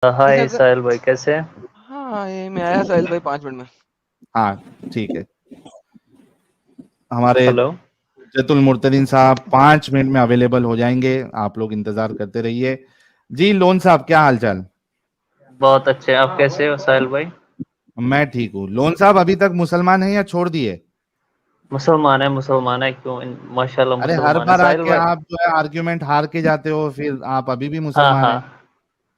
जैसे हाय अगर साहिल भाई, कैसे हैं? हाँ ये मैं आया साहिल भाई 5 मिनट में। हाँ ठीक है। हमारे हेलो। जतुल मुर्तदीन साहब 5 मिनट में अवेलेबल हो जाएंगे, आप लोग इंतजार करते रहिए। जी लोन साहब, क्या हाल चाल? बहुत अच्छे, आप कैसे हो साहिल भाई? मैं ठीक हूँ। लोन साहब अभी तक मुसलमान हैं या छोड़ दिए? मुसलमान है क्यों? माशाल्लाह अरे हर मुसलमान है बार साहिल आके भाई। आप जो है आर्ग्यूमेंट हार के जाते हो, फिर आप अभी भी हाँ मुसलमान हैं। हाँ।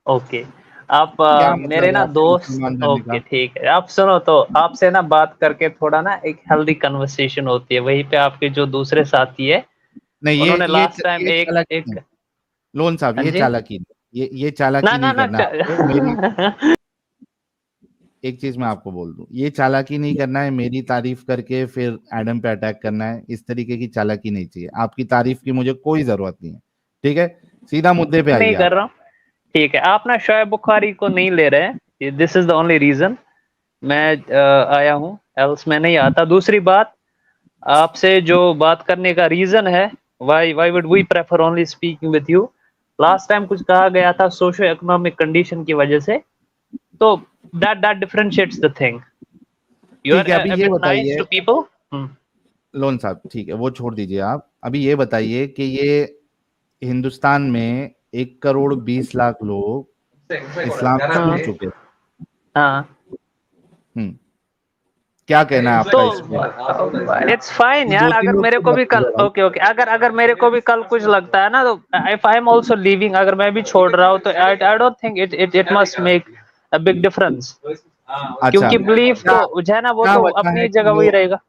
ओके। आप क्या मेरे मतलब है ना आपके दोस्त। मुसलमान बनने ओके का? ठीक है, आप सुनो तो आपसे ना बात करके थोड़ा ना एक हेल्दी कन्वर्सेशन होती है, वहीं पे आपके जो दूसरे साथी है नहीं, उन्होंने लास्ट टाइम ये एक चालाकी एक। नहीं। लोन साहब, हाँ ये जी। चालाकी नहीं, ये ना चालाकी ना नहीं ना करना आपको। मेरी एक चीज मैं आपको बोल दूं, ये चालाकी नहीं करना है मेरी तारीफ करके फिर एडम पे अटैक करना है। इस तरीके की चालाकी नहीं चाहिए। आपकी तारीफ की मुझे कोई जरूरत नहीं है। ठीक है, सीधा मुद्दे पे आइए नहीं कर आप। रहा हूँ। ठीक है, आप ना शोएब बुखारी को नहीं ले रहे हैं, this is the only reason मैं आया हूँ, एल्स मैं नहीं आता। दूसरी बात, आपसे जो बात करने का रीजन है, why would we prefer only speaking with you. Last time कुछ कहा गया था सोशो इकोनॉमिक कंडीशन की वजह से, तो that that differentiates the thing. You are ठीक है, अभी अ ये बिट नाइस बताइए टू पीपल। लोन साहब, ठीक है वो छोड़ दीजिए आप। अभी ये बताइए कि ये हिंदुस्तान में 1 करोड़ 20 लाख लोग इस्लाम से हाँ जुड़ चुके हैं। हाँ। हम्म, क्या कहना है तो आपका इस पे? इट्स फाइन ये यार, दो तीन अगर लोग मेरे तो को भी बता कल, दो भाई। ओके ओके, अगर अगर मेरे को भी कल कुछ लगता है ना, तो if I am also leaving, अगर मैं भी छोड़ रहा हूँ, तो I I don't think it must make a big difference. अच्छा, क्योंकि बिलीफ क्या तो जो है ना, वो क्या तो वजह है अपनी कि जगह वही लोग, रहेगा।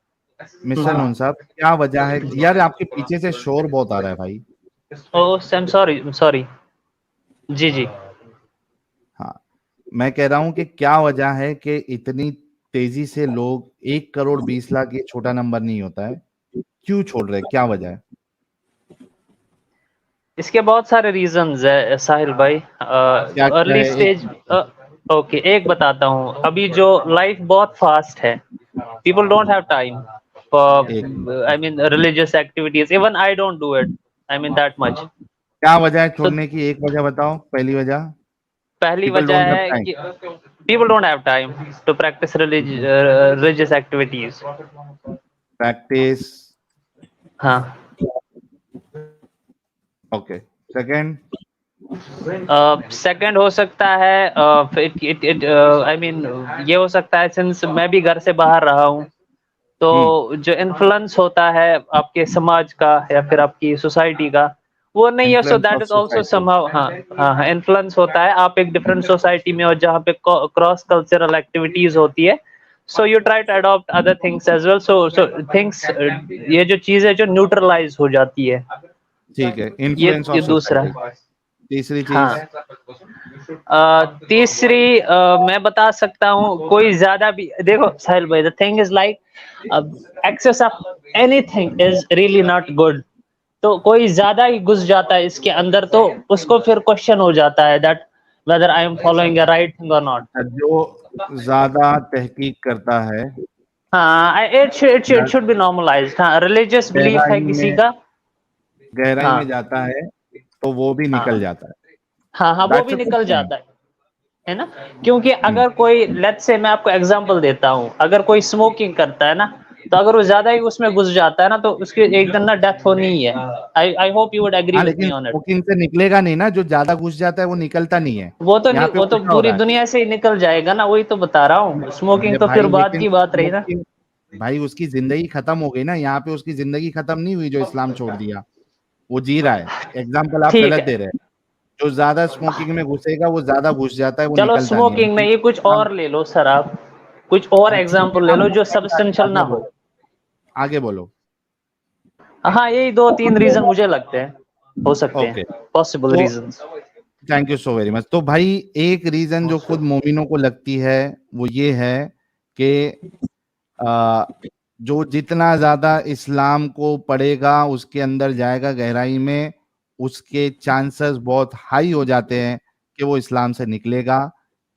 मिस्टर लोन साहब क्या वजह है यार? आपके पीछे से शोर बहुत आ रहा है भाई। ओह सैम, सॉरी सॉरी। जी जी। हाँ, मैं कह रहा हूं कि क्या वजह है कि इतनी तेजी से लोग 1 करोड़ 20 लाख, ये छोटा नंबर नहीं होता है, क्यों छोड़ रहे हैं? क्या वजह है? इसके बहुत सारे रीजंस है साहिल भाई। क्या क्या अर्ली है? एक स्टेज। ओके, एक बताता हूँ, अभी जो लाइफ बहुत फास्ट है, people don't have time for, एक minute, I mean, religious activities. Even I don't do it, I mean, that much. क्या वजह है So छोड़ने की? एक वजह बताओ, पहली वजह। पहली पीपल वजह डोंट हैव है टाइम। कि people don't have time to practice religious activities. Practice. हाँ। Okay, second. सेकंड हो सकता है, आई मीन, ये हो सकता है सिंस मैं भी घर से बाहर रहा हूँ, तो जो इन्फ्लुएंस होता है आपके समाज का या फिर आपकी सोसाइटी का, वो नहीं है। So influence that of is also society. Somehow, हाँ हाँ हाँ, इन्फ्लुएंस होता है। आप एक डिफरेंट सोसाइटी में हो जहाँ पे क्रॉस कल्चरल एक्टिविटीज होती है, so you try to adopt other things as well, so things, ये जो चीज है जो न्यूट्रलाइज हो जाती है। ठीक है, इन्फ्लुएंस ये ऑफ दूसरा सोसाइटी। है। तीसरी हाँ। चीज। तीसरी, मैं बता सकता हूँ, कोई ज्यादा भी देखो साहिल भाई, the thing is like, excess of anything is really not good. तो कोई ज्यादा ही घुस जाता है इसके अंदर, तो उसको फिर क्वेश्चन हो जाता है that whether I am following the right thing और नॉट। जो ज्यादा तहकीक करता है, हाँ, इट शुड बी नॉर्मलाइज्ड। हाँ, रिलीजियस बिलीफ है गहराई किसी में का। गहराई में हाँ जाता है तो वो भी निकल हाँ जाता है। हाँ हाँ, वो दैट्स भी अ गुड निकल थिंग। जाता है ना। क्योंकि अगर कोई, लेट्स से मैं आपको एग्जांपल देता हूँ, अगर कोई स्मोकिंग करता है ना, तो अगर वो ज्यादा ही उसमें घुस जाता है ना, तो उसकी एक दिन ना डेथ होनी ही है। I I hope you would agree हाँ, विद मी लेकिन ऑन इट। स्मोकिंग से निकलेगा नहीं ना, जो ज्यादा घुस जाता है वो निकलता नहीं है। यहाँ पे वो तो उल्टा हो पूरी रहा है। दुनिया से ही निकल जाएगा ना, वही तो बता रहा हूँ, स्मोकिंग अरे तो फिर भाई, बाद लेकिन की बात रही ना। स्मोकिंग, भाई उसकी जिंदगी खत्म हो गई ना। यहाँ पे उसकी जिंदगी खत्म नहीं हुई जो इस्लाम छोड़ दिया, वो जी रहा है। एग्जाम्पल आप ठीक गलत है, दे रहे हैं। जो ज्यादा स्मोकिंग में घुसेगा वो ज्यादा घुस जाता है, वो चलो निकलता नहीं है, स्मोकिंग लेकिन नहीं, कुछ इस्लाम। और ले लो सर आप, कुछ और हाँ ठीक है एग्जांपल ले ना, लो वो जो निकलता है। सब्सटेंशियल ना आगे हो। बोलो, आगे बोलो। हाँ, यही दो तीन रीजन मुझे लगते हैं, हो सकते ओके, हैं पॉसिबल तो reasons. Thank you so very much. तो भाई, एक रीजन जो खुद मोमिनों को लगती है वो ये है कि आ, जो जितना ज्यादा इस्लाम को पढ़ेगा, उसके अंदर जाएगा गहराई में, उसके चांसेस बहुत हाई हो जाते हैं कि वो इस्लाम से निकलेगा।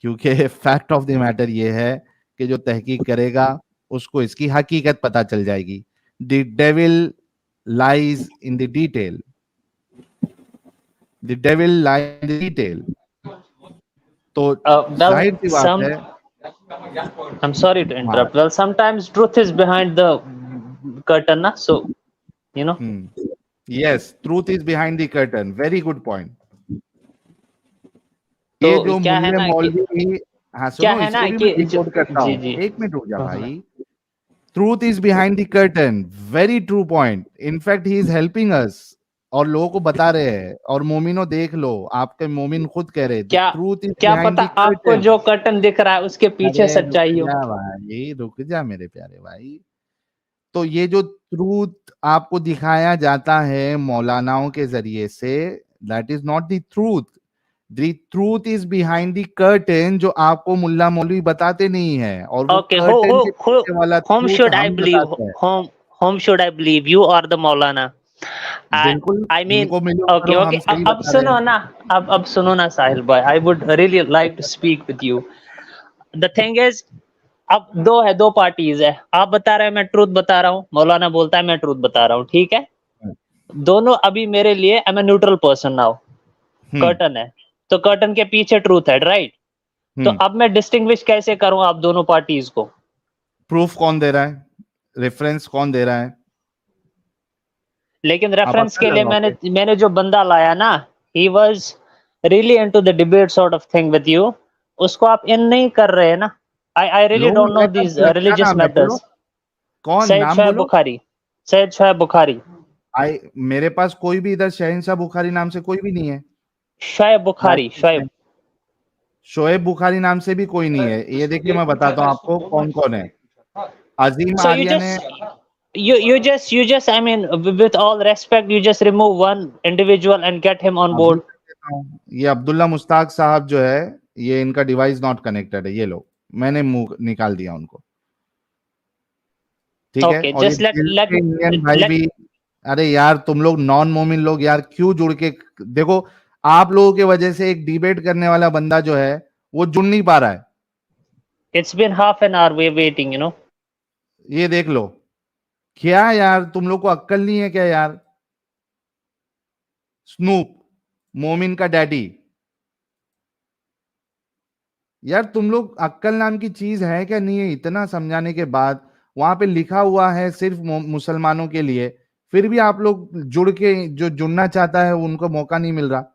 क्योंकि फैक्ट ऑफ द मैटर ये है कि जो तहकीक करेगा उसको इसकी हकीकत पता चल जाएगी। The devil lies in the detail. The devil lies in the detail. तो well, जाहिर सी बात some है। I'm sorry to interrupt. Well, sometimes truth is behind the curtain, na? So, you know. Yes, truth is behind the curtain, very good point. तो ये जो क्या है मुल्ले ना कि मौलवी, हाँ क्या सुनो, है ना इसको भी कि मैं डिकोड करता जी हूँ, जी 1 मिनट रुक जा हाँ, भाई। Truth is behind the curtain, very true point. In fact he is helping us, और लोगों को बता रहे हैं। और मोमिनो देख लो, आपके मोमिन खुद कह रहे, द क्या ट्रूथ इज क्या बिहाइंड पता द आपको कर्टन। जो कर्टन दिख रहा है उसके पीछे अरे रुक सच्चाई हो। जा भाई, रुक जा मेरे प्यारे भाई। तो ये जो ट्रूथ आपको दिखाया जाता है मौलानाओं के जरिए से, that is not the truth. The truth is behind the curtain, जो आपको मुल्ला मौलवी बताते नहीं है, और वो Okay, कर्टेन के पीछे वाला whom ट्रूथ should I हम believe? बताते हैं। Whom should I believe? You or the Maulana? बिल्कुल, I mean, उनको मिलो okay, करो, okay. हम सही अब बता रहे सुनो हैं। ना, अब सुनो ना साहिल भाई. I would really like to speak with you. The thing is, अब दो पार्टीज है। आप बता रहे हैं मैं ट्रूथ बता रहा हूँ, मौलाना बोलता है मैं ट्रूथ बता रहा हूँ, ठीक है। दोनों अभी मेरे लिए I am a neutral person now. Curtain है तो कर्टन के पीछे ट्रूथ है, राइट। तो अब मैं डिस्टिंग्विश कैसे करूं आप दोनों पार्टीज को? प्रूफ कौन दे रहा है, रेफरेंस कौन दे रहा है? लेकिन आप रेफरेंस अक्ल के लिए लगाओगे। मैंने जो बंदा लाया ना, he was really into the debate sort of thing with you. उसको आप इन नहीं कर रहे हैं ना। I really low don't know ऐसा दीज क्या रिलीजियस नाम है, बोलो मैटर्स। कौन, सैयद नाम शोएब बोलो। बुखारी, सैयद शोएब बुखारी, आई, मेरे पास कोई भी इधर शहनशाह बुखारी नाम से कोई भी नहीं है। शोएब बुखारी, शोएब। शोएब बुखारी नाम से भी कोई नहीं है। ये देखिए, मैं बताता हूँ आपको कौन कौन है। अजीम So आर्यन है। you just I mean with all respect you just remove one individual and get him on अभी board. कर देता हूँ। ये अब्दुल्ला मुश्ताक साहब जो है, ये इनका डिवाइस नॉट कनेक्टेड है। ये लो, मैंने मुंह निकाल दिया उनको, ठीक है। Okay, और ये just दिल के इंडियन भाई let भी, अरे यार तुम लोग नॉन मोमिन लोग यार क्यों जुड़ के, देखो आप लोगों की वजह से एक डिबेट करने वाला बंदा जो है वो जुड़ नहीं पा रहा है। it's been half an hour we're waiting, you know. ये देख लो, क्या यार तुम लोग को अक्ल नहीं है क्या यार? स्नूप, मोमिन का डैडी, यार तुम लोग अक्ल नाम की चीज है क्या नहीं है? इतना समझाने के बाद वहां पे लिखा हुआ है सिर्फ मुसलमानों के लिए, फिर भी आप लोग जुड़ के, जो जुड़ना चाहता है उनको मौका नहीं मिल रहा।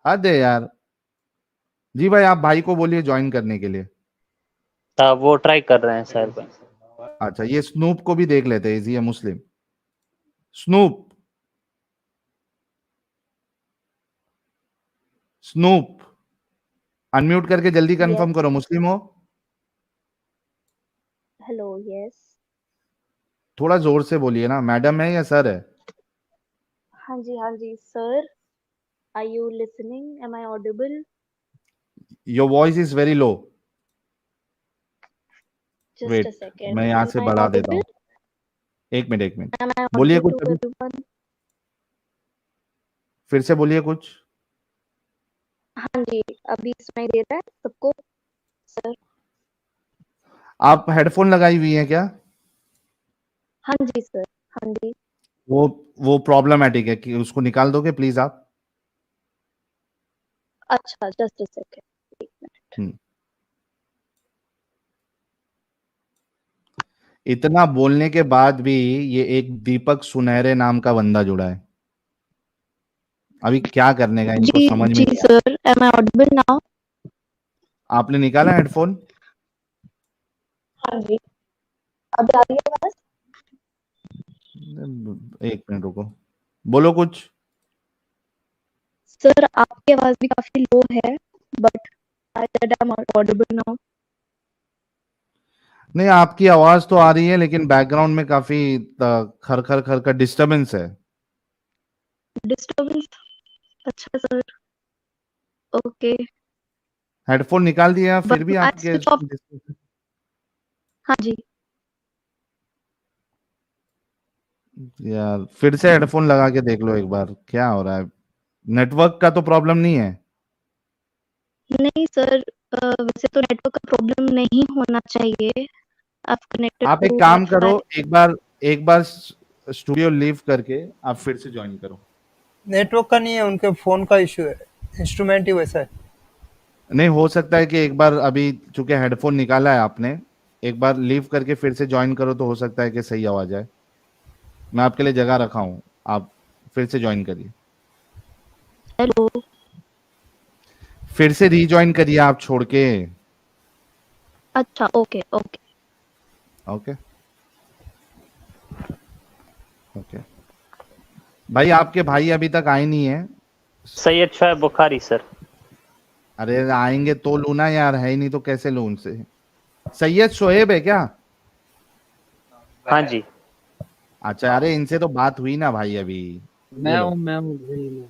हद है यार। जी भाई, आप भाई को बोलिए ज्वाइन करने के लिए। वो ट्राई कर रहे हैं सर। अच्छा, ये स्नूप को भी देख लेते हैं, ये मुस्लिम स्नूप। स्नूप अनम्यूट करके जल्दी कंफर्म Yes. करो, मुस्लिम हो? Hello. Yes. थोड़ा जोर से बोलिए ना, मैडम है या सर है? हाँ जी, sir. Are you listening? Am I audible? Your voice is very low. Just a wait, second. मैं यहाँ Am से I बढ़ा देता audible? हूँ। एक मिनट, एक मिनट, Am I बोलिए audible कुछ to अभी, everyone? फिर से बोलिए कुछ। हाँ जी, अभी सुनाई दे रहा है सबको? सर, आप हेडफोन लगाई हुई हैं क्या? हाँ जी सर, हाँ जी। वो प्रॉब्लमेटिक है, कि उसको निकाल दोगे प्लीज आप? अच्छा, जस्ट अ सेकेंड, एक मिनट। इतना बोलने के बाद भी ये एक दीपक सुनहरे नाम का बंदा जुड़ा है। अभी क्या करने का, इनको जी समझ में जी नहीं आ sir, am I audible now? रहा। आपने निकाला हेडफोन? हाँ जी, अभी आ रही है आवाज? एक मिनट रुको, बोलो कुछ। सर, आपकी आवाज भी काफी लो है, but I said I am audible now. नहीं, आपकी आवाज तो आ रही है, लेकिन बैकग्राउंड में काफी खर खर खर का डिस्टरबेंस है। डिस्टर्बेंस? अच्छा सर, ओके, हेडफोन निकाल दिया फिर बट भी आई आपके, स्विच ऑफ। हाँ जी, यार फिर से हेडफोन लगा के देख लो एक बार, क्या हो रहा है? नेटवर्क का तो प्रॉब्लम नहीं है? नहीं सर, वैसे तो नेटवर्क का प्रॉब्लम नहीं होना चाहिए। आप कनेक्टेड आप एक टू काम करो, वाईफाई। एक बार स्टूडियो लीव करके आप फिर से ज्वाइन करो। नेटवर्क का नहीं है, उनके फोन का इशू है, इंस्ट्रूमेंट ही वैसा है। नहीं, हो सकता है कि एक बार अभी चूंकि हेडफोन निकाला है आपने, एक बार लीव करके फिर से ज्वाइन करो तो हो सकता है कि सही आवाज आए। मैं आपके लिए जगह रखा हूं, आप फिर से ज्वाइन करिए, हेलो। फिर से रीज्वाइन करिए आप छोड़ के। अच्छा, ओके ओके। Okay okay. भाई आपके भाई अभी तक आए नहीं है। सैयद शोएब बुखारी सर। अरे आएंगे तो लूँ ना यार, है ही नहीं तो कैसे लूँ उनसे। सैयद शोएब है क्या? हाँ जी। अच्छा, अरे इनसे तो बात हुई ना भाई अभी। ये लो, मैं हूँ।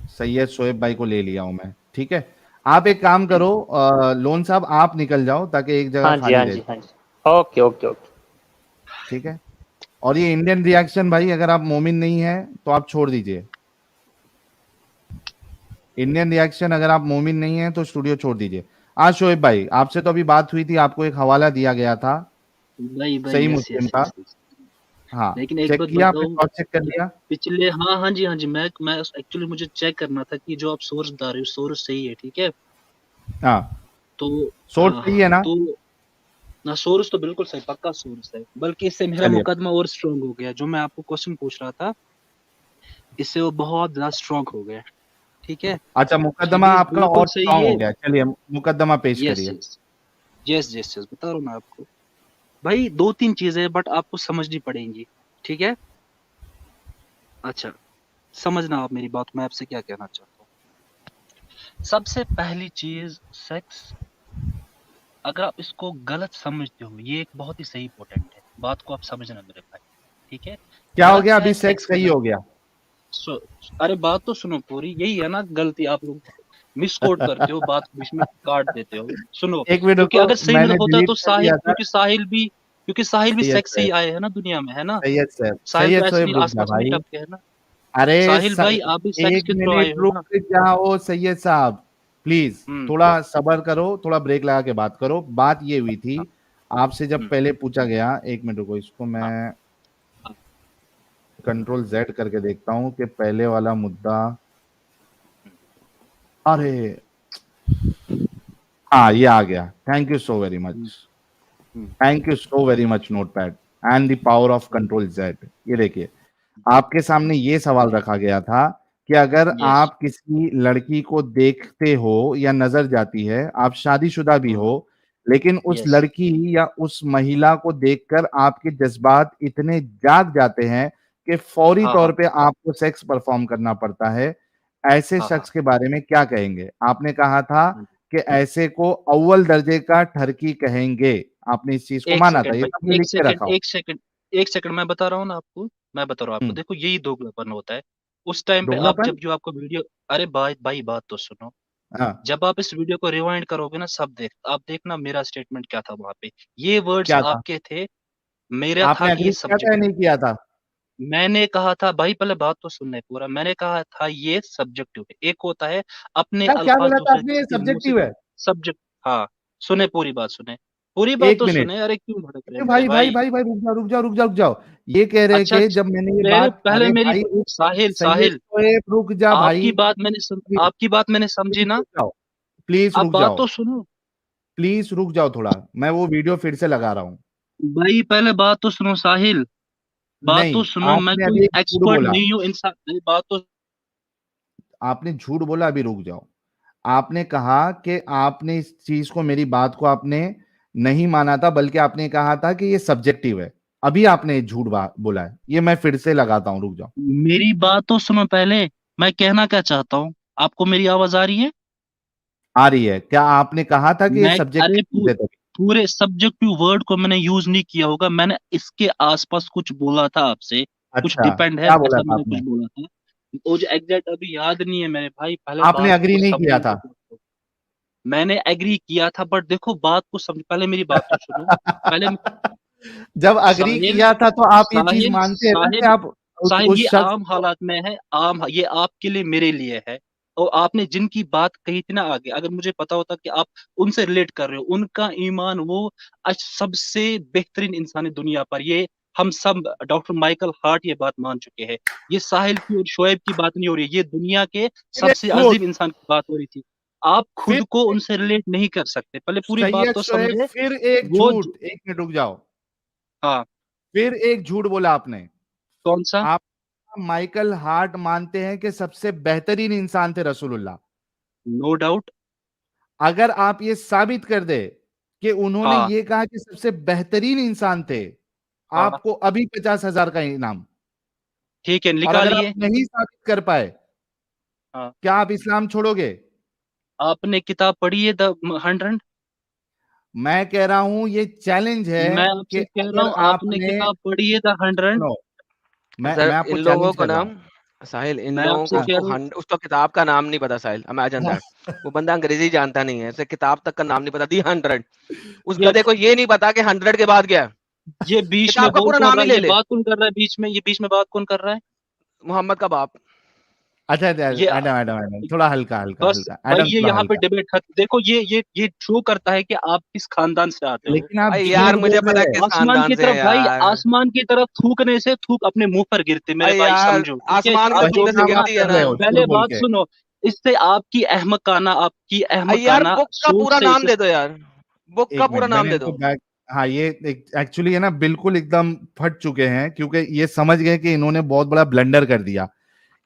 सैयद शोएब भाई को ले लिया हूं मैं, ठीक है। आप एक काम करो, लोन साहब आप निकल जाओ ताकि एक जगह हाँ जी, खाली हाँ रहे, जी, हाँ जी। Okay okay okay. ठीक है। और ये इंडियन रिएक्शन भाई, अगर आप मोमिन नहीं है तो आप छोड़ दीजिए। इंडियन रिएक्शन अगर आप मोमिन नहीं है तो स्टूडियो छोड़ दीजिए। आज शोएब भाई आपसे तो अभी बात हुई थी, आपको एक हवाला दिया गया था, भाई सही यस मुस्लिम यस का। Yes yes. हाँ, लेकिन एक चेक बात किया आपने, बताऊं, क्रॉस चेक कर लिया? पिछले हाँ जी मैं एक्चुअली मुझे चेक करना था कि जो आप सोर्स बता रहे हो सोर्स सही है, ठीक है। हाँ, तो सोर्स सही है ना? तो ना, सोर्स तो बिल्कुल सही, पक्का सोर्स है, बल्कि इससे मेरा चलिए, मुकदमा और स्ट्रांग हो गया। जो मैं आपको क्वेश्चन पूछ रहा था, इससे वो बहुत ज्यादा स्ट्रांग हो गया, ठीक है। अच्छा, मुकदमा हदीस आपका बिल्कुल और सही स्ट्रांग है। हो गया। चलिए मुकदमा पेश यस करिए। यस यस यस यस, बता रहा हूँ मैं आपको। भाई दो तीन चीजें बट आपको समझनी पड़ेंगी, ठीक है। अच्छा, समझना आप मेरी बात, मैं आपसे क्या कहना चाहता हूँ। सबसे पहली चीज, सेक्स, अगर आप इसको गलत समझते हो, ये एक बहुत ही सही पोटेंट है, बात को आप समझना मेरे भाई, ठीक है। क्या हो गलत गया? है अभी सेक्स सेक्स सही करना। हो गया? अरे बात तो सुनो पूरी, यही है ना गलती, आप लोग मिसकोट करते हो, बात बीच में काट देते हो। सुनो, एक मिनट क्योंकि रुको, अगर सही मैंने होता डिलीट तो कर साहिल, दिया था। क्योंकि साहिल भी सैयद सेक्स से साहब, ही आए हैं ना दुनिया में, है ना। सैयद साहब, साहिल तो सैयद ऐसे नहीं सोएब रुक जा आसपास नहीं भाई। टपके, है ना। अरे साहिल भाई आप भी सेक्स एक के थ्रू आए मिनट हो ना। रुक जाओ सैयद साहब, प्लीज हम्म थोड़ा सब्र करो, थोड़ा ब्रेक लगा के बात करो। बात ये हुई थी, हाँ, आपसे जब हम्म, पहले पूछा गया, एक मिनट रुको, इसको हाँ, मैं हाँ, कंट्रोल जेड करके देखता हूं कि पहले वाला मुद्दा। हम्म, अरे हाँ, ये आ गया। Thank you so very much, hmm, hmm, thank you so very much notepad and the power of hmm, control Z. ये देखिए, आपके सामने ये सवाल रखा गया था कि अगर यस, आप किसी लड़की को देखते हो या नजर जाती है, आप शादीशुदा भी हाँ, हो, लेकिन उस यस, लड़की या उस महिला को देखकर आपके जज्बात इतने जाग जाते हैं कि फौरी हाँ, तौर हाँ, पे आपको सेक्स परफॉर्म करना पड़ता है, ऐसे हाँ, हाँ, शख्स के बारे में क्या कहेंगे? आपने कहा था हाँ। कि ऐसे को अव्वल दर्जे का ठरकी कहेंगे। आपने इस चीज को एक माना था, सेकंड ये भाई, सबने एक लिख के सेकंड रखा हो। एक सेकंड एक सेकंड, मैं बता रहा हूँ ना आपको, मैं बता रहा हूँ आपको, हम्म, देखो यही दोगलापन होता है। उस टाइम पे आप दोगलापन। जब जो आपको वीडियो, अरे भाई भाई बात तो सुनो। हाँ, जब आप इस वीडियो को रिवाइंड करोगे ना, सब आप देखना मेरा स्टेटमेंट क्या था वहां पे। ये वर्ड्स क्या था? आपके थे, मेरा था आपने कि ये अग्री किया था या सब्जेक्टिव। नहीं किया था? मैंने कहा था भाई, पहले बात तो सुनने पूरा, मैंने कहा था ये सब्जेक्टिव है, एक होता है अपने क्या क्या अल्फाज बोला था दूसरे आपने? ये के मुंह से। सब्जेक्टिव है? सब्जेक्ट, हाँ, सुने पूरी बात, सुने पूरी बात एक तो मिनट, सुने, अरे क्यों भड़क रहे हैं मेरे भाई भाई भाई। भाई भाई, रुक जाओ रुक जाओ रुक जाओ रुक जाओ। ये कह रहे अच्छा कि जब मैंने ये पहले बात, पहले अरे मेरी, भाई रुक, साहिल सैयद साहिल, शोएब रुक जा भाई, प्लीज आपकी बात मैंने समझी प्लीज ना। रुक जाओ, प्लीज आप रुक बात जाओ, तो सुनो। प्लीज रुक जाओ थोड़ा, मैं वो वीडियो फिर से लगा रहा हूँ। भाई पहले बात तो सुनो साहिल, बात तो नहीं, सुनो, मैं आपने कोई अभी एक झूठ एक्सपर्ट बोला, नहीं हूँ इंसान, मेरी बात तो। आपने झूठ बोला, अभी रुक जाओ। आपने कहा कि आपने इस चीज को, मेरी बात को आपने नहीं माना था, बल्कि आपने कहा था कि ये सब्जेक्टिव है। अभी आपने झूठ बोला है, ये मैं फिर से लगाता हूं, रुक जाओ। मेरी बात तो सुनो पहले, मैं कहना क्या चाहता हूँ, आपको मेरी आवाज आ रही है। आ रही है? क्या आपने कहा था कि ये मैं, अरे सब्जेक्टिव चीज है तभी? पूरे सब्जेक्टिव वर्ड को मैंने यूज नहीं किया होगा, मैंने इसके आसपास कुछ बोला था आपसे, कुछ अच्छा, डिपेंड है क्या बोला ऐसा था मैंने कुछ आपने? बोला था। वो जो एग्जैक्ट अभी याद नहीं है मेरे भाई, पहले आपने बात अग्री को नहीं किया समझने था? दो। मैंने एग्री किया था, बट देखो बात को समझ, पहले मेरी बात तो सुनो। पहले जब अग्री साहिल किया था तो आप ये चीज साहिल मानते हैं ना कि साहिल आप साहिल, उस ये शख्स आम को। हालात में है, ये आपके लिए मेरे लिए है। और आपने जिनकी बात कही थी ना आगे, अगर मुझे पता होता कि आप उनसे रिलेट कर रहे हो, उनका ईमान वो आज सबसे बेहतरीन इंसान है दुनिया पर, ये हम सब, डॉक्टर माइकल हार्ट ये बात मान चुके हैं। ये साहिल की और शोएब की बात नहीं हो रही है, ये दुनिया के सबसे झूठ, अजीम इंसान की बात हो रही थी। आप खुद फिर को उनसे रिलेट नहीं कर सकते। पहले पूरी बात सैयद तो शोएब समझे। फिर एक वो झूठ, एक मिनट रुक जाओ, हाँ, फिर एक झूठ बोला आपने। कौन सा? आप माइकल हार्ट मानते हैं कि सबसे बेहतरीन इंसान थे रसूलुल्लाह। No doubt. अगर आप ये साबित कर दे कि उन्होंने हाँ, ये कहा कि सबसे बेहतरीन इंसान थे, हाँ, आपको अभी 50,000 का इनाम। ठीक है, और अगर आप निकालिए। नहीं साबित कर पाए, हाँ, क्या आप इस्लाम छोड़ोगे? आपने किताब पढ़ी है द 100? मैं कह रहा हूं ये चैलेंज है मैं कि आपसे कह रहा अगर हूँ, आपने आपने, किताब पढ़ी है द 100? सुनो, सर मैं आपको इन लोगों चैलेंज को कर रहा नाम, हूं। साहिल इन मैं लोगों आपसे को हाँ, कह उसको रहा हूँ। उसको किताब का नाम नहीं पता साहिल, इमेजिन दैट। वो बंदा अंग्रेजी जानता नहीं है, उसे किताब तक का नाम नहीं पता, दी 100। उस ये गधे को ये नहीं पता कि 100 के बाद क्या है। ये बीच में किताब का बोल पूरा कौन नाम रहा ही है? ले ये ले, बात कौन कर रहा है बीच में? ये बीच में बात कौन कर रहा है? मोहम्मद का बाप। अच्छा अच्छा, ये एडम एडम एडम थोड़ा हल्का हल्का बस हल्का, भाई, एडम ये थोड़ा यहाँ पे हल्का। डिबेट खत्म। देखो, ये शो करता है कि आप किस खानदान से आते हो। लेकिन आप भाई यार झूठ मुझे बोल पता रहे है हैं। किस आसमान खानदान की से है तरफ भाई, यार। आसमान की तरफ थूकने से थूक अपने मुंह पर गिरते मेरे भाई भाई, यार समझो, ठीक है? आसमान की तो जो वही तुमने भी काम होना, आप सिखाती है कर ना। रहे हो झूठ पहले बोल बात के। सुनो। इससे आपकी भाई यार अहमकाना बुक का सोच पूरा से नाम इसे। दे दो यार, बुक का एक पूरा मिनट, नाम मैंने दे इनको दो। बैक, हाँ ये एक्चुअली है ना, बिल्कुल एकदम फट चुके हैं क्योंकि ये समझ गए कि इन्होंने बहुत बड़ा ब्लंडर कर दिया।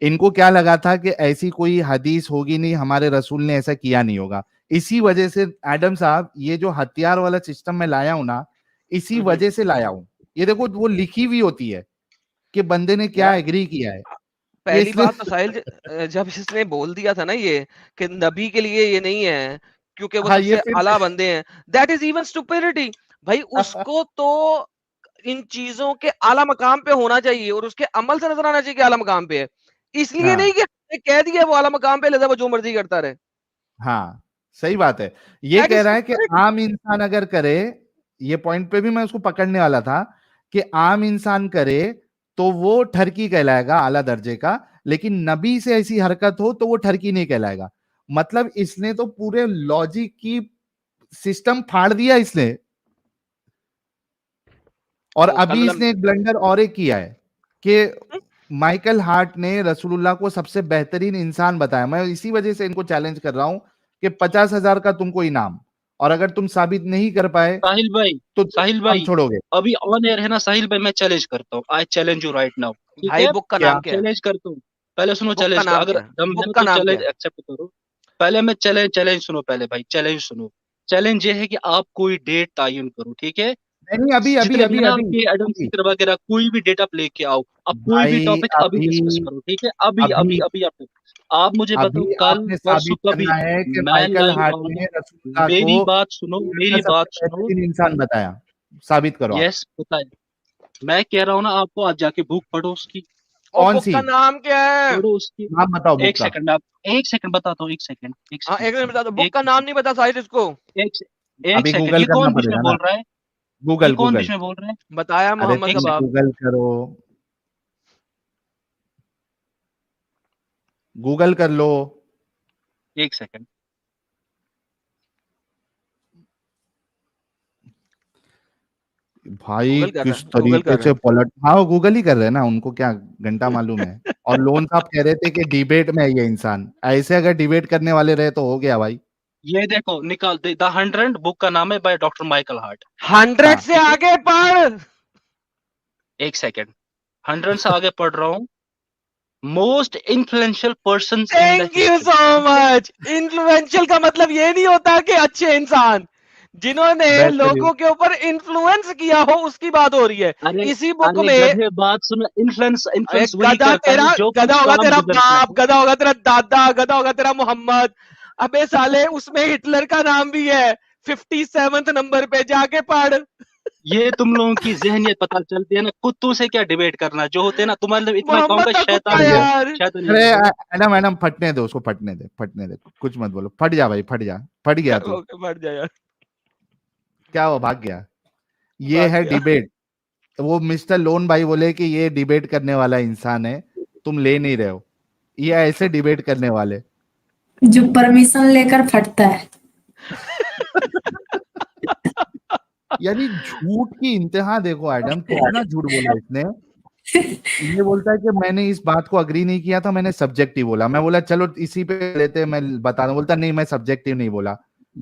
इनको क्या लगा था कि ऐसी कोई हदीस होगी नहीं, हमारे रसूल ने ऐसा किया नहीं होगा। इसी वजह से एडम साहब, ये जो हथियार वाला सिस्टम मैं लाया हूं ना, इसी वजह से लाया हूं। ये देखो वो लिखी हुई होती है कि बंदे ने क्या यार एग्री किया है। ये पहली इसलिए बात तो साहिल जब इसने बोल दिया था ना ये कि नबी के लिए ये नहीं है क्योंकि वो हाँ ये सबसे फिर आला बंदे हैं, दैट इज इवन स्टुपिडिटी। भाई उसको तो इन चीजों के आला मकाम पे होना चाहिए और उसके अमल से नजर आना चाहिए कि आला मकाम पे है। इसलिए नहीं हाँ कि हमने कह दिया वो आला मकाम पे, लिहाजा वो जो मर्जी करता रहे। हाँ सही बात है। ये दैट कह इज रहा है कि स्टुपिडिटी। आम इंसान अगर करे, ये पॉइंट पे भी मैं उसको पकड़ने वाला था कि आम इंसान करे तो वो ठरकी कहलाएगा, आला दर्जे का। लेकिन नबी से ऐसी हरकत हो तो वो ठरकी नहीं कहलाएगा। मतलब इसने तो पूरे लॉजिक की सिस्टम फाड़ दिया इसने। और वो अभी कल इसने एक ब्लंडर और एक किया है कि माइकल हार्ट ने रसूलुल्लाह को सबसे बेहतरीन इंसान बताया। मैं इसी वजह से इनको चैलेंज कर रहा हूं कि 50,000 का तुमको इनाम, और अगर तुम साबित नहीं कर पाए साहिल भाई, तो तुम साहिल काम भाई, छोड़ोगे। अभी ऑन एयर है ना साहिल भाई? मैं चैलेंज करता हूँ, I challenge you right now, ठीक भाई है? बुक का क्या? नाम क्या है? चैलेंज करता हूँ। पहले सुनो, बुक का चैलेंज कर, नाम अगर क्या है? दम है बुक ना का तो नाम क्या चैलेंज है? एक्सेप्ट करो। पहले मैं चैलेंज सुनो, पहले भाई चैलेंज सुनो। चैलेंज ये है कि आप कोई डेट तायुन करो, ठीक है? नहीं अभी अभी जितने भी अभी है ना अभी आपके एडम अभी स्मिथ वगैरह, कोई भी डेट आप लेके आओ। अब कोई भी भाई टॉपिक अभी अभी डिस्कस करो, ठीक है? अभी अभी अभी अभी आप मुझे बताओ, अभी कल आपने परसों साबित कभी। करना है कि मैं माइकल लाइव हार्ट ऑन, ने रसूलुल्लाह मेरी को बात सुनो, दुनिया मेरी का बात सबसे सुनो। बेहतरीन इंसान बताया। साबित करो आप। यस, बताए। मैं कह रहा हूँ ना आपको, आज जाके बुक पढ़ो उसकी। और कौन बुक सी? का नाम क्या है? पढ़ो उसकी। नाम बताओ बुक एक का। सेकंड, आप एक सेकंड बताता हूँ, एक सेकंड, एक हाँ सेकंड, एक मिनट बता दो, बुक एक का नाम सेकंड, नहीं पता साहिल इसको। एक से- एक अभी सेकंड। गूगल ये करना कौन बीच में पड़ेगा ना। बोल रहा है? ये गूगल कौन गूगल। बीच में बोल रहा है? बताया अरे मोहम्मद एक का तुम बाप। सेकंड, गूगल करो, गूगल कर लो। एक सेकंड। भाई गूगल कर रहा किस है, गूगल तरीके कर रहा से है। पलट, हाँ वो गूगल ही कर रहे हैं ना, उनको क्या घंटा मालूम है। और लोन साहब कह रहे थे कि डिबेट में है ये इंसान, ऐसे अगर डिबेट करने वाले रहे तो हो गया भाई। ये देखो, निकाल द 100 बुक का नाम है, बाय डॉक्टर माइकल हार्ट। 100 हाँ से ठीक है, आगे पढ़। एक सेकंड। 100 से आगे पढ़ रहा हूँ। Most influential person in the thank you history, so ठीक है? मच। इन्फ्लुएंशियल का मतलब ये नहीं होता कि अच्छे इंसान, जिन्होंने बेहतरीन। लोगों के ऊपर इन्फ्लुएंस किया हो उसकी बात हो रही है। अरे, इसी बुक अरे में गधे, बात सुनो। इन्फ्लुएंस अरे इन्फ्लुएंस वही गधा करता है तेरा, जो गधा कुछ होगा काम तेरा गुजरता बाप, है। गधा होगा तेरा दादा, गधा होगा तेरा मोहम्मद। अबे साले उसमें हिटलर का नाम भी है 57 नंबर पे, जाके पढ़। ये तुम लोगों की जहनियत पता चलती है ना। कुत्तों से क्या डिबेट करना, जो होते हैं ना, तुम्हारे लिए इतना मोहम्मद कहूंगा, का कुत्ता शैतानी है। यार। शैतानी अरे है। मैडम मैडम फटने दो उसको, फटने दे, फटने दे, कुछ मत बोलो। फट जा भाई, फट जा। फट गया तू, ओके बढ़ जा यार। क्या वो भाग गया। ये भाग है गया। डिबेट। वो मिस्टर लोन भाई बोले कि ये डिबेट करने वाला इंसान है, तुम ले नहीं रहे हो। ये ऐसे डिबेट करने वाले। जो परमिशन लेकर फटता है। यानी झूठ की इंतहा देखो एडम, कितना झूठ बोला इसने। ये बोलता है कि मैंने इस बात को अग्री नहीं किया था, मैंने सब्जेक्टिव बोला। मैं बोला चलो इसी पे लेते हैं, मैं बता दूं। बोलता नहीं, मैं सब्जेक्टिव नहीं बोला।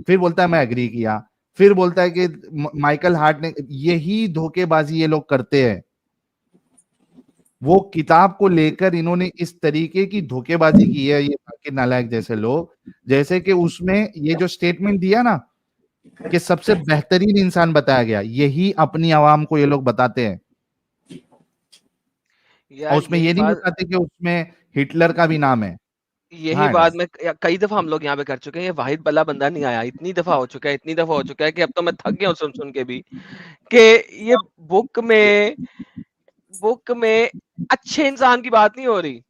फिर बोलता है मैं अग्री किया। फिर बोलता है कि माइकल हार्ट ने, यही धोखेबाजी ये लोग करते हैं। वो किताब को लेकर इन्होंने इस तरीके की धोखेबाजी की है, ये जाकिर नालायक जैसे लोग। जैसे कि उसमें ये जो स्टेटमेंट दिया ना कि सबसे बेहतरीन इंसान बताया गया, यही अपनी आवाम को ये लोग बताते हैं। और यार उसमें यही ये नहीं बात बताते कि उसमें हिटलर का भी नाम है। यही हाँ बात यार, मैं कई दफा हम लोग यहाँ पे कर चुके हैं। ये वाहिद बल्ला बंदा नहीं आया, इतनी दफा हो चुका है, इतनी दफा हो चुका है कि अब तो मैं थक गया हूँ सुन सुन के भी कि ये बुक में अच्छे इंसान की बात नहीं हो रही,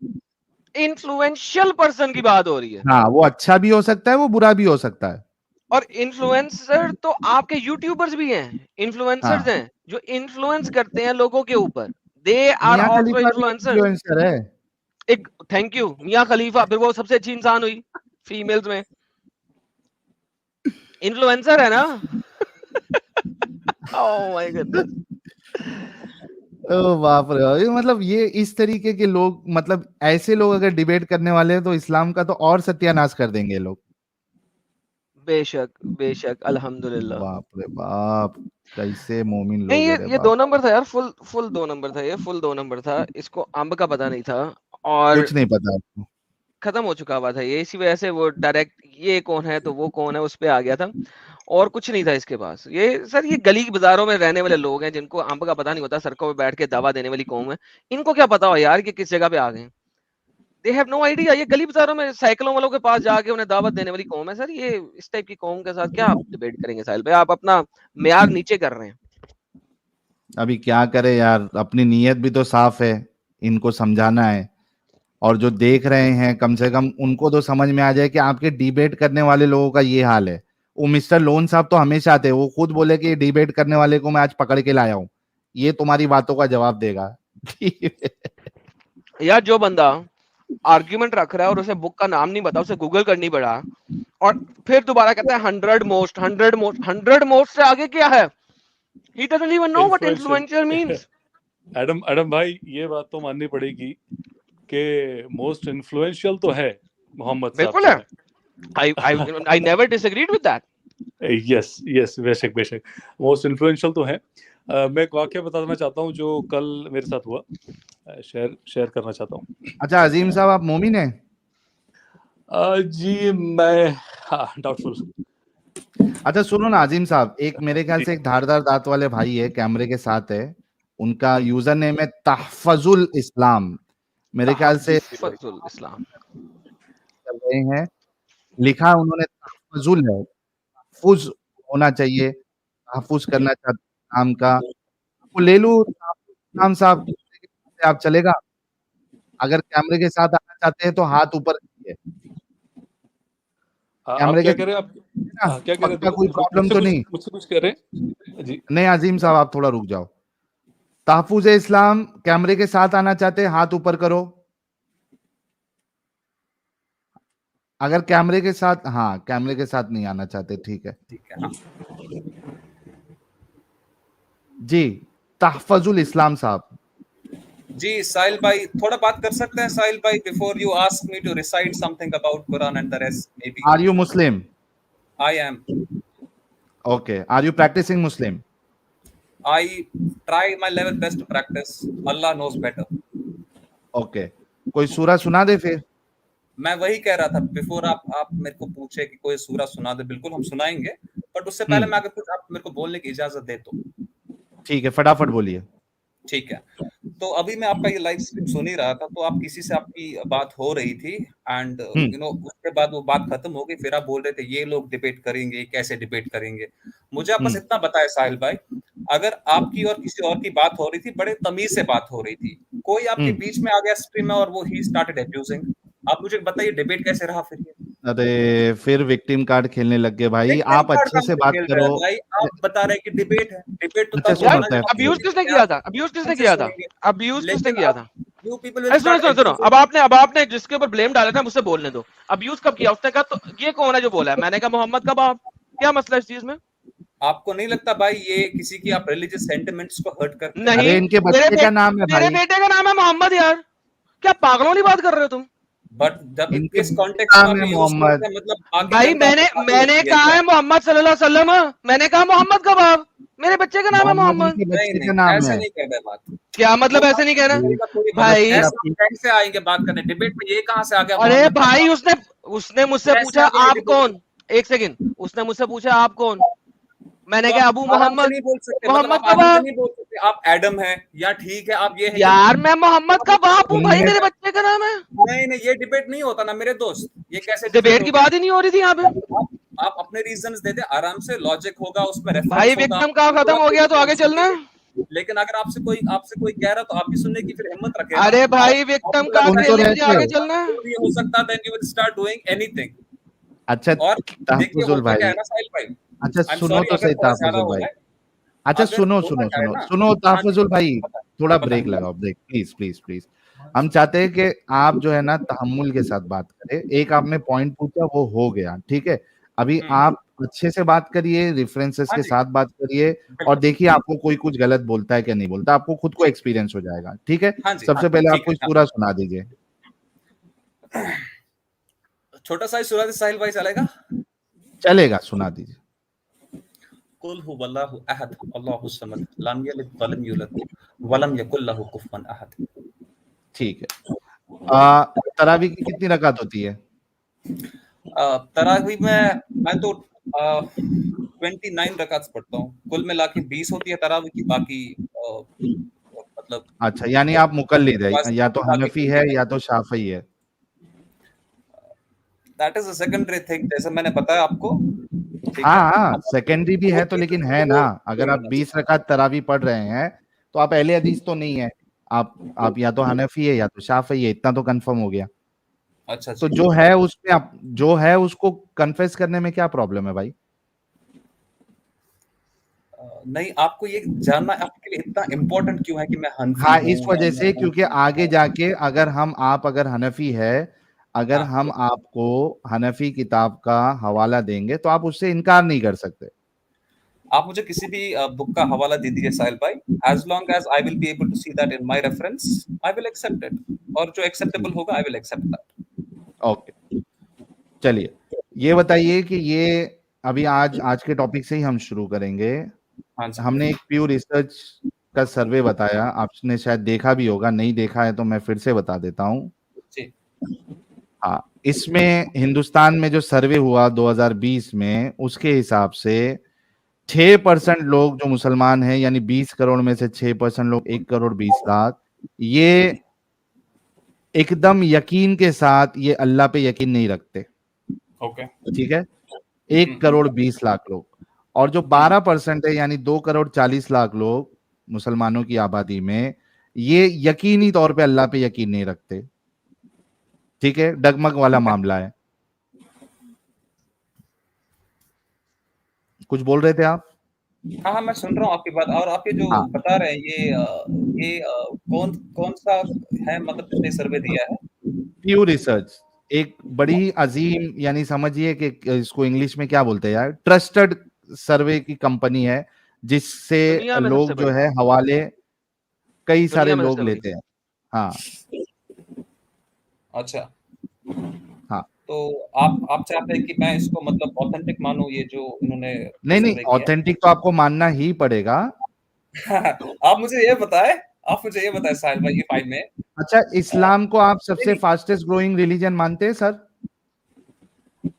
इन्फ्लुएंशियल पर्सन की बात हो रही है। हाँ, वो अच्छा भी हो सकता है, वो बुरा भी हो सकता है। और इन्फ्लुएंसर तो आपके यूट्यूबर्स भी हैं, इन्फ्लुएंसर्स हाँ, हैं जो इन्फ्लुएंस करते हैं लोगों के ऊपर। दे आर मियां आल्सो खलीफा भी इन्फ्लुएंसर्स। इन्फ्लुएंसर है। एक थैंक यू मियां खलीफा, फिर वो सबसे अच्छी इंसान हुई फीमेल्स में, इन्फ्लुएंसर है ना। Oh my goodness. ओ बाप रे, ये मतलब ये इस तरीके के लोग, मतलब ऐसे लोग अगर डिबेट करने वाले हैं तो इस्लाम का तो और सत्यानाश कर देंगे लोग। बेशक बेशक अल्हम्दुलिल्लाह। बाप रे बाप, कैसे मोमिन नहीं लोग है रे ये बाप। 2 नंबर था यार, फुल फुल 2 नंबर था, ये फुल 2 नंबर था। इसको अंब का पता नहीं था और कुछ नहीं पता आपको। खत्म हो चुका हुआ था ये, इसी वजह से वो डायरेक्ट ये कौन है तो वो कौन है उस पे आ गया था, और कुछ नहीं था इसके पास। ये सर ये गली बाजारों में रहने वाले लोग हैं जिनको अंब का पता नहीं होता, सड़कों पे बैठ के दावा देने वाली कौम है। इनको क्या पता हो यार कि किस जगह पे आ गए। They have no idea. ये गली बाजारों में साइकिलों वालों के पास जाके उन्हें दावत देने वाली कौम है सर। ये इस टाइप की कौम के साथ क्या आप डिबेट करेंगे साहिल भाई? आप अपना मेयार नीचे कर रहे हैं। अभी क्या करे यार, अपनी नीयत भी तो साफ है, इनको समझाना है। और जो देख रहे हैं कम से कम उनको तो समझ में आ जाए कि आपके डिबेट करने वाले लोगों का ये हाल है। वो मिस्टर लोन साहब तो हमेशा आते हैं, वो खुद बोले कि डिबेट करने वाले को मैं आज पकड़ के लाया हूं, ये तुम्हारी बातों का जवाब देगा। यार जो बंदा आर्ग्यूमेंट रख रहा है और उसे बुक का नाम नहीं पता, उसे गूगल करनी पड़ा, और फिर दोबारा कहता है 100 मोस्ट से आगे क्या है? He doesn't even know what influential. influential means. Adam भाई, ये बात तो माननी पड़ेगी कि मोस्ट इन्फ्लुएंशियल तो है मोहम्मद साहब बिल्कुल जो है। I never disagreed with that. है। यस यस, बेशक बेशक, मोस्ट इन्फ्लुएंशियल तो है। मैं एक वाकया बताना चाहता हूँ जो कल मेरे साथ हुआ, शेयर करना चाहता हूँ। अच्छा अजीम साहब, आप मोमिन हैं? जी मैं, हाँ, डाउटफुल। अच्छा सुनो ना अजीम साहब, एक मेरे ख्याल से एक धारदार दांत वाले भाई है, कैमरे के साथ है, उनका यूजर नेम है तहफजुल इस्लाम, मेरे ख्याल से तहफ़्फ़ुज़ुल इस्लाम। कर रहे हैं। लिखा उन्होंने तहफजुल है, तहफुज होना चाहिए, तहफुज करना चाहते नाम का। वो ले लूं इस्लाम साहब, आप चलेगा? अगर कैमरे के साथ आना चाहते हैं तो हाथ ऊपर रखिए। आप कैमरे क्या के कह रहे हैं? आप ना, क्या कह रहे पक्का हैं? कोई प्रॉब्लम तो नहीं? मुझसे कुछ कह रहे हैं जी? नहीं अजीम साहब, आप थोड़ा रुक जाओ। तहफुज इस्लाम, कैमरे के साथ आना चाहते हैं हाथ ऊपर करो। अगर कैमरे के साथ, हाँ कैमरे के साथ नहीं आना चाहते, ठीक है जी। तहफजुल इस्लाम साहब। जी साहिल भाई, थोड़ा बात कर सकते हैं साहिल भाई? Before you ask me to recite something about Quran and the rest, may be. Are you Muslim? I am. Okay, are you practising Muslim? I try my level best to practise, Allah knows better. Okay, कोई सूरा सुना दे फिर। मैं वही कह रहा था before आप मेरे को पूछे कि कोई सूरा सुना दे, बिल्कुल हम सुनाएंगे, बट उससे पहले मैं अगर कुछ आप मेरे को बोलने की इजाजत दे तो। ठीक है, फटाफट बोलिए। ठीक है, तो अभी मैं आपका ये लाइव स्ट्रीम सुन ही रहा था, तो आप किसी से आपकी बात हो रही थी एंड यू नो उसके बाद वो बात खत्म हो गई, फिर आप बोल रहे थे ये लोग डिबेट करेंगे, कैसे डिबेट करेंगे। मुझे आप बस इतना बताया साहिल भाई, अगर आपकी और किसी और की बात हो रही थी, बड़े तमीज से बात हो रही थी, कोई आपके बीच में आ गया स्ट्रीम में और वो ही स्टार्टेड अब्यूजिंग, आप मुझे बताइए डिबेट कैसे रहा फिर ये? अरे फिर विक्टिम कार्ड खेलने लग गए भाई। आप अच्छे से बात करो भाई, आप बता रहे हैं कि डिबेट है, डिबेट तो अच्छा, तब सुनो, होना जब अब्यूज किसने किया था? अब्यूज किसने किया था? अब्यूज किसने लेकिन किया था? you people will अरे सुनो start सुनो सुनो, abusing- अब आपने जिसके ऊपर ब्लेम डाला था मुझसे बोलने दो। अब्यूज कब किया? उसने कहा तो ये कौन है जो बोला है? मैंने कहा मोहम्मद का बाप। क्या मसला इस चीज में? आपको नहीं लगता भाई ये किसी की आप रिलीजियस सेंटिमेंट्स को हर्ट करते हैं? नहीं, अरे इनके मेरे बच्चे का नाम है मेरे भाई। बेटे का मोहम्मद यार, क्या पागलों वाली बात कर रहे हो तुम? बट जब इनके इस कॉन्टेक्स्ट में नाम आप है यूज मोहम्मद। करते हैं मतलब बाकी भाई जनता मैंने आपको पागल मैंने लगती है कहा क्या? है मोहम्मद सल्लल्लाहु अलैहि वसल्लम, मैंने कहा मोहम्मद का बाप, मेरे बच्चे का नाम है मोहम्मद मोहम्मद। उनके नहीं बच्चे नहीं का नाम ऐसे है। नहीं कर रहे बात। क्या मतलब वो ऐसे नहीं कहना आपकी का थोड़ी मतलब भाई? ऐसे हम कैसे आएंगे बात करने डिबेट में, ये कहाँ से आ गया अरे मोहम्मद का भाई बाप? उसने उसने मुझसे कैसे पूछा आ गया ये आप डिबेट में? कौन, एक सेकंड, उसने मुझसे पूछा आप कौन, मैंने तो कहा आप अबू आराम से मोहम्मद, नहीं बोल सकते, मतलब मोहम्मद आप का आराम से बाप। नहीं बोल सकते आप एडम है या ठीक है आप ये है यार मैं मोहम्मद का बाप हूँ भाई, उनमें मेरे बच्चे का नाम है। नहीं नहीं ये डिबेट नहीं होता ना मेरे दोस्त, ये कैसे डिबेट डिबेट की होगा? बात ही नहीं हो रही थी यहाँ पे। आप अपने रीजंस दे दे, आराम से लॉजिक होगा उसमें, भाई रेफरेंस होगा, विक्रम का खत्म हो गया तो आगे चलना। लेकिन अगर आपसे कोई कह रहा तो आप भी सुनने की फिर हिम्मत रखे ना। अरे भाई आपको विक्रम का लगता सुन है तो खेलने के लिए रहे आगे थे। चलना। ये हो सकता है, then you will start doing anything। अच्छा और देखिए तहफ्फुजुल होता क्या है भाई, ना साहिल भाई, अच्छा आई एम सुनो सॉरी तो अगर सही थोड़ा ज्यादा तहफ्फुजुल हो भाई। जाए, अच्छा अगर सुनो होता सुनो क्या है सुनो ना। सुनो हाँ जी तहफ्फुजुल भाई, थोड़ा ब्रेक बताएं। लगाओ, ब्रेक प्लीज प्लीज प्लीज। हम चाहते हैं कि आप जो है ना तहम्मुल के साथ बात करें। एक आपने पॉइंट पूछा वो हो गया, ठीक है। अभी आप अच्छे से बात करिए, रेफरेंसेस हाँ के जी साथ बात करिए, और बिल्कुल देखिए आपको कोई कुछ गलत बोलता है कि नहीं बोलता, आपको खुद को जी एक्सपीरियंस हो जाएगा, ठीक है। हाँ जी सबसे पहले आप ठीक है कुछ पूरा सुना दीजिए। छोटा सा ही सुना दे साहिल भाई, चलेगा? चलेगा, सुना दीजिए। कुल हुवल्लाहु अहद अल्लाहु समद लम यलिद वलम यूलद वलम यकुल लहू कुफुवन अहद। ठीक है। तरावी की कितनी रकात होती है? तरावी में मैं तो 29 रकात पढ़ता हूँ, कुल मिला के 20 होती है तरावी की, बाकी मतलब अच्छा, यानी आप मुकल्लिद है, या तो बाकी हनफी है या तो शाफी है। That is a secondary thing, जैसे मैंने बताया आपको, ठीक है। हाँ हाँ, सेकेंडरी भी है तो, लेकिन है ना, अगर आप होना 20 रकात तरावी पढ़ रहे हैं तो आप अहले हदीस तो नहीं है। आप या तो हनफी है या तो शाफी है, इतना तो कंफर्म हो गया। अच्छा तो जी। जो है उसमें आप जो है उसको कन्फेस करने में क्या प्रॉब्लम है भाई? नहीं आपको ये जानना आपके लिए इतना इम्पोर्टेंट क्यों है कि मैं हनफी हाँ, हूँ इस या वजह मैं से क्योंकि आगे जाके अगर हनफी है, अगर हाँ हम आपको हनफी किताब का हवाला देंगे तो आप उससे इनकार नहीं कर सकते। आप मुझे किसी भी बुक का हवाला दे दीजिए साहिल भाई, as long as I will be able to see that in my reference I will accept it, और जो एक्सेप्टेबल होगा I will accept that. Okay, चलिए ये बताइए कि ये अभी आज के टॉपिक से ही हम शुरू करेंगे। हाँ जी हमने एक प्यू रिसर्च का सर्वे बताया, आपने शायद देखा भी होगा, नहीं देखा है तो मैं फिर से बता देता हूँ। जी हाँ, इसमें हिंदुस्तान में जो सर्वे हुआ 2020 में, उसके हिसाब से 6% लोग जो मुसलमान हैं, यानी 20 करोड़ में से 6% लोग, 1,20,00,000, ये एकदम यकीन के साथ ये अल्लाह पे यकीन नहीं रखते, ओके ठीक है। 1,20,00,000 लोग, और जो 12% है यानी 2,40,00,000 लोग मुसलमानों की आबादी में, ये यकीनी तौर पे अल्लाह पे यकीन नहीं रखते, ठीक है। डगमग वाला मामला है। कुछ बोल रहे थे आप? हाँ हाँ मैं सुन रहा हूँ आपकी बात, और आप ये जो हाँ, बता रहे हैं ये कौन कौन सा है, मतलब किसने सर्वे दिया है? प्यू रिसर्च एक बड़ी अजीम, यानी समझिए कि इसको इंग्लिश में क्या बोलते हैं यार, ट्रस्टेड सर्वे की कंपनी है, जिससे दुनिया में लोग सबसे जो बड़ी, है हवाले कई सारे दुनिया में लोग सबसे बड़ी। लेते हैं। हाँ अच्छा, हाँ, तो आप चाहते हैं कि मैं इसको मतलब ऑथेंटिक मानूं, ये जो इन्होंने नहीं नहीं, सर्वे किया ऑथेंटिक तो आपको मानना ही पड़ेगा। है? आप मुझे ये बताएं, साहिल भाई ये फाइल में अच्छा, इस्लाम को आप नहीं सबसे नहीं, फास्टेस्ट ग्रोइंग रिलीजन मानते हैं सर?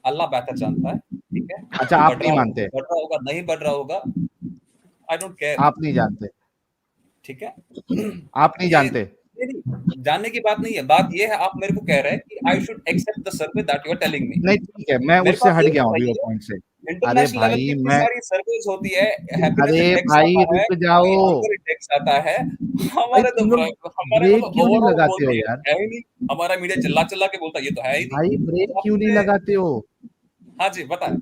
अल्लाह बेहतर जानता है, ठीक है। अच्छा, आप नहीं मानते? बढ़ रहा होगा नहीं बढ़ रहा होगा, आई डोंट केयर, आप नहीं जानते? ठीक है। आप नहीं ये जानते? नहीं जानने की बात नहीं है, बात ये है आप मेरे को कह रहे हैं कि I should accept the survey that you are telling me. नहीं, ठीक है, मैं मेरे को उससे आप हट ये गया हूँ अभी वो बताइए, पॉइंट से। अरे इंटरनेशनल लेवल की भाई इतनी मैं सारी सर्वेज होती है, हैप्पीनेस अरे इंडेक्स भाई आता है, रुक जाओ हंगर इंडेक्स आता है, भाई, हमारे तो तुम लोग हमारे ब्रेक मतलब क्यों नहीं ओवरऑल लगाते हो बोलते यार? है ही नहीं, हमारा मीडिया चिल्ला चिल्ला के बोलता है ये तो है ही नहीं। भाई ब्रेक तो आप क्यों नहीं मुझे लगाते हो? हाँ जी बताएं।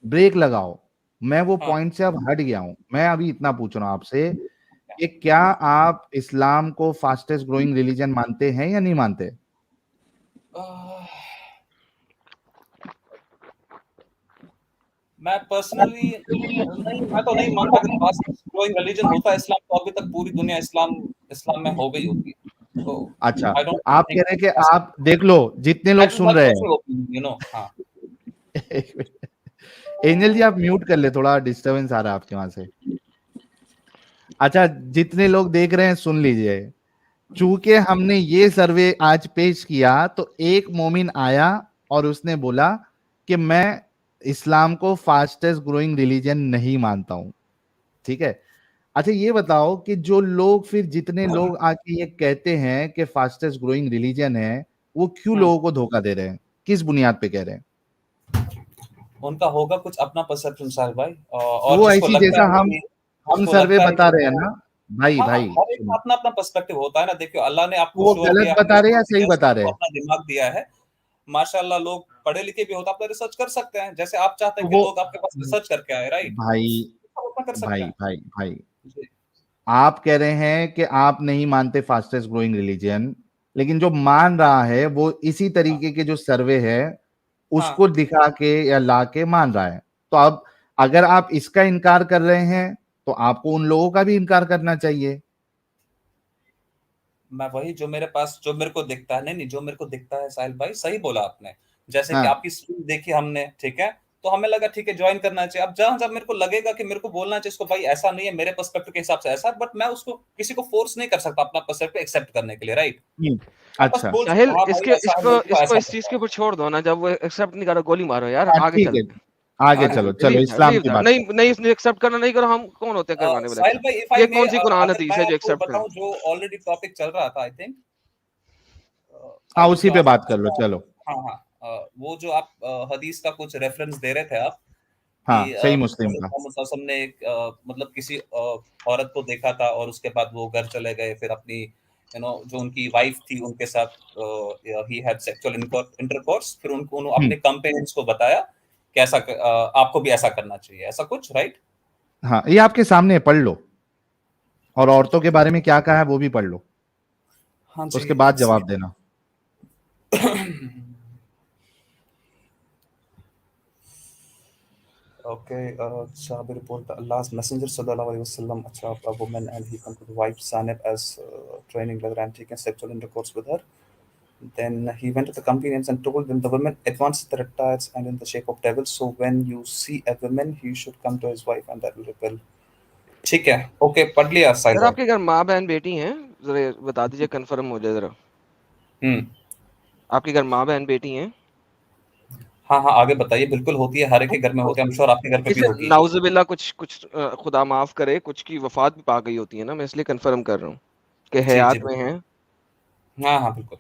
ब्रेक लगाओ। मैं वो हाँ पॉइंट से अब हट गया हूं। मैं अभी इतना पूछ रहा हूं आपसे कि क्या आप इस्लाम को फास्टेस्ट ग्रोइंग रिलीजन मानते हैं या नहीं मानते? मैं पर्सनली नहीं, मैं तो नहीं मानता कि फास्ट ग्रोइंग रिलीजन होता है इस्लाम, तो अभी तक पूरी दुनिया इस्लाम इस्लाम में हो गई होती है। तो अच्छा, आई डोंट आप कह रहे हैं कि आप देख लो जितने लोग सुन रहे हैं। You know. हाँ एंजल जी आप म्यूट कर ले, थोड़ा डिस्टरबेंस आ रहा है आपके वहां से। अच्छा, जितने लोग देख रहे हैं सुन लीजिए, चूंकि हमने ये सर्वे आज पेश किया तो एक मोमिन आया और उसने बोला कि मैं इस्लाम को फास्टेस्ट ग्रोइंग रिलीजन नहीं मानता हूं। ठीक है, अच्छा ये बताओ कि जो लोग फिर जितने लोग आके ये कहते हैं कि फास्टेस्ट ग्रोइंग रिलीजन है, वो क्यों लोगों को धोखा दे रहे हैं, किस बुनियाद पे कह रहे हैं? उनका होगा कुछ अपना परसेप्शन साहिल भाई, और वो जिसको ऐसी लगता जैसा है हम कि सर्वे बता रहे हैं ना भाई, हाँ भाई हर एक का अपना अपना पर्सपेक्टिव होता है ना। देखियो अल्लाह ने आपको वो श्योर गलत किया, बता रहे हैं या सही बता रहे हैं? अपना दिमाग दिया है माशाल्लाह। लोग पढ़े लिखे भी होता, अपना रिसर्च कर सकते हैं, जैसे आप चाहते तो हैं कि वो लोग आपके पास रिसर्च करके आए, राइट? भाई कर सकते भाई हैं भाई भाई जी। आप कह रहे हैं कि आप नहीं मानते फास्टेस्ट ग्रोइंग रिलीजन, लेकिन जो मान रहा है वो इसी तरीके के जो सर्वे है उसको दिखा के या ला के मान रहा है। तो अब अगर आप इसका इनकार कर रहे हैं तो आपको उन लोगों का भी इनकार करना चाहिए। मैं वही जो मेरे पास, जो मेरे को दिखता है, नहीं जो मेरे को दिखता है साहिल भाई, सही बोला आपने। जैसे कि हाँ। आपकी स्ट्रीम देखी हमने, ठीक है, तो हमें लगा ठीक है ज्वाइन करना चाहिए। अब जब मेरे को लगेगा कि मेरे को बोलना चाहिए इसको, भाई ऐसा नहीं है मेरे पर्सपेक्टिव के हिसाब से ऐसा, बट मैं उसको किसी को फोर्स नहीं कर सकता अपना पर्सपेक्टिव एक्सेप्ट करने के लिए, राइट? बस अच्छा बोल साहिल सकता हूँ, हाँ भाई इसके ऐसा है, इसको मेरे को इसको ऐसा इस चीज लगता के है। ऊपर छोड़ दो ना, जब वो एक्सेप्ट नहीं करो गोली मारो यार, हाँ, आगे ठीक चल। है, आगे चलो चलो लीव इस्लाम लीव की बात नहीं करते नहीं, इसने एक्सेप्ट करना नहीं करो, हम कौन होते हैं करवाने वाले साहिल accept? भाई इफ आई ये मे, कौन सी कुरान अगर हदीस मैं है जो आपको एक्सेप्ट बताऊं करें? जो ऑलरेडी टॉपिक चल रहा था, आई थिंक हाँ, आई विल उसी पे बात कर लो, जस्ट, चलो। हाँ हाँ, वो जो आप हदीस का कुछ रेफरेंस दे रहे थे आप, हाँ, कि सही मुस्लिम का। मोहम्मद सल्लल्लाहु अलैहि वसल्लम ने एक मतलब किसी औरत को देखा था और उसके बाद वो घर चले गए, फिर अपनी जो उनकी वाइफ थी उनके साथ ही हैड सेक्सुअल इंटरकोर्स, फिर उनको अपने कंपेनियंस को बताया कि ऐसा आपको भी ऐसा करना चाहिए, ऐसा कुछ, राइट? हाँ, ये आपके सामने है, पढ़ लो, और औरतों के बारे में क्या कहा है वो भी पढ़ लो, हाँ जी, उसके बाद जवाब देना। Okay, Sahabi report that Allah's Messenger sallallahu alaihi wasallam attracted a woman and he come to the wife Zanab as training leather and taken sexual intercourse with her. Then he went to the companions and told them the women advanced the reptiles and in the shape of devils. So when you see a woman, he should come to his wife and that will repel. ठीक है, okay, पढ़ लिया साहिल sir भाई। आपके घर माँ बहन बेटी हैं, जरा बता दीजिए, कंफर्म हो जाए जरा। आपके घर माँ बहन बेटी हैं? हाँ हाँ, आगे बताइए। बिल्कुल होती है, हर एक के घर में होती है, I'm sure आपके घर पे भी होगी। नाउजुबिल्ला कुछ खुदा माफ करे, कुछ की वफात भी पा गई होती है ना, मैं इसलिए कंफर्म कर रहा हूँ कि हयात में हैं। हाँ हाँ बिल्कुल।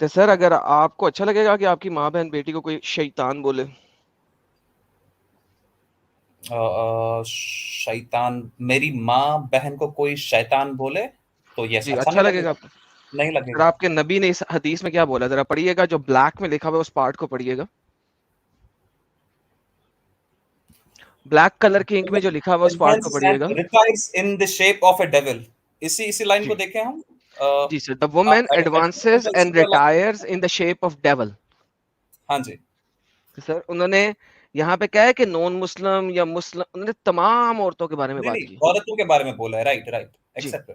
तो सर अगर आपको अच्छा लगेगा कि आपकी माँ बहन बेटी को कोई शैतान बोले? शैतान, मेरी माँ बहन को कोई शैतान बोले तो यस, जी, अच्छा अच्छा नहीं लगेगा लगेगा? आपको? नहीं सर लगेगा। आपके नबी ने इस हदीस में क्या बोला, जरा पढ़िएगा, जो ब्लैक में लिखा हुआ है उस पार्ट को पढ़िएगा। ब्लैक कलर की इंक में जो लिखा हुआ है उस पार्ट को पढ़िएगा। Retiles in the shape of a devil, इसी लाइन को देखें हम। जी sir, the woman advances and retires in the shape of devil. हाँ जी। तो सर उन्होंने यहाँ पे क्या है कि नॉन मुस्लिम या मुस्लिम, उन्होंने तमाम औरतों के बारे में बात की। औरतों के बारे में बोला है, राइट राइट, जी एक्सेप्ट।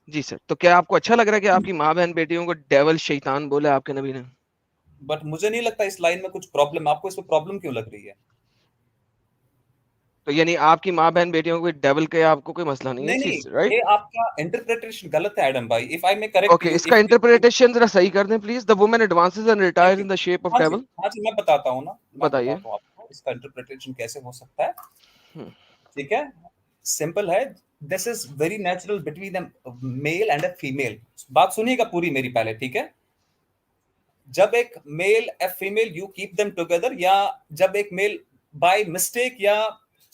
जी सर, तो क्या आपको अच्छा लग रहा है कि आपकी माँ बहन बेटियों को डेविल शैतान बोले आपके नबी ने? बट मुझे नहीं लगता इस लाइन में कुछ प्रॉब्लम, आपको इसमें प्रॉब्लम क्यों लग रही है? तो यानी आपकी माँ बहन बेटियों को डेविल के आपको कोई मसला नहीं है इस चीज से, राइट? ये आपका इंटरप्रिटेशन गलत है एडम भाई। If I may correct okay, you, इसका इंटरप्रिटेशन जरा सही कर दें please. The woman advances and retires in the shape of devil. हाँ जी, मैं बताता हूँ ना, मैं बताइए। बताता हूँ आपको इसका इंटरप्रिटेशन कैसे हो सकता है। ठीक है, सिंपल है। This is very natural between a male and a female. बात सुनिएगा पूरी मेरी पहले, ठीक है? जब एक male a female you keep them together, या जब एक मेल बाय मिस्टेक या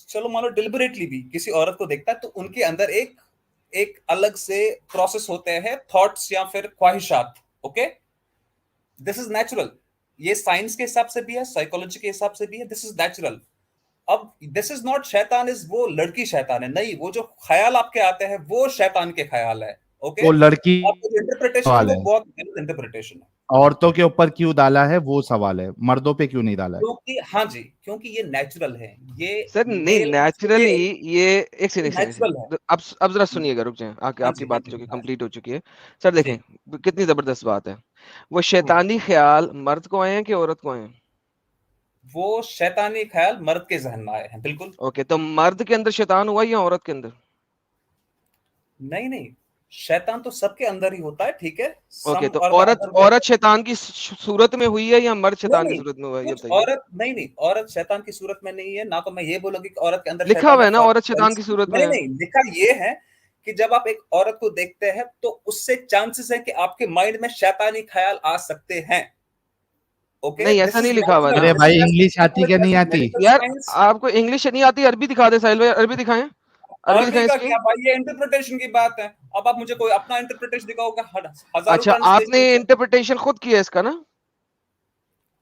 चलो मानो डिलिबरेटली भी किसी औरत को देखता है, तो उनके अंदर एक अलग से प्रोसेस होते हैं, थॉट्स या फिर ख्वाहिशात। Okay, this is natural. ये साइंस के हिसाब से भी है, साइकोलॉजी के हिसाब से भी है, दिस इज नेचुरल। अब दिस इज नॉट शैतान इज वो लड़की शैतान है, नहीं, वो जो ख्याल आपके आते हैं वो शैतान के ख्याल है। ओके, वो लड़की आपको इंटरप्रिटेशन है वाले वो बहुत गलत इंटरप्रिटेशन है। औरतों के ऊपर क्यों डाला है वो सवाल है, मर्दों पे क्यों नहीं डाला है? क्योंकि हाँ जी, क्योंकि ये नेचुरल है, ये सर नहीं, मेल नेचुरली ये एक सेकंड नेचुरल है। अब जरा सुनिएगा, रुक जाए, हाँ आपकी जी, हाँ बात जी, जो कि हाँ कंप्लीट हो चुकी है। सर जी। देखें कितनी जबरदस्त बात है, वो शैतानी ख्याल मर्द को आए हैं कि औरत को आए हैं? वो शैतानी ख्याल मर्द के जहन में आए हैं, बिल्कुल। ओके, तो मर्द के अंदर शैतान हुआ या औरत के अंदर? नहीं नहीं, शैतान तो सबके अंदर ही होता है, ठीक है। ओके, सम तो और द औरत अदर औरत शैतान की सूरत में हुई है या मर्द नहीं शैतान की नहीं, सूरत में हुआ है, ये कुछ बताइए। औरत नहीं नहीं, औरत शैतान की सूरत में नहीं है ना, तो मैं ये बोलूंगी कि औरत के अंदर लिखा शैतान हुआ है। है ना औरत शैतान की सूरत में नहीं है। नहीं, लिखा ये है कि जब आप एक औरत को देखते हैं तो उससे चांसेस है कि आपके माइंड में शैतानी ख्याल आ सकते हैं। ओके, नहीं, दिस ऐसा इज नहीं लिखा हुआ है अरे ना। भाई इंग्लिश आती क्या नहीं आती? मेडिकल यार साइंस। आपको इंग्लिश नहीं आती, अरबी दिखा दे साहिल भाई, अरबी दिखाएं, अरबी अरबी दिखाएं का इसकी। क्या भाई, ये इंटरप्रिटेशन की बात है। अब आप मुझे कोई अपना इंटरप्रिटेशन दिखाओगे, हजारों अच्छा, आपने ट्रांसलेशन। इंटरप्रिटेशन खुद किया इसका ना?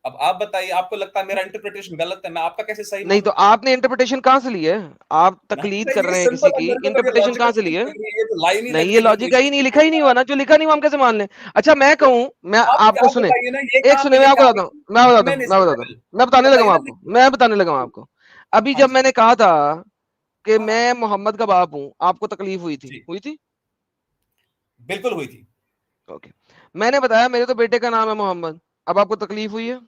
अब आप बताइए, आपको लगता है मेरा इंटरप्रिटेशन गलत है, मैं आपका कैसे सही नहीं, तो मानूं? आपने इंटरप्रिटेशन कहां से ली है? आप मैं तकलीद तो कर ये रहे हैं सिंपल किसी है, की, मेरे को तो ये इंटरप्रिटेशन कहां लॉजिकल से ली चीज है? लग रही है, ये तो लाइन ही लग नहीं, रही ये है मेरे को, लॉजिक है ही नहीं, लिखा ही नहीं हुआ ना, जो लिखा नहीं हुआ हम कैसे मान लें? अच्छा मैं कहूं, मैं आप आपको आप सुने, बताइए ना, ये एक कहाँ पे सुने, मैं आपको लिखा बताता है? हूँ, मैं बताता हूँ, ह्यूमन इज मैं बताता हूँ, लेवल, मैं बताने लगा बताइए हूँ ना आपको, मैं बताने लगा हूँ आपको। अभी हाँ जब जी, मैंने कहा था कि हाँ मैं मोहम्मद का बाप हूँ, आपको तकलीफ हुई थी, जी, हुई थी? बिल्कुल हुई थी। ओके, मैंने बताया मेरे तो बेटे का नाम है मोहम्मद, अब आपको तकलीफ हुई है?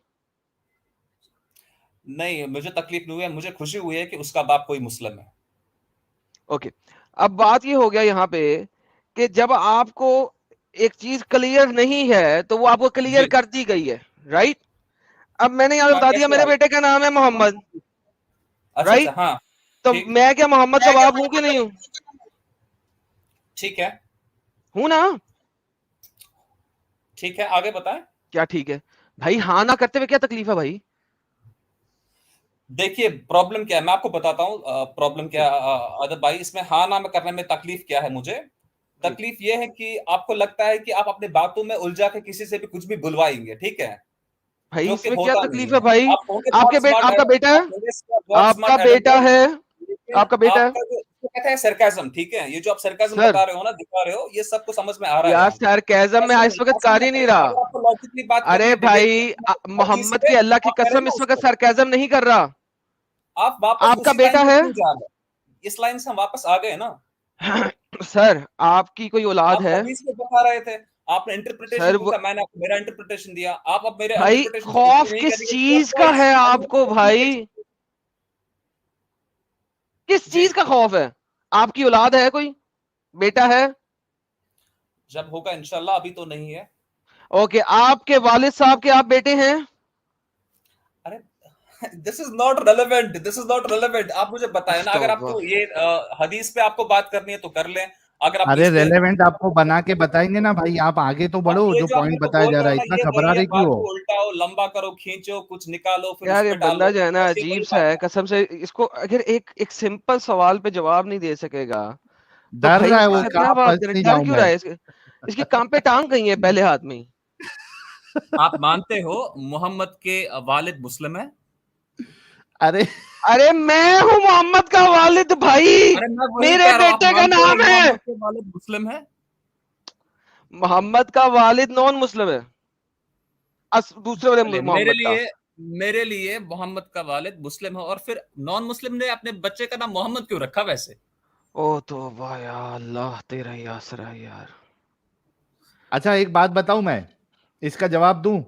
नहीं, मुझे तकलीफ नहीं हुई है, मुझे खुशी हुई है कि उसका बाप कोई मुस्लिम है। ओके, अब बात ये हो गया यहाँ पे कि जब आपको एक चीज क्लियर नहीं है तो वो आपको क्लियर जी, कर दी गई है, राइट? अब मैंने यहाँ पे बता दिया कैसे मेरे आई? बेटे का नाम है मोहम्मद, अच्छा अच्छा, राइट? हाँ, तो ठीक, मैं क्या मोहम्मद का बाप हूं कि नहीं हूं? ठीक है, हूं ना? ठीक है, आगे बताएं। क्या ठीक है भाई? हाँ ना करते हुए क्या तकलीफ है भाई? देखिए प्रॉब्लम क्या है, मैं आपको बताता हूँ प्रॉब्लम क्या है। अदर भाई, इसमें हाँ ना में करने में तकलीफ क्या है मुझे? जी तकलीफ ये है कि आपको लगता है कि आप अपने बातों में उलझा के किसी से भी कुछ भी बुलवाएंगे, ठीक है, भाई, जो कि इसमें क्या होता नहीं तकलीफ है है। भाई? आप होंगे बहुत स्मार्ट आपका एडल्ट, बेटा है, आप होंगे बहुत आपका स्मार्ट बेटा एडल्ट, है, लेकिन आपका बेटा है। आपका जो इसको कहते हैं सरकाजम, ठीक है, ये जो आप सरकाजम सर बता रहे हो ना, दिखा रहे हो, ये सबको समझ में आ रहा है यार, यहाँ पे। सरकाज़म में ऐसे इस नहीं, वक्त ऐसे कर ना ही नहीं करें। रहा। अगर आपको लॉजिकली बात करनी अरे है, डिबेट भाई, करनी है हदीस मोहम्मद पे, की अल्लाह की आप करें कसम, ना इस वक्त उसको। सरकाज़म नहीं कर रहा। आप वापस आपका उसी लाइन बेटा पे है। क्यों जा रहे हैं? इस लाइन से हम वापस आ गए ना। सर आपकी कोई औलाद आप है? हदीस में बता रहे थे, आपने इंटरप्रिटेशन सर पूछा, मैंने आपको मेरा इंटरप्रिटेशन दिया। आप अब मेरे भाई, इंटरप्रिटेशन को खौफ एग्री नहीं किस करेंगे तो चीज का ट्वाइस है आई विल आपको भाई? किस जी, चीज का खौफ है? आपकी औलाद है, कोई बेटा है? जब होगा इंशाल्लाह, अभी तो नहीं है। ओके, आपके वालिद साहब के आप बेटे हैं? अरे this is not relevant, this is not relevant. आप मुझे बताएं ना, अगर अस्तगफुर। आपको ये हदीस पे आपको बात करनी है तो कर लें। अगर आप अरे इस पे, रेलेवेंट आपको बना के बताएंगे ना भाई, आप आगे तो अब बढ़ो, ये जो जो आप पॉइंट मेरे को बताया बोल जा रहे रहा हो है, ना, इतना ये घबरा वही है, रहे क्यों बात हो? को उल्टाओ, लंबा करो, खींचो, कुछ निकालो, फिर उस यार ये पे बंदा डालो, जो है ना ऐसी अजीब वही सा बात है, है। कसम से। इसको अगर एक एक सिंपल सवाल पे जवाब नहीं दे सकेगा तो डर भाई रहा है उसके वो, साथ क्या कहाँ बात फंस करें? नहीं डर जाऊं क्यों मैं। रहा है इसके? इसकी काम पे टांग गई है पहले हाथ में ही। आप मानते हो मोहम्मद के वालिद मुस्लिम है? अरे अरे मैं हूँ मोहम्मद का वालिद भाई, अरे मैं वही मेरे कह रहा हूँ, आप बेटे का मानते हो नाम है मोहम्मद के वालिद मुस्लिम है? मोहम्मद का वालिद नॉन मुस्लिम है, दूसरे वाले चलिए, मोहम्मद का। मेरे लिए मोहम्मद का वालिद मुस्लिम है, और फिर नॉन मुस्लिम ने अपने बच्चे का नाम मोहम्मद क्यों रखा वैसे? ओ तो वाह यार, अल्लाह तेरा ही आसरा है यार। अच्छा एक बात बताऊं मैं, इसका जवाब दूं?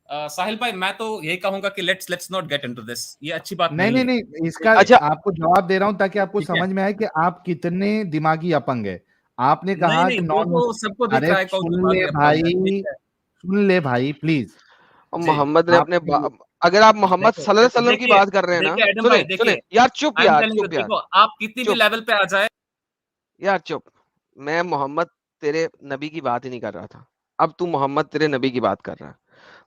साहिल भाई, मैं तो यही कहूंगा कि let's not get into this, ये अच्छी बात नहीं नहीं नहीं है। नहीं, इसका अच्छा आपको जवाब दे रहा हूं ताकि आपको ठीक है, समझ में आए कि आप कितने दिमागी अपंग है। आपने नहीं कहा नहीं, कि वो नॉन तो मुस्लिम। सबको दिख अरे रहा है कौन सुन ले दिमागी अपंग है, ठीक भाई, है। सुन ले भाई प्लीज। और जी, मोहम्मद ने आप अपने अगर आप मोहम्मद देखो सल्लल्लाहु अलैहि देखो वसल्लम की देखिए, बात कर रहे हैं ना, देखिए एडम सुने भाई, सुने देखिए, यार, आई एम टेलिंग यू, देखो आप कितनी भी चुप लेवल पे आ जाए। यार चुप। मैं मोहम्मद तेरे नबी की बात ही नहीं कर रहा था, अब तू मोहम्मद तेरे नबी की बात कर रहा है।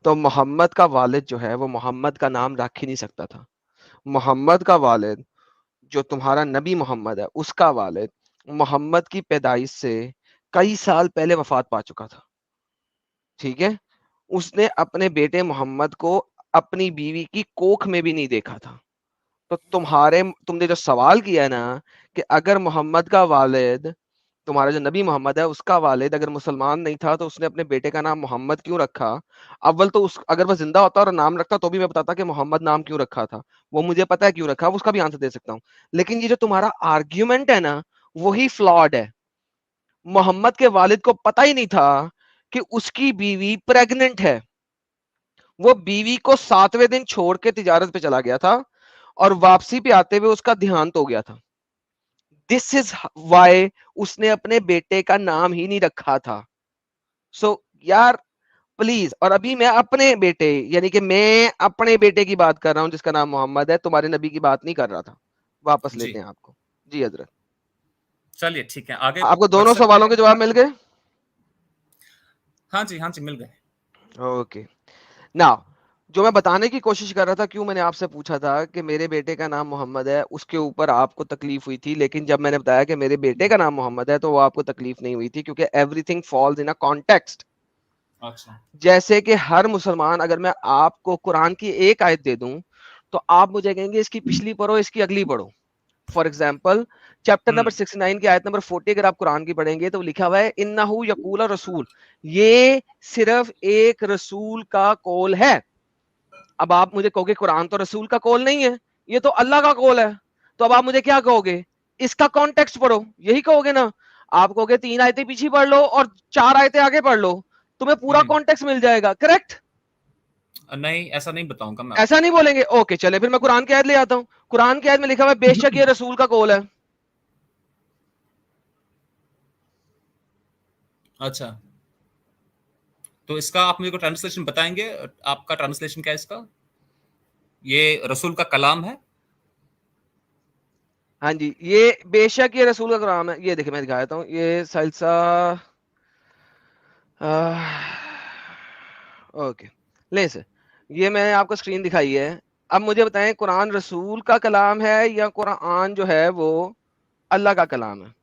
तो मोहम्मद का वालिद जो है वो मोहम्मद का नाम रख ही नहीं सकता था। मोहम्मद का वालिद जो तुम्हारा नबी मोहम्मद है, उसका वालिद मोहम्मद की पैदाइश से कई साल पहले वफात पा चुका था, ठीक है? उसने अपने बेटे मोहम्मद को अपनी बीवी की कोख में भी नहीं देखा था। तो तुमने जो सवाल किया है ना कि अगर मोहम्मद का वालिद तुम्हारा जो नबी मोहम्मद है उसका वालिद अगर मुसलमान नहीं था तो उसने अपने बेटे का नाम मोहम्मद क्यों रखा? अव्वल तो उस अगर वह जिंदा होता और नाम रखता तो भी मैं बताता कि मोहम्मद नाम क्यों रखा था, वो मुझे पता है क्यों रखा, उसका भी आंसर दे सकता हूँ। लेकिन ये जो तुम्हारा आर्ग्यूमेंट है ना, वही फ्लॉड है। मोहम्मद के वालिद को पता ही नहीं था कि उसकी बीवी प्रेग्नेंट है। वो बीवी को 7वें दिन छोड़ के तिजारत पे चला गया था और वापसी पे आते हुए उसका देहांत हो गया था। दिस इज वाई उसने अपने बेटे का नाम ही नहीं रखा था। सो यार प्लीज, और अभी मैं अपने बेटे यानी कि मैं अपने बेटे की बात कर रहा हूं जिसका नाम मोहम्मद है, तुम्हारे नबी की बात नहीं कर रहा था। वापस जी लेते हैं आपको। जी हजरत, चलिए ठीक है, आगे आपको बढ़ दोनों सकते सवालों हैं। के जवाब मिल गए? हाँ जी मिल गए। ओके नाउ, जो मैं बताने की कोशिश कर रहा था, क्यों मैंने आपसे पूछा था कि मेरे बेटे का नाम मोहम्मद है, उसके ऊपर आपको तकलीफ हुई थी, लेकिन जब मैंने बताया कि मेरे बेटे का नाम मोहम्मद है तो वो आपको तकलीफ नहीं हुई थी, क्योंकि everything falls in a context. अच्छा जैसे कि हर मुसलमान, अगर मैं आपको कुरान की एक आयत दे दूं तो आप मुझे कहेंगे इसकी पिछली पढ़ो, इसकी अगली पढ़ो। फॉर एग्जाम्पल चैप्टर नंबर 69 की आयत नंबर 40 अगर आप कुरान की पढ़ेंगे तो लिखा हुआ है इन्नहु यकूल रसूल, ये सिर्फ एक रसूल का कौल है। अब आप मुझे कहोगे कुरान तो रसूल का कौल नहीं है, ये तो अल्लाह का कौल है, तो अब आप मुझे क्या कहोगे? इसका कॉन्टेक्स्ट पढ़ो, यही कहोगे ना? आप कहोगे 3 आयतें पीछे पढ़ लो और 4 आयतें आगे पढ़ लो, तुम्हें पूरा कॉन्टेक्स्ट मिल जाएगा, करेक्ट? नहीं, ऐसा नहीं बताऊंगा मैं ऐसा नहीं बोलेंगे? ओके चले, फिर मैं कुरान की आयत ले आता हूं। कुरान की आयत में लिखा हुआ है बेशक ये रसूल का कौल है। अच्छा, तो इसका आप मेरे को ट्रांसलेशन बताएंगे? आपका ट्रांसलेशन क्या है इसका? ये रसूल का कलाम है? हाँ जी, ये बेशक ये रसूल का कलाम है। ये देखिए मैं दिखा देता हूँ, ये सलसा ओके ले से, ये मैंने आपको स्क्रीन दिखाई है। अब मुझे बताएं कुरान रसूल का कलाम है या कुरान जो है वो अल्लाह का कलाम है?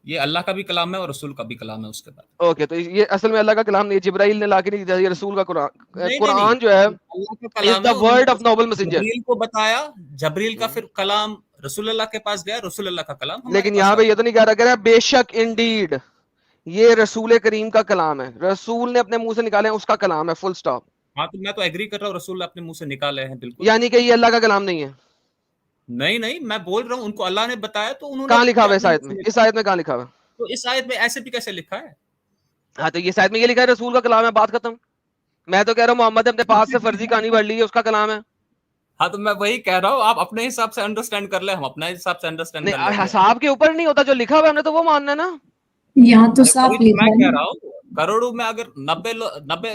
ये अल्लाह का भी कलाम है और रसूल का भी कलाम है उसके बाद। ओके, तो ये असल में अल्लाह का कलाम नहीं, जिब्राइल ने लाके नहीं दिया, ये रसूल का कुरान। नहीं, कुरान जो है अल्लाह का इज कलाम द है। वर्ड ऑफ उन्होंने नोबल मैसेंजर। जबरील को बताया, जबरील का फिर कलाम रसूल अल्लाह के पास गया, रसूल अल्लाह का कलाम हमारे लेकिन पास यहाँ आ पे गया। ये तो नहीं कह रहा है बेशक इंडीड ये रसूल करीम का कलाम है, रसूल ने अपने मुंह से निकाले हैं, उसका कलाम है, फुल स्टॉप। हाँ, तो मैं तो एग्री कर रहा हूँ, रसूल अपने मुंह से निकाले हैं, बिल्कुल। यानी कि ये अल्लाह का कलाम नहीं है? नहीं, मैं बोल रहा हूँ उनको अल्लाह ने बताया तो उन्होंने कहाँ लिखा हुआ है इस अपने आयत मुंह में? से इस निकाला। आयत में कहाँ लिखा हुआ है? तो इस आयत में ऐसे भी कैसे लिखा है? हाँ, तो ये आयत में ये लिखा है रसूल का कलाम है, बात खत्म। मैं तो कह रहा हूँ मोहम्मद ने अपने पास से फर्जी कहानी पढ़ ली है, उसका कलाम है। हाँ, तो मैं वही कह रहा हूँ, आप अपने हिसाब से अंडरस्टैंड कर ले, हम अपने हिसाब से अंडरस्टैंड कर नहीं, लेते हैं। हिसाब के ऊपर नहीं होता, जो लिखा हुआ है हमने तो वो मानना है ना। यहाँ तो अरे साफ वही तो लिखा मैं है कह ना। रहा हूँ, करोड़ों में अगर 90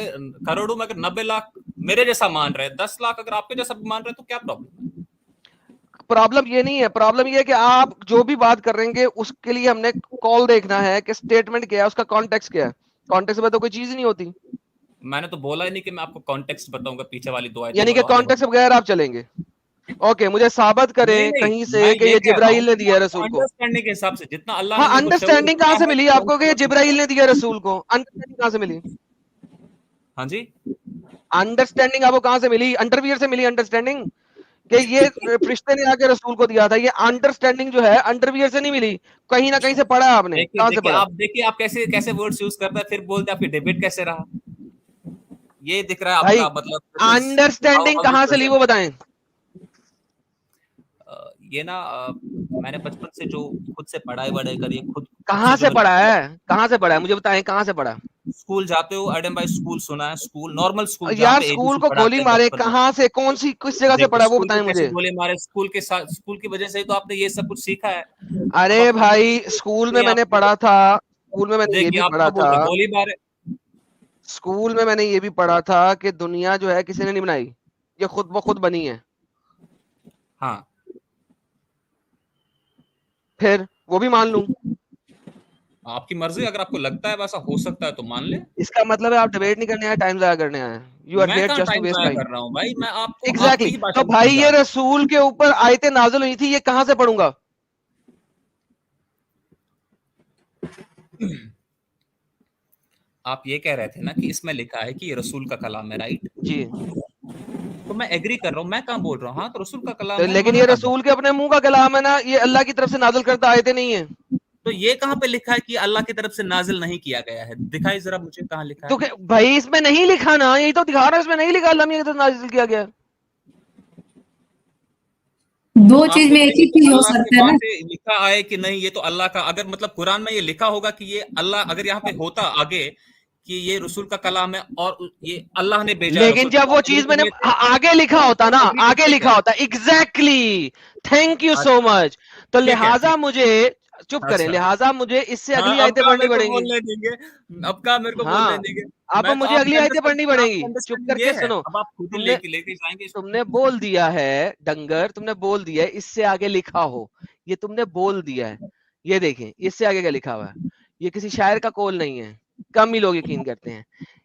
करोड़ों में अगर 90 लाख मेरे जैसा मान रहे हैं, 10 लाख अगर आपके जैसा मान रहे हैं, तो क्या प्रॉब्लम है? प्रॉब्लम ये नहीं है, प्रॉब्लम ये है कि आप जो भी बात करेंगे उसके लिए हमने कॉल देखना है कि स्टेटमेंट क्या है, उसका कॉन्टेक्स्ट क्या है। कॉन्टेक्स्ट में तो कोई चीज ही नहीं होती। मैंने तो बोला ही नहीं कि मैं आपको कॉन्टेक्स्ट बताऊंगा, पीछे वाली 2 आयतें यानी कि पढ़ो, आगे बढ़ो। कॉन्टेक्स्ट बगैर आप चलेंगे? ओके, मुझे साबित करें नहीं, कहीं मैं से कि ये ये कह रहा हूँ जिब्राइल ने कि दिया है आपको रसूल को। अंडरस्टैंडिंग के हिसाब से जितना अल्लाह ने हाँ, मेरे को शऊर अंडरस्टैंडिंग कहाँ दिया से है, मिली तो आपको कि ये जिब्राइल ने दिया रसूल को? अंडरस्टैंडिंग कहाँ से मिली? हाँ जी, अंडरस्टैंडिंग आपको कहाँ से मिली? अंडरवियर से मिली अंडरस्टैंडिंग कि ये फरिश्ते ने आके रसूल को दिया था? ये अंडरस्टैंडिंग जो है अंडरवियर से नहीं मिली, कहीं ना कहीं से पढ़ा है आपने। देखिए कहाँ से पढ़ा? देखिए आप कैसे कैसे वर्ड्स यूज करते हैं, फिर बोलते हैं आपकी डिबेट कैसे रहा। ये दिख रहा है भाई आपका मतलब this is understanding how you कहाँ से ली present। वो बताएं। ये ना मैंने बचपन से जो खुद से पढ़ाई वढ़ाई करी है, खुद कहाँ से जो से पढ़ा मैंने है? कहाँ से पढ़ा है मुझे बताएं, कहाँ से पढ़ा? स्कूल जाते हो, एडम भाई स्कूल सुना है, स्कूल नॉर्मल स्कूल जहाँ यार पे स्कूल एबीसी को गोली पढ़ाते हैं मारे, बचपन में। कहाँ से, कौन सी किस जगह से देखो पढ़ा वो स्कूल को बताएं कैसे मुझे। गोले मारे, स्कूल के साथ, स्कूल की वजह से ही तो आपने ये सब कुछ सीखा है। अब अरे आप भाई स्कूल में मैंने आपको पढ़ा था, स्कूल में मैंने ये देखिए भी आप पढ़ा क्या था, बोल रहे हैं, गोली मारे। स्कूल में मैंने ये भी पढ़ा था कि दुनिया जो है किसी ने नहीं बनाई, ये खुद ब खुद बनी है। हाँ, फिर वो भी मान लूं? आपकी मर्जी, अगर आपको लगता है वैसा हो सकता है तो मान ले। इसका मतलब है आप डिबेट नहीं करने आए, टाइम जाया करने आए। यू आर मैं हियर कहाँ जस्ट टू टाइम वेस्ट जाया टाइम। कर रहा हूँ भाई, मैं आपको आपकी एग्जैक्टली ही भाषा तो में भाई समझा ये रहा रसूल के ऊपर आयतें नाज़िल हुई थी, ये कहां से पढ़ूंगा? हूँ। आप ये कह रहे थे ना कि इसमें लिखा है कि ये रसूल का कलाम है, राइट? जी, तो मैं एग्री कर रहा हूँ, मैं कहाँ बोल रहा हूँ हाँ तो रसूल का कलाम तो है, लेकिन मना ये कहाँ कर रसूल के अपने मुंह का कलाम है ना, ये अल्लाह की तरफ से नाज़िल करता आयतें नहीं है। तो ये कहाँ पे लिखा है कि अल्लाह की तरफ से नाजिल नहीं किया गया है? दिखाई जरा मुझे कहाँ लिखा है। तो भाई इसमें नहीं लिखा ना, यही तो दिखा रहा है, इसमें नहीं लिखा अल्लाह की तरफ नाजिल किया गया। दो चीज में एक ही चीज हो अल्लाह की सकता है ना। बात है, लिखा आए कि नहीं ये तो अल्लाह का, अगर मतलब कुरान में ये लिखा होगा कि ये अल्लाह, अगर यहाँ पे होता आगे कि ये रसूल का कलाम है और ये अल्लाह ने भेजा है लेकिन रसूल, जब वो चीज मैंने आगे लिखा होता ना, आगे लिखा होता, exactly, thank you so much. तो लिहाजा मुझे चुप करें, लिहाजा मुझे इससे अगली आयतें पढ़नी पड़ेंगी। अब का मेरे को बोलने देंगे, अब मुझे अगली आयतें पढ़नी पड़ेंगी। चुप करके सुनो, अब आप खुद ही लेके जाएंगे। तुमने बोल दिया है डंगर, तुमने बोल दिया है इससे आगे लिखा हो, ये तुमने बोल दिया है। ये देखें इससे आगे क्या लिखा हुआ है, ये किसी शायर का कौल नहीं है, कम ही लोग यकीन करते हैं,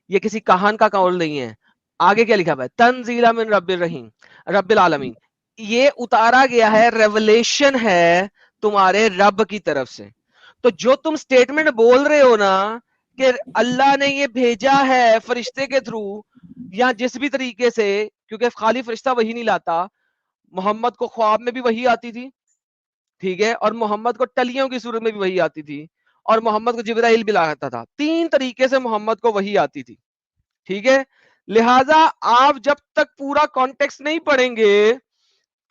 ये किसी कहान का कौल नहीं है। आगे क्या लिखा हुआ है, तंजीला मिन रब्बिर रहीम रब्बिल आलमीन, ये उतारा गया है, रेवलेशन है तुम्हारे रब की तरफ से। तो जो तुम स्टेटमेंट बोल रहे हो ना कि अल्लाह ने ये भेजा है फरिश्ते के थ्रू या जिस भी तरीके से, क्योंकि खाली फरिश्ता वही नहीं लाता, मोहम्मद को ख्वाब में भी वही आती थी, ठीक है, और मोहम्मद को टलियों की सूरत में भी वही आती थी, और मोहम्मद को जिब्राइल भी लाता था। 3 तरीके से मोहम्मद को वही आती थी, ठीक है। लिहाजा आप जब तक पूरा कॉन्टेक्स्ट नहीं पढ़ेंगे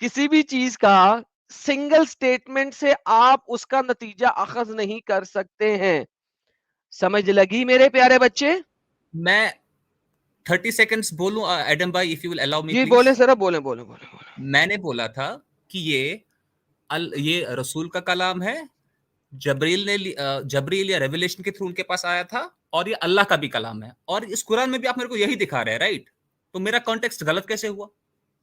किसी भी चीज का, सिंगल स्टेटमेंट से आप उसका नतीजा अखज नहीं कर सकते हैं। समझ लगी मेरे प्यारे बच्चे? मैं 30 सेकंड्स बोलूं एडम भाई, if you will allow me ji please. बोले सर, बोले बोले बोले। मैंने बोला था कि ये रसूल का कलाम है, जबरील या रेवलेशन के थ्रू उनके पास आया था, और ये अल्लाह का भी कलाम है, और इस कुरान में भी आप मेरे को यही दिखा रहे हैं, राइट? तो मेरा कॉन्टेक्स्ट गलत कैसे हुआ?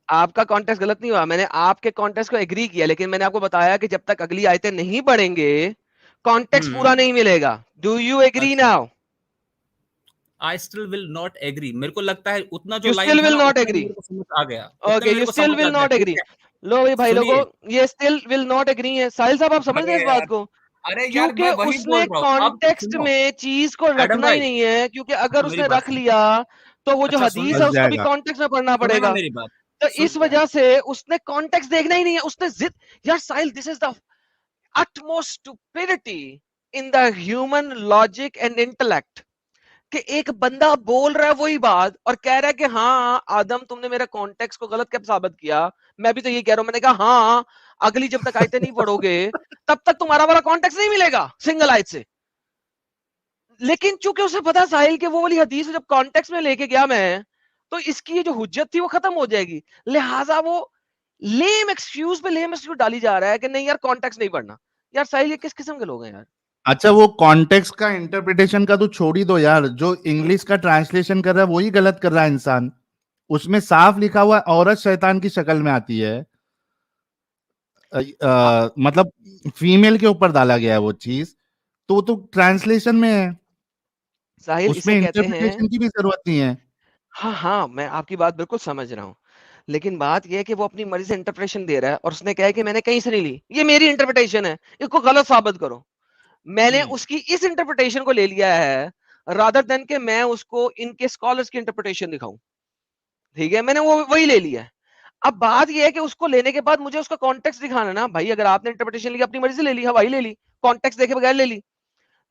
आपका कॉन्टेक्स्ट गलत नहीं हुआ, मैंने आपके कॉन्टेक्स्ट को एग्री किया, लेकिन मैंने आपको बताया कि जब तक अगली आयतें नहीं पढ़ेंगे कॉन्टेक्स्ट पूरा नहीं मिलेगा। Do you agree now? I still will not agree. मेरे को लगता है उतना जो You लाइन still था will ना, not उतना agree. मेरे को समझ आ गया। Okay, you still will not agree. लो भाई लोगों, ये स्टिल विल नॉट एग्री है। साहिल साहब आप समझ रहे हैं इस बात को? अरे यार क्योंकि मैं वही बोल उसने रहा हूँ। अब कॉन्टेक्स्ट सुनो, में चीज को एडम रखना ही भाई, नहीं है, क्योंकि अगर मेरी उसने बात रख लिया तो वो जो अच्छा, हदीस सुनिए। है उसको भी जाएगा। कॉन्टेक्स्ट में पढ़ना सुने ना पड़ेगा। मेरी बात। तो इस वजह से उसने कॉन्टेक्स्ट देखना ही नहीं है, उसने जिद, यार Sahil, this is the utmost stupidity in the human logic and intellect कि एक बंदा बोल रहा है वही बात और कह रहा है कि हाँ आदम तुमने मेरा कॉन्टेक्स्ट को गलत कब साबित किया। मैं भी तो ये कह रहा हूं, मैंने कहा हाँ, अगली जब तक आयतें नहीं पढ़ोगे तब तक तुम्हारा वाला कॉन्टेक्स्ट नहीं मिलेगा सिंगल आयत से। लेकिन चूंकि उसे पता साहिल कि वो वाली हदीस जब कॉन्टेक्स्ट में लेके गया मैं, तो इसकी ये जो हुज्जत थी वो खत्म हो जाएगी। लिहाजा वो लेम एक्सक्यूज पे लेम एक्सक्यूज डाली जा रहा है कि नहीं यार कॉन्टेक्स्ट नहीं पढ़ना। यार साहिल ये किस किस्म के लोग हैं यार? अच्छा, वो कॉन्टेक्स्ट का इंटरप्रिटेशन का तो छोड़ ही दो यार, जो इंग्लिश का ट्रांसलेशन कर रहा है वही गलत कर रहा है इंसान। उसमें साफ लिखा हुआ औरत शैतान की शक्ल में आती है, मतलब फीमेल के ऊपर डाला गया है वो चीज, तो ट्रांसलेशन में है, साहिल उसमें इसे कहते हैं, इंटरप्रिटेशन की भी जरूरत नहीं है। हाँ हाँ मैं आपकी बात बिल्कुल समझ रहा हूं, लेकिन बात यह है कि वो अपनी मर्जी से इंटरप्रिटेशन दे रहा है और उसने कहा है कि मैंने कहीं से नहीं ली, ये मेरी इंटरप्रिटेशन है, इसको गलत साबित करो। मैंने उसकी इस इंटरप्रिटेशन को ले लिया है रादर देन कि मैं उसको इनके स्कॉलर्स की इंटरप्रिटेशन दिखाऊं, ठीक है, मैंने वो वही ले लिया है। अब बात यह है कि उसको लेने के बाद मुझे उसका कॉन्टेक्स्ट दिखाना ना भाई। अगर आपने इंटरप्रिटेशन ली अपनी मर्जी से ले ली, हवाई ले ली, कॉन्टेक्स्ट देखे बगैर ले ली,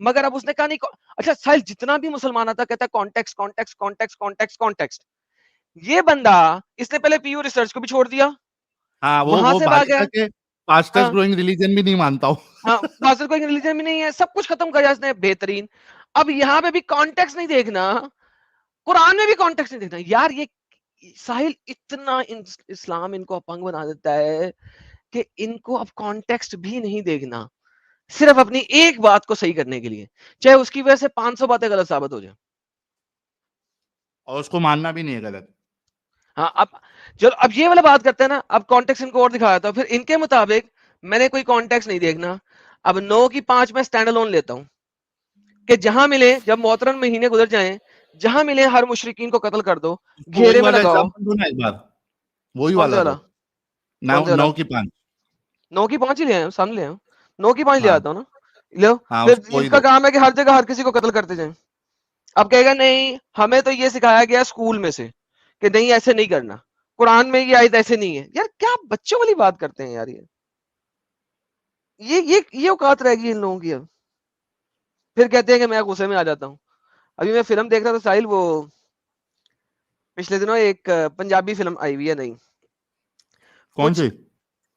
मगर अब उसने कहा नहीं। अच्छा साहिल, जितना भी मुसलमान आता कहता है context context context context context, ये बंदा इसने पहले पीयू रिसर्च को भी छोड़ दिया, हाँ, वहां से भाग गया, के फास्टेस्ट हाँ ग्रोइंग रिलीजन भी नहीं मानता हूँ। हाँ, फासिल कोई रिलीजन भी नहीं है, सब कुछ खत्म कर इसने, बेहतरीन। अब यहाँ पे भी कॉन्टेक्स्ट नहीं देखना, कुरान में भी कॉन्टेक्स्ट नहीं देखना। यार ये साहिल इतना इस्लाम इनको अपंग बना देता है कि इनको अब कॉन्टेक्स्ट भी नहीं देखना, सिर्फ अपनी एक बात को सही करने के लिए, चाहे उसकी वजह से 500 बातें गलत साबित हो जाए, और उसको मानना भी नहीं है गलत। हाँ अब चलो, अब ये वाला बात करते हैं ना। अब कॉन्टेक्स्ट इनको और दिखाया था, फिर इनके मुताबिक मैंने कोई कॉन्टेक्स्ट नहीं देखना। अब 9 की 5 में स्टैंड अलोन लेता हूं कि जहां मिले, जब मोहतरम महीने गुजर जाएं, जहां मिले हर मुशरिकीन को कत्ल कर दो, घेरे में लगाओ। वही वाला दो, 9 की 5, 9 की 5 ही ले आए, सामने ले आए, 9 की 5 ले हाँ। आता हूं ना, लो। हाँ, फिर उसको ही इसका दो। काम है कि हर जगह हर किसी को कत्ल करते जाएं। अब कहेगा नहीं, हमें तो ये सिखाया गया स्कूल में से कि नहीं ऐसे नहीं करना, कुरान में ये आयत ऐसे नहीं है। यार क्या बच्चों वाली बात करते हैं यार ये। ये औकात रहेगी इन लोगों की अब। फिर कहते हैं कि मैं गुस्से में आ जाता हूँ। अभी मैं फिल्म देख रहा था साहिल, वो पिछले दिनों एक पंजाबी फिल्म आई हुई है नई। कौन कुछ सी?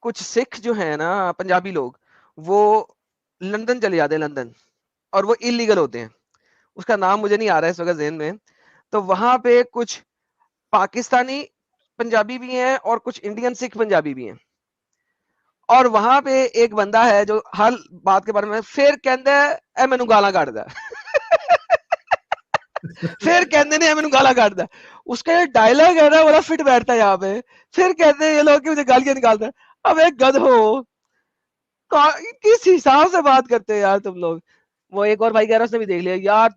कुछ सिख जो है ना पंजाबी लोग, वो लंदन चले जाते हैं, लंदन, और वो इलीगल होते हैं। उसका नाम मुझे नहीं आ रहा है इस वक्त ज़हन में। तो वहां पे कुछ पाकिस्तानी पंजाबी भी हैं और कुछ इंडियन सिख पंजाबी भी हैं। और वहां पे एक बंदा है जो हर बात के बारे में फिर कहता है ए मैनू गाला कढ़दा फिर कहते ने मैनू गाला कढ़दा। उसका ये डायलॉग है ना बड़ा फिट बैठता है यहाँ पे। फिर कहते हैं ये लोग कि मुझे गालियां निकालता है। अब एक गधो, किस हिसाब से बात करते हैं यार तुम लोग। वो एक और भाई कह रहा उसने भी देख लिया यार,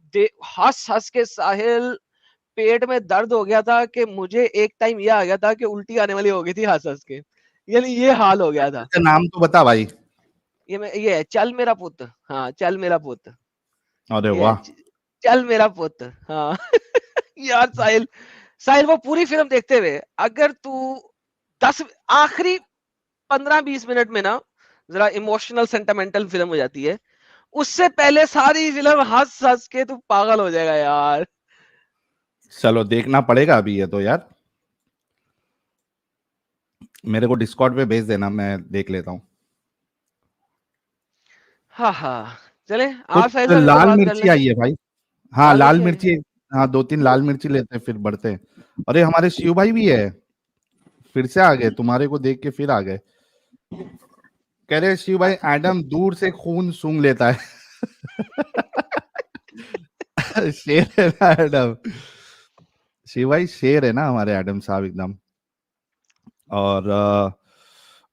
हंस हंस के साहिल पेट में दर्द हो गया था कि मुझे एक टाइम ये आ गया था कि उल्टी आने वाली हो गई थी हंस हंस के। यानी ये हाल हो गया था। अच्छा, नाम तो बता भाई। ये है चल मेरा पुत। हाँ चल मेरा पुत। अरे ये है वाह। चल मेरा पुत। हाँ यार साहिल, साहिल वो पूरी फिल्म देखते हुए अगर तू 10 आखिरी 15-20 मिनट में ना जरा इमोशनल सेंटिमेंटल फिल्म हो जाती है, उससे पहले सारी फिल्म हंस हंस के तू पागल हो जाएगा यार। चलो देखना पड़ेगा अभी ये तो यार। मेरे को डिस्कॉर्ड पे भेज देना, मैं देख लेता हूँ। हाँ हाँ चले कुछ आप साहिल साहब इस पे लाल बात कर मिर्ची लें। आई है भाई। हाँ लाल लाल मिर्ची आई है। मिर्ची। हाँ 2-3 लाल मिर्ची लेते हैं फिर बढ़ते हैं। अरे हमारे शिव भाई भी है, फिर से आ गए, तुम्हारे को देख के फिर आ गए। कह रहे शिव भाई एडम दूर से खून सूंघ लेता है। शेर है ना एडम। शिव भाई शेर है ना हमारे एडम साहब एकदम। और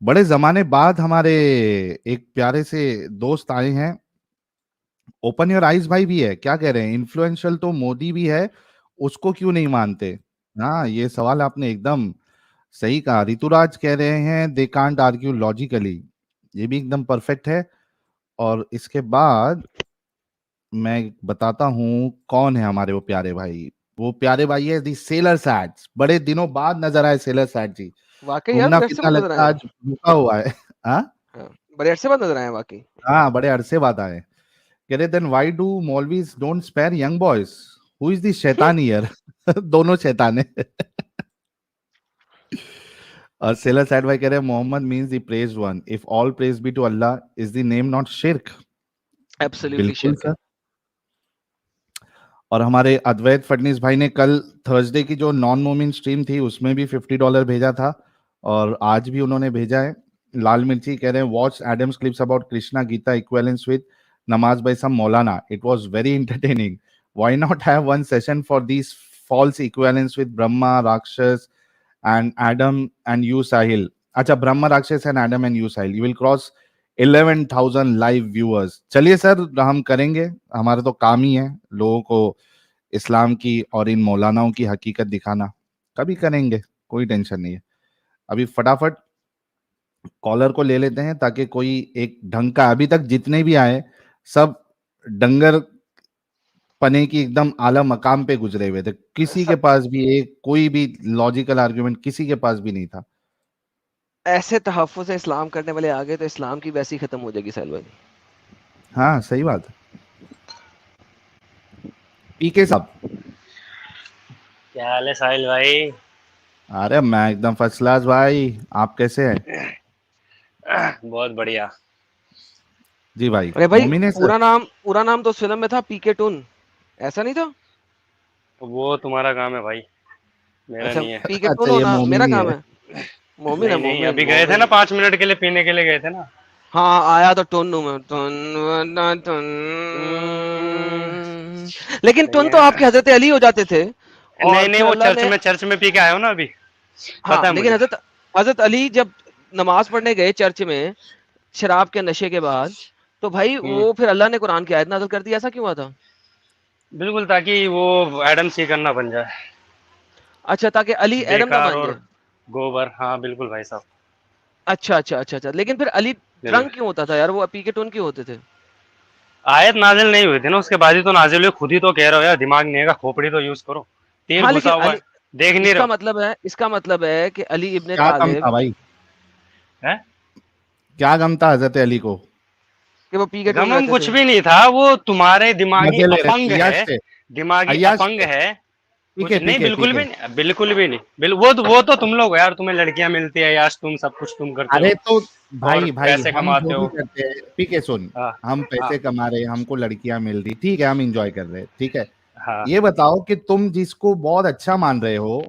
बड़े जमाने बाद हमारे एक प्यारे से दोस्त आए हैं। ओपन योर आइज भाई भी है, क्या कह रहे हैं? इन्फ्लुएंशियल तो मोदी भी है, उसको क्यों नहीं मानते? हाँ ये सवाल आपने एकदम सही कहा। ऋतुराज कह रहे हैं दे कांट आर्ग्यू लॉजिकली, ये भी एकदम परफेक्ट है। और इसके बाद मैं बताता हूँ कौन है हमारे वो प्यारे भाई। वो प्यारे भाई है दी सेलर सैड्स। बड़े दिनों बाद नजर आए सेलर सैड जी। वाकई यार घूमना बड़े अरसे फिरना बाद नजर लगता आए है हैं। आज रुका हुआ है। हाँ हाँ, बड़े अरसे बाद नजर आए हैं वाकई। हाँ बड़े अरसे बाद आए। कह रहे then why do maulvis don't spare young boys, who is the शैतान हियर? दोनों शैतान है। और सेलर सैड भाई कह रहे हैं Mohammed means the praised one, if all praise be to Allah is the name not शिर्क। एब्सोल्युटली बिल्कुल शिर्क है। सर। और हमारे अद्वैत फडनीस भाई ने कल थर्सडे की जो नॉन मोमिन स्ट्रीम थी उसमें भी $50 भेजा था, और आज भी उन्होंने भेजा है। लाल मिर्ची कह रहे हैं watch Adam's clips about Krishna Gita equivalence with namaz by some maulana, it was very entertaining, why not have one session for this false equivalence with Brahma, Rakshas and Adam and you Sahil. अच्छा ब्रह्मा राक्षस and Adam and you Sahil, you will cross 11,000 live viewers. चलिए sir हम करेंगे, हमारा तो काम ही है लोगों को इस्लाम की और इन मौलानाओं की हकीकत दिखाना। कभी करेंगे, कोई टेंशन नहीं है। अभी फटाफट कॉलर को ले लेते हैं ताकि कोई एक ढंग का, अभी तक जितने भी आए सब डंगर पने की एकदम आला मकाम पे गुजरे हुए थे, किसी के पास भी एक कोई भी लॉजिकल आर्गुमेंट किसी के पास भी नहीं था। ऐसे तहफ़्फ़ुज़ से इस्लाम करने वाले आ गए तो इस्लाम की वैसे ही खत्म हो जाएगी साहिल भाई। हाँ सही बात है। पीके साहब क्या हाल है साहिल भाई? अरे मैं एकदम फर्स्ट क्लास भाई, आप कैसे हैं? बहुत बढ़िया जी भाई। अरे भाई मोमिन है सर? पूरा नाम तो उस फिल्म में था पीके टून, ऐसा नहीं था? वो तुम्हारा काम है भाई, मेरा अच्छा नहीं है। पीके टून अच्छा ये होना मोमिन मेरा ही काम है। है। मोमिन है नहीं नहीं, मोमिन अभी गए थे ना मोमिन। 5 मिनट के लिए पीने के लिए गए थे ना। हाँ आया तो टुन में टुन टुन। लेकिन नहीं टुन तो है। आपके हजरत अली हो जाते थे नहीं और नहीं, फिर वो अल्लाह ने। चर्च में पी के आया हूँ ना अभी, हाँ पता है लेकिन मुझे। हजरत हजरत अली जब नमाज पढ़ने गए चर्च में शराब के नशे के बाद, तो भाई वो फिर अल्लाह ने कुरान की आयत नाज़िल कर दी। ऐसा क्यों हुआ था? बिल्कुल, ताकि वो एडम सी करना बन जाए, अच्छा ताकि अली एडम ना बेकार मान और जाए। गोबर। हाँ बिल्कुल भाई साहब, अच्छा लेकिन फिर अली बिल्कुल। ड्रंक क्यों होता था यार? वो पी के टुन क्यों होते थे? आयत नाजिल नहीं हुई थी ना, उसके बाद ही तो नाजिल हुई। खुद ही तो कह रहे हो यार, दिमाग नहीं है, खोपड़ी तो यूज करो। तीर हाँ घुसा लेकिन हुआ है, अली, देख नहीं रहे इसका मतलब है कि अली इब्ने क्या कम था तालिब। भाई? हो? क्या गम था हजरत अली को? कि वो पी के टून गम रहते कुछ थे? भी नहीं था, वो तुम्हारे दिमागी मजे ले रहे अपंग थे अय्याश है, थे, दिमागी अय्याश अपंग थे। है। कुछ पीके नहीं, पीके बिल्कुल पीके भी नहीं, बिल्कुल भी नहीं। वो तो तुम लोग हो यार, तुम्हें लड़कियां मिलती है यार, तुम सब कुछ तुम करते अरे हो तो और भाई भाई पैसे हम कमाते जो भी हो। करते हैं, पीके सुन, हाँ हम हाँ पैसे कमा रहे हैं, हमको लड़कियां मिल रही, ठीक है, हम एंजॉय कर रहे हैं, ठीक है। हाँ। ये बताओ कि तुम जिसको बहुत अच्छा मान रहे हो,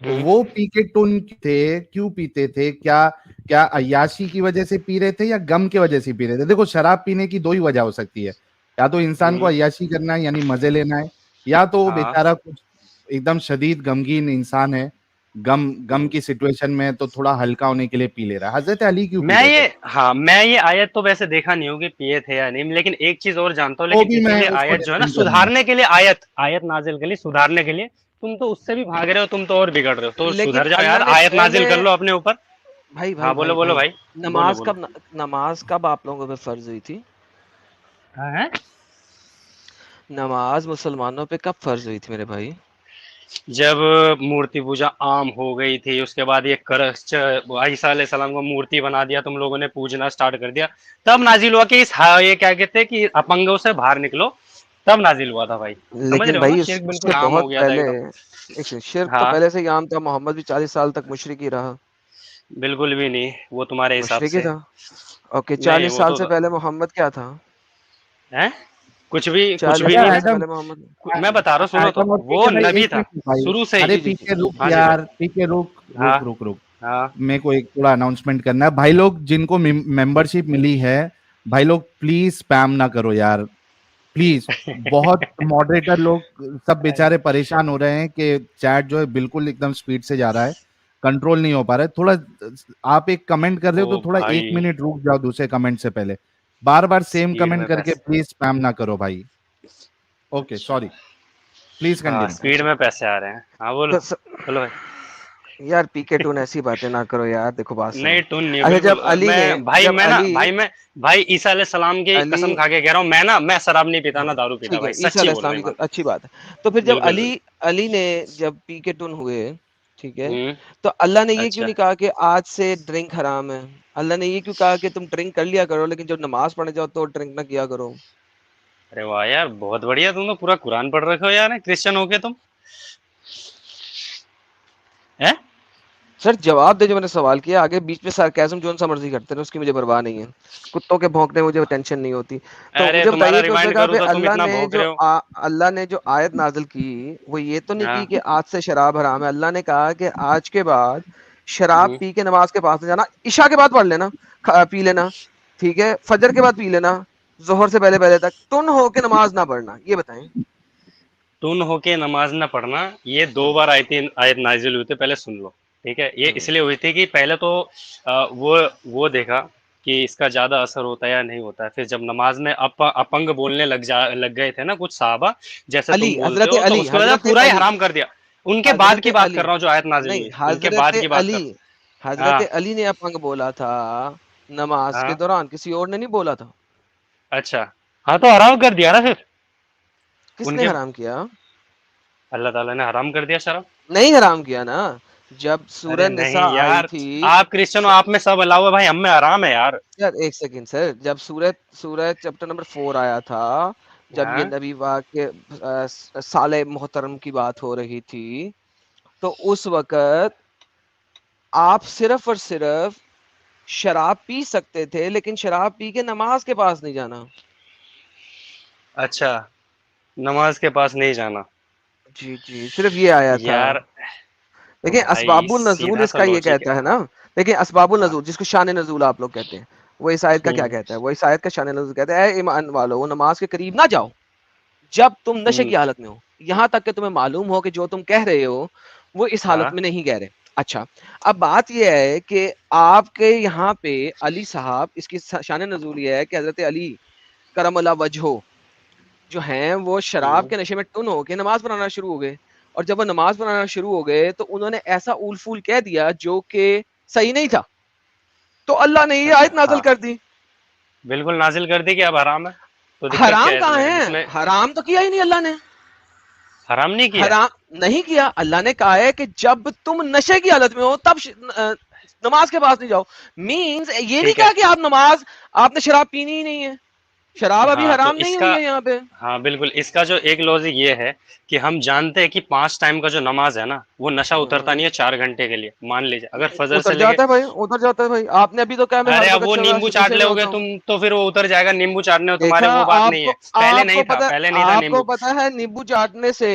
वो पी के टुन थे, क्यों पीते थे? क्या क्या अय्याशी की वजह से पी रहे थे या गम की वजह से पी रहे थे? देखो, शराब पीने की दो ही वजह हो सकती है, या तो इंसान को अय्याशी करना है यानी मजे लेना है, या तो वो हाँ। बेचारा कुछ एकदम शदीद गमगीन इंसान है, गम की सिचुएशन में तो थोड़ा हल्का होने के लिए पी ले रहा है। हजरत अली क्यों पी रहे थे? मैं ये आयत तो वैसे देखा नहीं होगी पिए थे या नहीं, लेकिन एक चीज और जानता हूँ, वो लेकिन भी मैं इसीलिए उसको आयत जो है ना डिफेंड करूंगा। सुधारने के लिए, आयत नाजिल के लिए, सुधारने के लिए। तुम तो उससे भी भाग रहे हो, तुम तो और बिगड़ रहे हो, तो लेकिन सुधर जाओ अल्लाह यार, ने आयत पहले, नाजिल कर लो अपने ऊपर। भाई भाई हाँ भाई बोलो बोलो भाई, भाई। बोलो बोलो। नमाज कब आप लोगों पे फर्ज हुई थी? हाँ? नमाज मुसलमानों पे कब फर्ज हुई थी मेरे भाई? जब मूर्ति पूजा आम हो गई थी, उसके बाद ये ईसा अलैहि सलाम को मूर्ति बना दिया, तुम लोगों ने पूजना स्टार्ट कर दिया, तब नाजिल हुआ कि ये क्या कहते हैं कि अपंगों से बाहर निकलो, तब नाजिल हुआ था भाई। समझ लेकिन रहे हो ना, भाई शिर्क उससे बिल्कुल आम हो बहुत गया था पहले, एकदम। एक सेकंड, शिर्क तो हाँ, पहले से ही आम था, मोहम्मद भी 40 साल तक मुशरिक ही रहा। बिल्कुल भी नहीं, वो तुम्हारे हिसाब मुशरिक ही से। था। ओके, नहीं 40 वो साल तो से पहले मोहम्मद क्या था? है, कुछ भी 40 अच्छा नहीं साल था। से एडम, पहले मोहम्मद। मैं बता रहा हूँ, सुनो तो, एडम और वो पीके भाई, नबी एक था मिनट भाई, शुरू से अरे ही। जी जी जी। पीके रुक हाँ जी भाई। यार, पीके रुक हाँ रुक रुक रुक। हाँ। मेरे को एक थोड़ा अनाउंसमेंट करना है भाई लोग, जिनको मेंबरशिप मिली है, भाई लोग प्लीज स्पैम ना करो यार, प्लीज। बहुत मॉडरेटर लोग सब बेचारे परेशान हो रहे हैं कि चैट जो है बिल्कुल एकदम स्पीड से जा रहा है, कंट्रोल नहीं हो पा रहा है। थोड़ा आप एक कमेंट कर रहे हो ओ तो थोड़ा भाई, 1 मिनट रुक जाओ दूसरे कमेंट से पहले, बार बार सेम स्पीड कमेंट में करके पैसे। प्लीज स्पैम ना करो भाई। ओके सॉरी, प्लीज हाँ, कंटिन्यू। स्पीड में पैसे आ रहे हैं। हाँ बोलो तो बोलो भाई। यार पीके टून ऐसी बातें ना करो यार, देखो बात सुनो। नहीं टून नहीं, अच्छा, बिल्कुल। जब अली, भाई ईसा अलैहि सलाम की अली, कसम खा के कह रहा हूँ, मैं शराब नहीं पीता ना दारू पीता ठीक है, भाई, ईसा सच्ची बोल रहा अलैहिस्सलाम हूँ की ईमान। अच्छी बात है। तो फिर जब बिल्कुल अली, बिल्कुल। अली ने जब पीके टून हुए, ठीक है, हम्म। तो अल्लाह ने ये क्यों अच्छा, नहीं कहा कि आज से ड्रिंक हराम है? अल्लाह ने ये क्यों कहा कि तुम ड्रिंक कर लिया करो, लेकिन जब नमाज पढ़ने जाओ तो ड्रिंक ना किया करो? अरे वाह यार, बहुत बढ़िया, तुम तो पूरा कुरान पढ़ रखे हो यार, क्रिश्चियन हो के तुम हैं। सर जवाब दे जो मैंने सवाल किया, आगे बीच में सार्केज्म जोन सा मर्जी करते हैं, उसकी मुझे परवाह नहीं है। कुत्तों के भौंकने मुझे टेंशन नहीं होती। तो अरे मुझे तुम्हारा बताइए कि उस रिमाइंड जगह करूँ पे तो तुम इतना भौंक रहे हो। अल्लाह ने जो आयत नाजिल की, वो ये तो नहीं की हाँ। कि आज से शराब हराम है। अल्लाह ने कहा कि आज के बाद शराब हम्म। पी के नमाज के पास नहीं जाना, इशा के बाद पढ़ लेना, पी लेना, ठीक है, फजर के बाद पी लेना, जोहर से पहले पहले तक टुन होके नमाज ना पढ़ना। ये बताएं। टून होके नमाज ना पढ़ना, ये 2 बार आयत नाजिल हुई थी, पहले सुन लो। ठीक है, ये इसलिए हुई थी कि पहले तो वो देखा कि इसका ज्यादा असर होता है या नहीं होता है। फिर जब नमाज में अपंग बोलने लग गए थे ना कुछ साहबा, जैसे अली, तुम बोलते हजरत हो, तो अली, उसके बाद हजरत पूरा ही अली, हराम कर दिया। उनके बाद हजरत की बात अली, कर रहा हूँ, जो आयत नाजिल नहीं, हुई उनके हजरत बाद की बात अली, कर। हजरत हाँ अली ने अपंग बोला था नमाज के हाँ। दौरान, किसी और ने नहीं बोला था। अच्छा, हाँ तो हराम कर दिया ना फिर किसने उनके। हराम किया? अल्लाह ताला ने हराम कर दिया शराब। नहीं हराम किया ना। जब अरे सूरह निसा नहीं आई यार, थी, आप क्रिश्चियन हो, आप में सब अलाउ है भाई, हम में हराम है यार। यार एक सेकंड सर, जब सूरह सूरह चैप्टर नंबर 4 आया था, जब ये हाँ। नबी वाह के साले मोहतरम की बात हो रही थी, तो उस वक्त आप सिर्फ और सिर्फ शराब पी सकते थे, लेकिन शराब पी के नमाज के पास नहीं जाना। अच्छा, नमाज के पास नहीं जाना। जी जी, सिर्फ ये आया था। यार देखिए भाई असबाबुल नजूल सीधा सा इसका ये लॉजिक है। कहता है ना। देखिए असबाबुल हाँ। नजूल, जिसको शान नजूल आप लोग कहते हैं, वो इस आयत का क्या हम्म। कहता है? वो इस आयत का शान नजूल कहता है, ईमान वालो वो नमाज के करीब ना जाओ जब तुम नशे हम्म। की हालत में हो, यहाँ तक कि तुम्हें मालूम हो कि जो तुम कह रहे हो वो इस हालत हाँ। में नहीं कह रहे। अच्छा, अब बात यह है कि आपके यहाँ पे अली साहब, इसकी शान नजूल ये है कि हजरत अली करमल्ला वजहो जो हैं वो शराब हम्म। के नशे में टुन होके नमाज पढ़ाना शुरू हो गए। और जब वो नमाज पढ़ाना शुरू हो गए तो उन्होंने ऐसा ऊल फूल कह दिया जो कि सही नहीं था, तो अल्लाह ने ये अच्छा आयत नाज़िल हाँ, कर दी। बिल्कुल नाजिल कर दी कि अब हराम है, तो दिक्कत क्या हराम है कहाँ इसमें है? इसमें हराम तो किया ही नहीं अल्लाह ने। हराम नहीं किया। हराम नहीं किया। अल्लाह ने कहा है कि जब तुम नशे की हालत में हो तब नमाज के पास नहीं जाओ, मींस ये नहीं ठीक है। कहा कि आप नमाज, आपने शराब पीनी ही नहीं है, शराब अभी हाँ, हराम तो नहीं इसका हुई है यहाँ पे। हाँ बिल्कुल, इसका जो एक लॉजिक ये है कि हम जानते हैं कि 5 टाइम का जो नमाज है ना, वो नशा उतरता नहीं है 4 घंटे के लिए। मान लीजिए अगर फजर से उतर लेके, जाता है भाई, उतर जाता है भाई। आपने अभी तो क्या, मैं अरे हर अब वक्त वो नींबू चाट शुरू से लोगे होता हूँ। तुम तो फिर वो उतर जाएगा। नींबू चाटने हो तुम्हारे, देखा, वो बात नहीं है। पहले नहीं था, पहले नहीं था आपको नींबू। पता है नींबू चाटने से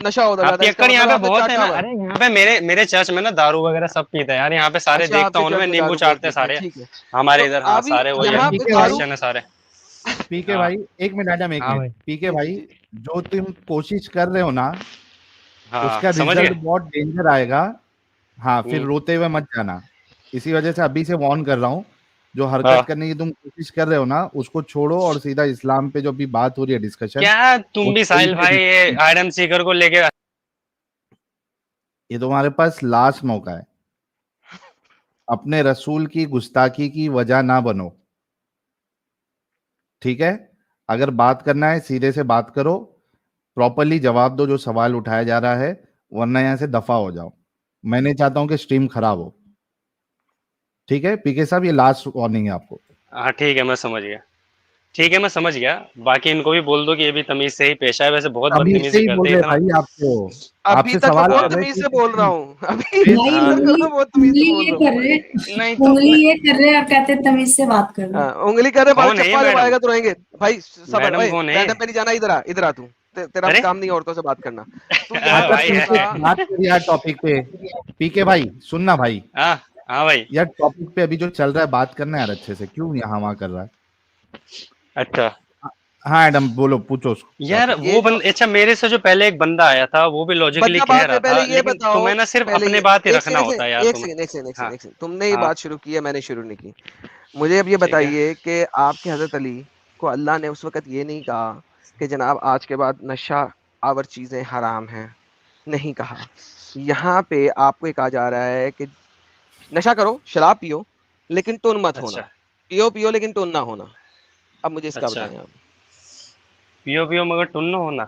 नशा उतर हाँ जाता है, इसका पियक्कड़ यहाँ मतलब पे आपने बहुत है चाटा ना। हुआ है। अरे यहाँ पे मेरे चर्च में ना दारू वगैरह सब पीते हैं यार। यहाँ पे सारे अच्छा, देखता आपके हूँ ना मैं, चर्च में नींबू दारू बहुत चाटते हैं पीते हैं, सारे ठीक है। हमारे तो इधर। हाँ अभी सारे वही अच्छा यहाँ है, पे पीके भाई, दारू, क्रिश्चियन है सारे। पीके हाँ भाई एक मिनट आजा, एक हाँ मिनट। भाई। पीके भाई, जो तुम कोशिश कर रहे हो ना, हाँ उसका समझ रिजल्ट गए। बहुत डेंजर आएगा। हाँ, फिर हम्म, रोते हुए मत जाना। इसी वजह से अभी से वार्न कर रहा हूँ, जो हरकत हाँ करने की तुम कोशिश कर रहे हो ना, उसको छोड़ो और सीधा इस्लाम पे जो भी बात हो रही है, डिस्कशन, क्या वो तुम भी सही साहिल से भाई ये discussion। आयरन सीकर को लेके। ये तुम्हारे पास लास्ट मौका है। अपने रसूल की गुस्ताखी की वजह ना बनो, ठीक है? अगर बात करना है सीधे से बात करो, प्रॉपरली जवाब दो जो सवाल उठाया जा रहा है, वरना यहां से दफा हो जाओ। मैं नहीं चाहता हूं कि स्ट्रीम खराब हो, ठीक है? पीके साहब, ये लास्ट वार्निंग है आपको। हाँ ठीक है, मैं समझ गया। ठीक है मैं समझ गया। बाकी इनको भी बोल दो कि ये भी तमीज से ही पेश आए। वैसे बहुत अभी से बदतमीजी ही करते बोल हैं रहे इतना। भाई आपको, अभी आपसे तक तो सवाल बहुत कर रहे तमीज से बोल रहा कि हूँ, अभी फिर भाई तक उंगली तो बहुत तमीज से उंगली बोल ये रहा कर हूँ। रहे, नहीं तो उंगली ये कर रहे और कहते तमीज से बात कर लो। हाँ, उंगली कर रहे, बाल कौन है ये चप्पा जब मैडम? आएगा तो रहेंगे भाई। सबर, मैडम ओए कौन है ये? रैंडम पे नहीं जाना, इधर आ, इधर आ तू। तेरा अरे काम नहीं है औरतों से बात करना। तू यहाँ पे अच्छा भाई खड़ा है। पीके, था। बात करिए यार टॉपिक पे। पीके भाई सुनना भाई, हाँ हाँ भाई। यार टॉपिक पे अभी जो चल रहा है बात करना यार अच्छे से, क्यों यहाँ वहाँ कर रहा है? अच्छा हाँ एडम बोलो, पूछो उसको क्या यार पूछो। ये वो जो अच्छा मेरे से जो पहले एक बंदा आया था वो भी लॉजिकली बंदा, कह बाद रहा में, पहले था, ये लेकिन बताओ, तुम्हें ना सिर्फ पहले अपने ये बात ही एक रखना होता है यार एक तुम। सेकंड, एक सेकंड, एक हाँ सेकंड, एक सेकंड। तुमने ये हाँ बात शुरू की है, मैंने शुरू नहीं की। मुझे अब ये ठीक है। बताइए कि आपके हजरत अली को अल्लाह ने उस वक्त ये नहीं कहा कि जनाब आज के बाद नशा आवर चीजें हराम हैं, नहीं कहा। यहाँ पे आपको ये कहा जा रहा है कि नशा करो, शराब पियो, लेकिन टुन मत होना। अच्छा पियो पियो लेकिन टुन ना होना। अब मुझे इसका अच्छा, बताएं आप। पियो पियो मगर टुन्न होना।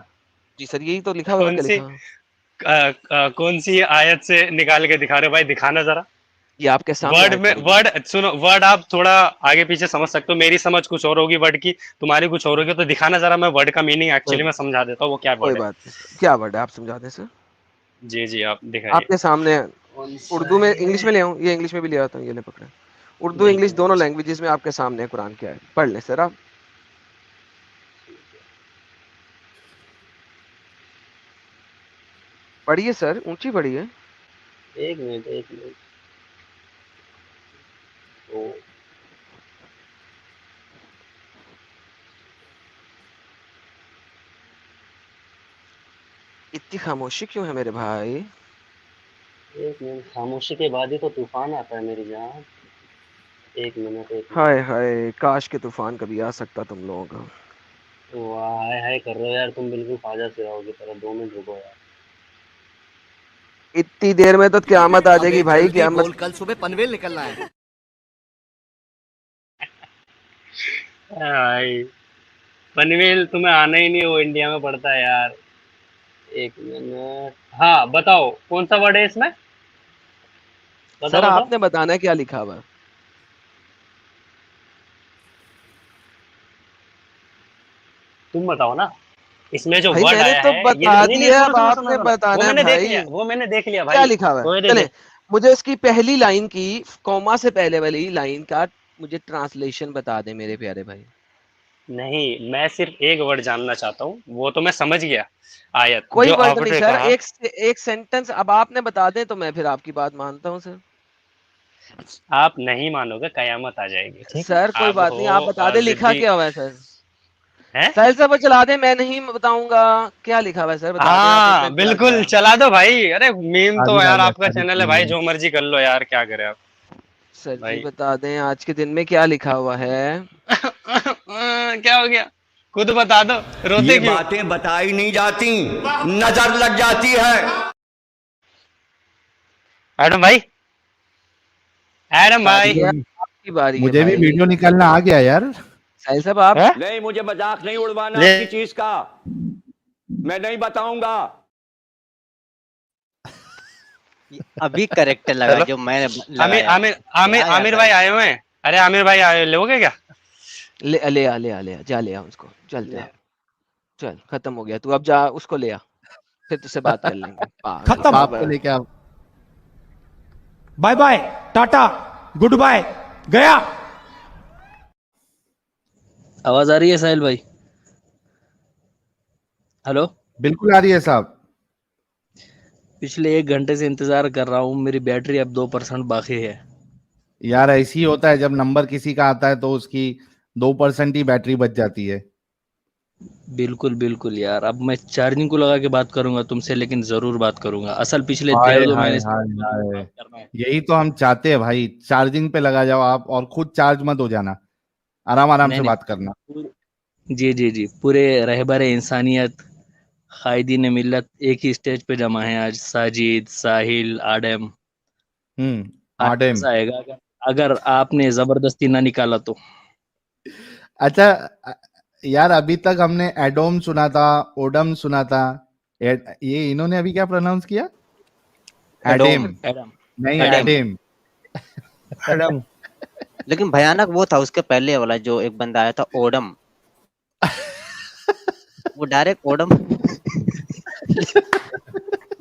जी सर, यही तो लिखा हुआ है, कौन क्या सी लिखा? कौन सी आयत से निकाल के दिखा रहे हो भाई? दिखाना जरा। ये आपके सामने वर्ड आयत में पड़ी है। वर्ड सुनो, वर्ड आप थोड़ा आगे पीछे समझ सकते हो। मेरी समझ कुछ और होगी वर्ड की, तुम्हारी कुछ और होगी। तो दिखाना जरा, मैं वर्ड का मीनिंग कोई एक्चुअली मैं समझा देता हूँ वो क्या कोई वर्ड है। बात नहीं सर, क्या वर्ड है आप समझा दें सर। जी जी आप दिखाइए। आपके सामने है। कौन सा उर्दू में, इंग्लिश है? में ले आऊं? ये इंग्लिश में भी ले आता हूँ, ये ले पकड़े। उर्दू एक इंग्लिश दोनों मिनट। लैंग्वेजेस में आपके सामने है कुरान की आयत, पढ़ ले सर आप। पढ़िए सर, ऊंची पढ़िए। एक मिनट एक मिनट। ओ, इतनी खामोशी क्यों है मेरे भाई? एक मिनट, खामोशी के बाद ही तो तूफान आता है मेरी जान। एक मिनट एक हाय मिनट। हाय, काश के तूफान कभी आ सकता तुम लोगों का। वाह हाय हाय कर रहे हो यार तुम, बिल्कुल ख्वाजा सिराओं की तरह। 2 मिनट रुको यार। इतनी देर में तो क्यामत आ जाएगी भाई, जल्दी क्यामत। बोल, कल सुबह पनवेल निकलना है। भाई पनवेल तुम्हें आना ही नहीं, वो इंडिया में पड़ता है यार। एक मिनट। हाँ बताओ कौन सा वर्ड है इसमें? सर बताओ बताओ। आपने बताना है क्या लिखा हुआ है। तुम बताओ ना। इसमें जो भाई वर्ड मैंने आया तो है ये बता नहीं नहीं, दिया, सुनो अब सुनो सुनो आपने सुनो, वो बताना है मैंने देख भाई। लिया, वो मैंने देख लिया क्या भाई। लिखा हुआ है, कोई दे चले। दे। मुझे इसकी पहली लाइन की, कॉमा से पहले वाली लाइन का मुझे ट्रांसलेशन बता दे मेरे प्यारे भाई। नहीं मैं सिर्फ एक वर्ड जानना चाहता हूँ, वो तो मैं समझ गया। आयत कोई जो वर्ड नहीं आपने सर, कहा। एक सेंटेंस अब आपने बता दें तो मैं फिर आपकी बात मानता हूँ सर। आप नहीं मानोगे, कयामत आ जाएगी। ठीक है सर कोई आप बात हो नहीं, आप बता दे लिखा जिद्दी क्या हुआ है सर। है। साहिल साहब वो चला दे, मैं नहीं बताऊंगा। क्या लिखा हुआ है सर, बता दें आप, एक हाँ मिनट में आ बिल्कुल गया। चला दो भाई। अरे मीम तो तारीफ आ यार गया, आपका तारीफ चैनल है आ भाई, गया। जो मर्जी कर लो यार, क्या करें आप सर जी भाई। बता दें आज के दिन में क्या लिखा हुआ है। क्या हो गया? खुद बता दो, रोते ये क्यों? बातें बताई नहीं जाती, नजर लग जाती है। एडम भाई, एडम भाई। बारी है, आपकी बारी है मुझे भी भाई। वीडियो निकालना आ गया यार। साहिल साहब आप। है? नहीं, मुझे मजाक नहीं उड़वाना ले आपकी चीज का, मैं नहीं बताऊंगा। अभी करेक्ट लगा हेलो? जो मैंने आमिर लगाया। आमिर आमिर क्या यार आमिर भाई? भाई आए हुए हैं। अरे आमिर भाई आए, लोगे क्या? ले ले आ ले आ ले आ जा ले आ उसको, चल ले। जा, चल खत्म हो गया, तू अब जा उसको ले आ, फिर तुझसे बात कर लेंगे। पागल खत्म। बाप को खबर। लेके आप bye bye, tata, good bye, गया। आवाज आ रही है साहिल भाई? हेलो? बिल्कुल आ रही है साहब। पिछले 1 घंटे से इंतजार कर रहा हूँ, मेरी बैटरी अब 2% बाकी है। यार ऐसे ही होता है, जब नंबर किसी का आता है तो उसकी 2% ही बैटरी बच जाती है। बिल्कुल बिल्कुल यार, अब मैं चार्जिंग को लगा के बात करूंगा तुमसे, लेकिन जरूर बात करूंगा। असल पिछले हाय 1.5-2 हाय महीने से हाय बात हाय, करना है। यही तो हम चाहते हैं भाई। चार्जिंग पे लगा जाओ आप और खुद चार्ज मत हो जाना, आराम आराम नहीं से नहीं, बात करना। जी जी जी, पूरे रहबरे इंसानियत, कायदीन मिल्लत एक ही स्टेज पे जमा है आज। साजिद, साहिल, आडम। आज आडम। मजा आएगा अगर आपने जबरदस्ती ना निकाला तो। अच्छा यार, अभी तक हमने एडोम सुना था, ओडम सुना था, ये इन्होंने अभी क्या प्रोनाउंस किया? एडम। एडम नहीं, एडम। एडम। एडम लेकिन भयानक वो था उसके पहले वाला, जो एक बंदा आया था ओडम, वो डायरेक्ट ओडम।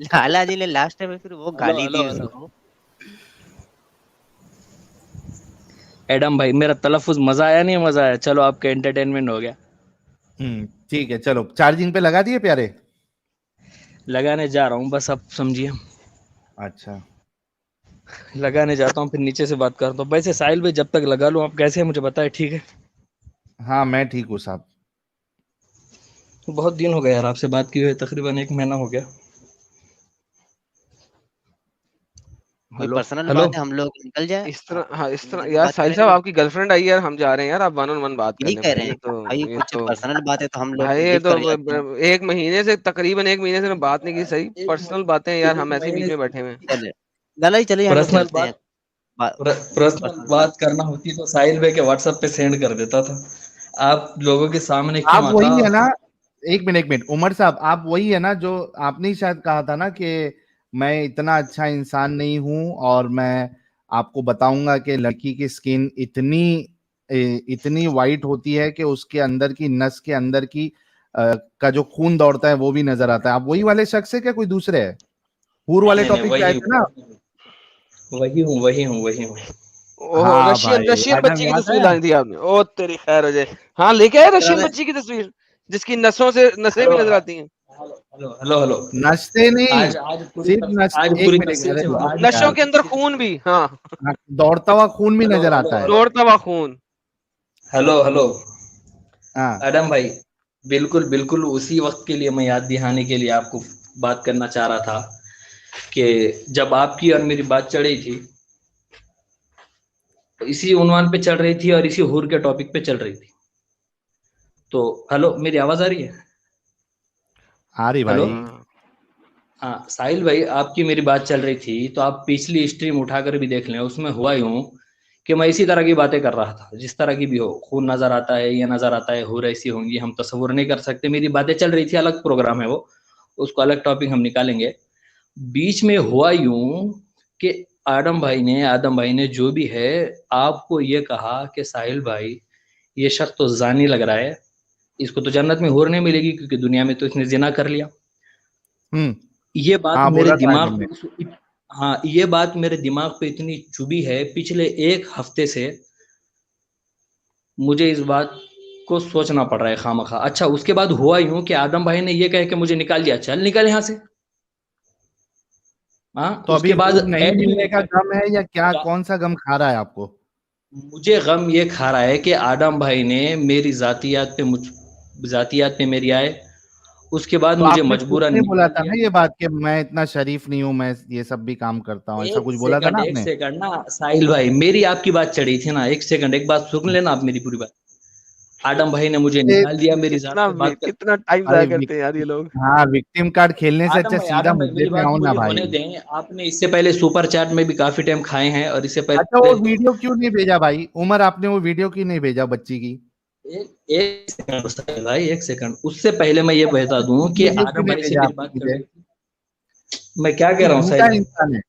लाला जी ने लास्ट में फिर वो गाली हेलो, दी हेलो। उसको। एडम भाई, मेरा तलफ्फुज मजा आया नहीं मजा आया? चलो आपका एंटरटेनमेंट हो गया। ठीक है, चलो चार्जिंग पे लगा दिए प्यारे। लगाने जा रहा हूँ बस, आप समझिए। अच्छा, लगाने जाता हूँ, फिर नीचे से बात करता हूँ। वैसे साहिल भाई, जब तक लगा लूँ, आप कैसे हैं मुझे बताएं, ठीक है? हाँ मैं ठीक हूँ साहब। बहुत दिन हो गए यार आपसे बात की हुए, तकरीबन 1 महीना हो गया। कोई हेलो पर्सनल हेलो। बात है, हम लोग निकल जाए। इस तरह, हाँ इस तरह हम यार, बात साहिल करेंगे। साहब आपकी गर्लफ्रेंड आई है यार, हम जा रहे हैं यार, आप 1 on 1 बात यही करने कह भाई। रहे ये हैं तो भाई, ये कुछ तो पर्सनल बात है तो हम लोग भाई, ये लीव तो कर जाते हैं। 1 महीने से, तकरीबन 1 महीने से मैं बात नहीं की। सही पर्सनल बातें यार, हम ऐसे ही बीच में बैठे हुए हैं। चले लाला जी, चलिए हम लोग पर्सनल चलते हैं। बात पर्सनल बात करना होती तो साहिल भाई के व्हाट्सएप पे सेंड कर देता था। आप लोगों के सामने क्यों आप आता? वही है ना, एक मिनट उमर साहब, आप वही है ना जो आपने ही शायद कहा था ना कि मैं इतना अच्छा इंसान नहीं हूं और मैं आपको बताऊंगा कि लड़की की स्किन इतनी वाइट होती है कि उसके अंदर की नस के अंदर की का जो खून दौड़ता है वो भी नजर आता है। आप वही वाले शख्स है क्या कोई दूसरे है? हूर वाले नहीं, टॉपिक पे आए थे ना? वही हूँ। ओह, हाँ रशियन भाई, रशियन एडम बच्ची की याद तस्वीर आया। लाई थी आपने। ओ तेरी खैर हो जाए। हाँ, लेके आए रशियन चलो, बच्ची की तस्वीर, जिसकी नसों से नसें भी हेलो नजर आती हैं। Hello hello. नचते नहीं, आज पूरी सिर्फ नच, आज एक पूरी मिनट, तफसील अरे से रुको आज नसों यार, के अंदर खून भी, हाँ, हाँ, दौड़ता हुआ खून भी हेलो नजर हेलो आता है। दौड़ता हुआ खून। हेलो। हाँ एडम भाई, बिल्कुल बिल्कुल उसी वक्त के लिए मैं याद दिलाने के लिए आपको बात करना चाह रहा था कि जब आपकी और मेरी बात चल रही थी, इसी उन्वान पे चल रही थी और इसी हुर के टॉपिक पे चल रही थी। तो हेलो, मेरी आवाज आ रही है? आ रही हेलो। भाई। हाँ, हाँ साहिल भाई, आपकी मेरी बात चल रही थी तो आप पिछली स्ट्रीम उठाकर भी देख लें। उसमें हुआ यूं कि मैं इसी तरह की बातें कर रहा था, जिस तरह की भी हो। खून नजर आता है, ये नजर आता है, हुर ऐसी होंगी, हम तस्वुर नहीं कर सकते। मेरी बातें चल रही थी, अलग प्रोग्राम है वो, उसको अलग टॉपिक हम निकालेंगे। बीच में हुआ यूं कि आदम भाई ने जो भी है, आपको ये कहा कि साहिल भाई, ये शख्स तो जानी लग रहा है, इसको तो जन्नत में हुर नहीं मिलेगी क्योंकि दुनिया में तो इसने जिना कर लिया। ये बात हाँ मेरे बोला था दिमाग एडम ने। पे, हाँ ये बात मेरे दिमाग पे इतनी चुभी है पिछले 1 हफ्ते से, मुझे इस बात को सोचना पड़ रहा है खामखा। अच्छा, उसके बाद हुआ यूं कि आदम भाई ने ये कह के मुझे निकाल दिया, चल निकल यहाँ से। हाँ, तो अभी उसके बाद हूर नहीं ऐड मिलने का में गम है या क्या, कौन सा गम खा रहा है आपको? मुझे गम ये खा रहा है कि आदम भाई ने मेरी जातियात पे मेरी आए, उसके बाद तो मुझे आपने खुद मजबूरन ने बोला निकाल था दिया। ना ये बात कि मैं इतना शरीफ नहीं हूं, मैं ये सब भी काम करता हूं, ऐसा कुछ बोला था ना एक आपने? सेकंड ना साहिल भाई, मेरी आपकी बात चढ़ी थी ना, एक सेकंड, एक बात सुन लेना आप मेरी पूरी बात। आदम भाई ने मुझे ये निकाल दिया मेरी जात कितना पे बात कर। कितना टाइम अरे जाया करते हैं यार ये लोग। हाँ, विक्टिम कार्ड खेलने से अच्छा सीधा आदम भाई मुद्दे मेरी पे बात आओ ना पूरी भाई। होने दें। आपने इससे पहले सुपर चैट में भी काफी टाइम खाए हैं, और इससे अच्छा, वो पहले वीडियो क्यों नहीं भेजा भाई उमर? आपने वो वीडियो क्यों नहीं भेजा बच्ची की? एक सेकंड साहिल भाई, एक सेकंड। उससे पहले मैं ये बता दूं कि वीडियो क्यों आदम नहीं भाई से भेजा मेरी आपने बात चल मुझे? रही थी। मैं क्या कह तू रहा हूँ साहिल झूठा भाई? इंसान है।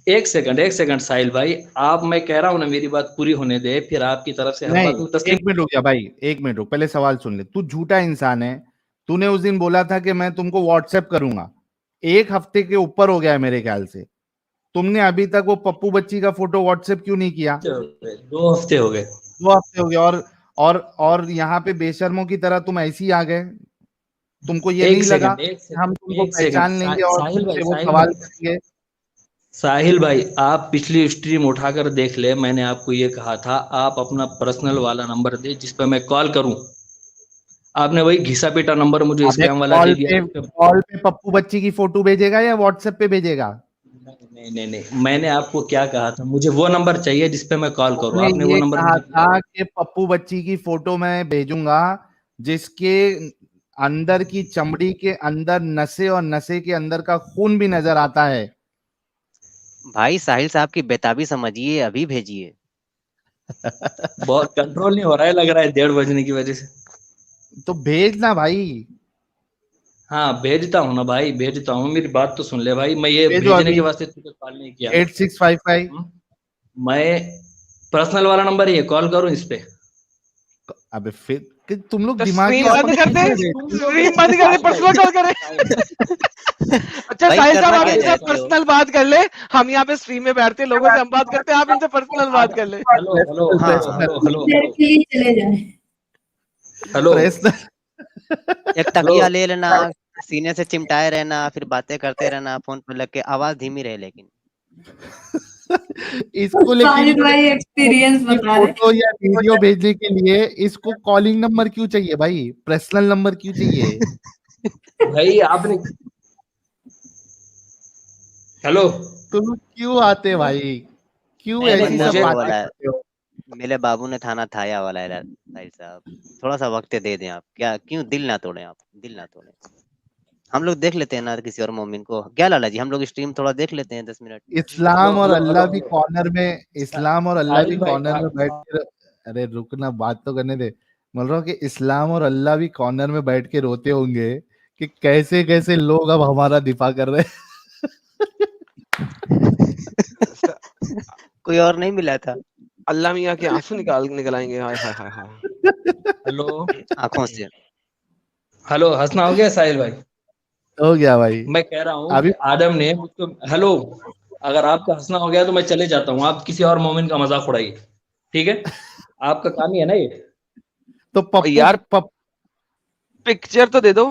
एक सेकंड साहिल भाई, आप, मैं कह रहा हूँ ना, मेरी बात पूरी होने दे, फिर आपकी तरफ से हर बात नहीं, तस्लीम। 1 मिनट रुक जा भाई, 1 मिनट रुक, पहले सवाल सुन ले। तू झूठा इंसान है। तूने उस दिन बोला था कि मैं तुमको व्हाट्सएप करूंगा, 1 हफ्ते के ऊपर हो गया है मेरे ख्याल से। तुमने अभी तक वो पप्पू बच्ची का फोटो व्हाट्सएप क्यों नहीं किया? 2 हफ्ते हो गए। 2 हफ्ते हो गए, और यहाँ पे बेशर्मों की तरह तुम ऐसे ही आ गए। तुमको ये नहीं लगा कि हम तुमको पहचान लेंगे और साहिल भाई, तुमसे वो सवाल करेंगे? साहिल भाई, आप पिछली स्ट्रीम उठाकर देख ले, मैंने आपको ये कहा था आप अपना पर्सनल वाला नंबर दे जिस पर मैं कॉल करूं। आपने वही घिसा पीटा नंबर मुझे स्पैम वाला दे दिया। कॉल पे पप्पू बच्ची की फोटो भेजेगा या व्हाट्सएप पे भेजेगा? नहीं, मैंने आपको क्या कहा था, मुझे वो नंबर चाहिए जिस पे मैं कॉल करूं। आपने वो नंबर कहा था कि पप्पू बच्ची की फोटो मैं भेजूंगा जिसके अंदर की चमड़ी के अंदर नसें और नसें के अंदर का खून भी नजर आता है। भाई साहिल साहब की बेताबी समझिए, अभी भेजिए। बहुत कंट्रोल नहीं हो रहा है, लग रहा है 1:30 बजने की वजह से। तो भेजना भाई। हाँ भेजता हूँ ना भाई, भेजता हूँ, मेरी बात तो सुन ले भाई। मैं ये भेजो भेजने अभी। के वास्ते तुझे कॉल नहीं किया। 8655 मैं पर्सनल वाला नंबर ही है, कॉल करूँ इस पे? अबे फिर कि तुम लोग तो दिमागी स्ट्रीम बंद कर दे, स्ट्रीम बंद कर दे, पर्सनल कॉल करे। अच्छा भाई साहिल साहब, करना आप क्या इनसे चाहते हो? पर्सनल बात कर ले। हम यहाँ पे स्ट्रीम में बैठते हैं, लोगों से हम बात करते हैं, आप इनसे पर्सनल बात कर ले। हेलो हेलो हाँ। हेलो हेलो देर के लिए चले जाए। हेलो एक तकिया ले लेना, सीने से चिमटाए रहना, फिर बातें करते रहना, फोन पे लग के, आवाज धीमी रहे लेकिन। इसको साहिल लेकिन भाई एक्सपीरियंस बता रहे। फोटो या वीडियो भेजने के लिए इसको कॉलिंग नंबर क्यों चाहिए भाई? पर्सनल नंबर क्यों चाहिए? भाई आपने, हेलो, तुम क्यों आते भाई? क्यों मैंने ऐसी सब मुझे बातें वाला है, करते हो? मेरे बाबू ने थाना थाया वाला है साहिल साहब, थोड़ा सा वक्त दे दें आप। क्या, क्यों दिल ना तोड़े आप, दिल ना तोड़े। हम लोग देख लेते हैं ना किसी और मोमिन को। क्या लाला जी, हम लोग स्ट्रीम थोड़ा देख लेते हैं 10 मिनट। इस्लाम और हेलो, अल्लाह हेलो, भी कॉर्नर में, इस्लाम और अल्लाह भी साहिल भाई, कॉर्नर में बैठ के, अरे रुकना, बात तो करने दे। बोल रहा हूँ कि इस्लाम और अल्लाह भी कॉर्नर में बैठ के रोते होंगे कि कैसे कैसे लोग अब हमारा दिफा कर रहे हैं। कोई और नहीं मिला था अल्लाह मियाँ के आंसू निकल आएंगे। हाय हाय हाय हाय। हेलो आंखों से। हेलो, हंसना हो गया साहिल भाई? हो गया भाई। मैं कह रहा हूँ अभी आदम ने मुझको, हेलो, अगर आपका हंसना हो गया तो मैं चले जाता हूँ, आप किसी और मोमिन का मजाक उड़ाइए, ठीक है? आपका काम ही है ना ये। तो पप्पू यार पिक्चर तो दे दो।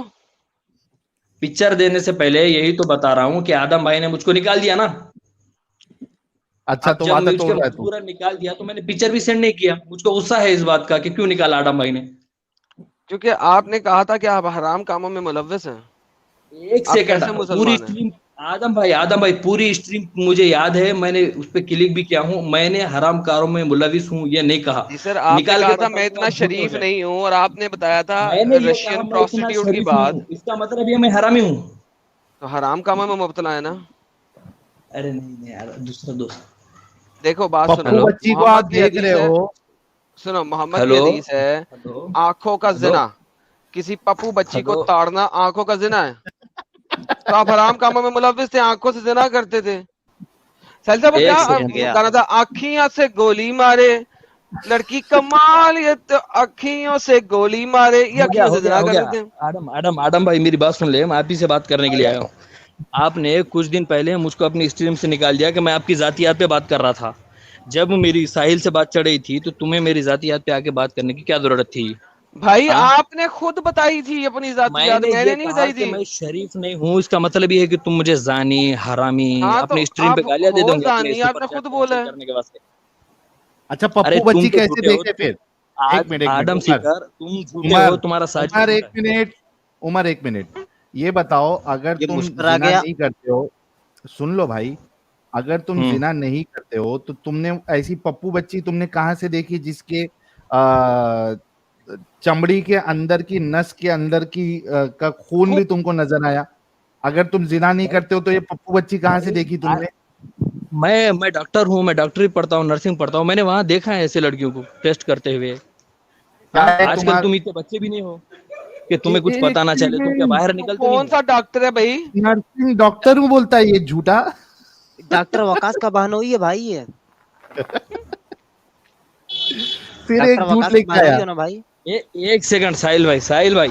पिक्चर देने से पहले यही तो बता रहा हूँ कि आदम भाई ने मुझको निकाल दिया ना। अच्छा, अब तो जब वादा मुझको तोड़ रहा है तू। पूरा निकाल दिया तो मैंने पिक्चर भी सेंड नहीं किया। मुझको गुस्सा है इस बात का कि क्यों निकाला आदम भाई ने। क्योंकि आपने कहा था कि आप हराम कामों में मुलव्वस हैं। एक आप सेकंड, कैसे पूरी मुसलमान हैं? स्ट्रीम, आदम भाई पूरी स्ट्रीम मुझे याद है, मैंने उस पर क्लिक भी किया हूँ। मैंने हराम कारों में मुलविस हूँ ये नहीं कहा। जी सर, आपने निकाल कहा के था बता मैं दूंगा, इतना आप झूठे हो शरीफ जाए। नहीं हूँ, और आपने बताया था मैंने ये कहा रशियन मैं इतना प्रोस्टिट्यूट की शरीफ बात। हूँ, इसका मतलब ये मैं हरामी हूँ। तो हराम कामों में मुब्तला है ना। अरे नहीं यार, दूसरा दोस्त। देखो बात पप्पू सुनो, बच्ची को आप मोहम्मद की देख हदीस रहे है, हो। सुनो मोहम्मद की हेलो हदीस है, हेलो आंखों का हेलो जिना, किसी पप्पू बच्ची को हेलो, ताड़ना आंखों का जिना है। तो आप हराम कामों में मुलव्वस थे, आंखों से जिना करते थे। साहिल साहब एक क्या सेकंड, गाना था, आखियां से गोली मारे लड़की कमाल, ये तो अखियों से गोली मारे, ये हो गया अखियों हो से गया जिना हो कर गया। रहे थे। आदम भाई मेरी बात सुन ले, मैं आप ही से बात करने के लिए आया हूँ। आपने कुछ दिन पहले मुझको अपनी स्ट्रीम से निकाल दिया कि मैं आपकी जातियात पे बात कर रहा था। जब मेरी साहिल से बात चढ़ रही थी तो तुम्हें मेरी जातियात पे आके बात करने की क्या जरूरत थी? भाई हाँ? आपने खुद बताई थी अपनी जातियात, मैंने ये मैंने नहीं कहा बताई कि थी। मैं शरीफ नहीं हूँ, इसका मतलब ये है कि तुम मुझे जानी, हरामी, हाँ तो अपनी स्ट्रीम पे आप गालियां दे हो दोगे अपने जानी, सुपर आपने चैट खुद कैंसिल बोला है। करने के वास्ते। अच्छा, अरे पप्पू तुम बच्ची तो कैसे झूठे हो, देखे फिर? एक मिनट आदम उमर, सीकर, तुम झूठे हो, उमर तुम्हारा साजिश उमर एक झूठा है। मिनट, उमर एक मिनट। ये बताओ, अगर ये तुम मुस्कुरा जिना गया। नहीं करते हो, सुन लो भाई, अगर तुम जिना नहीं करते हो तो तुमने ऐसी पप्पू बच्ची तुमने कहाँ से देखी जिसके चमड़ी के अंदर की नस के अंदर की का खून भी तुमको नजर आया? अगर तुम जिना नहीं करते हो तो ये पप्पू बच्ची कहाँ से देखी तुमने? मैं डॉक्टर हूँ, मैं डॉक्टरी पढ़ता हूँ, नर्सिंग पढ़ता हूँ, मैंने वहां देखा है ऐसे लड़कियों को टेस्ट करते हुए। हाँ, आजकल तुम इतने बच्चे भी नहीं हो कि तुम्हें कुछ पता ना चले, तुम क्या बाहर निकलते नहीं कौन हो? सा डॉक्टर है भाई? नर्सिंग डॉक्टर हूँ बोलता है ये झूठा। डॉक्टर वकास का बहनोई है भाई ये। फिर एक डॉक्टर झूठ वकास का लेके बहनोई आया। हो ना भाई। एक सेकंड साहिल भाई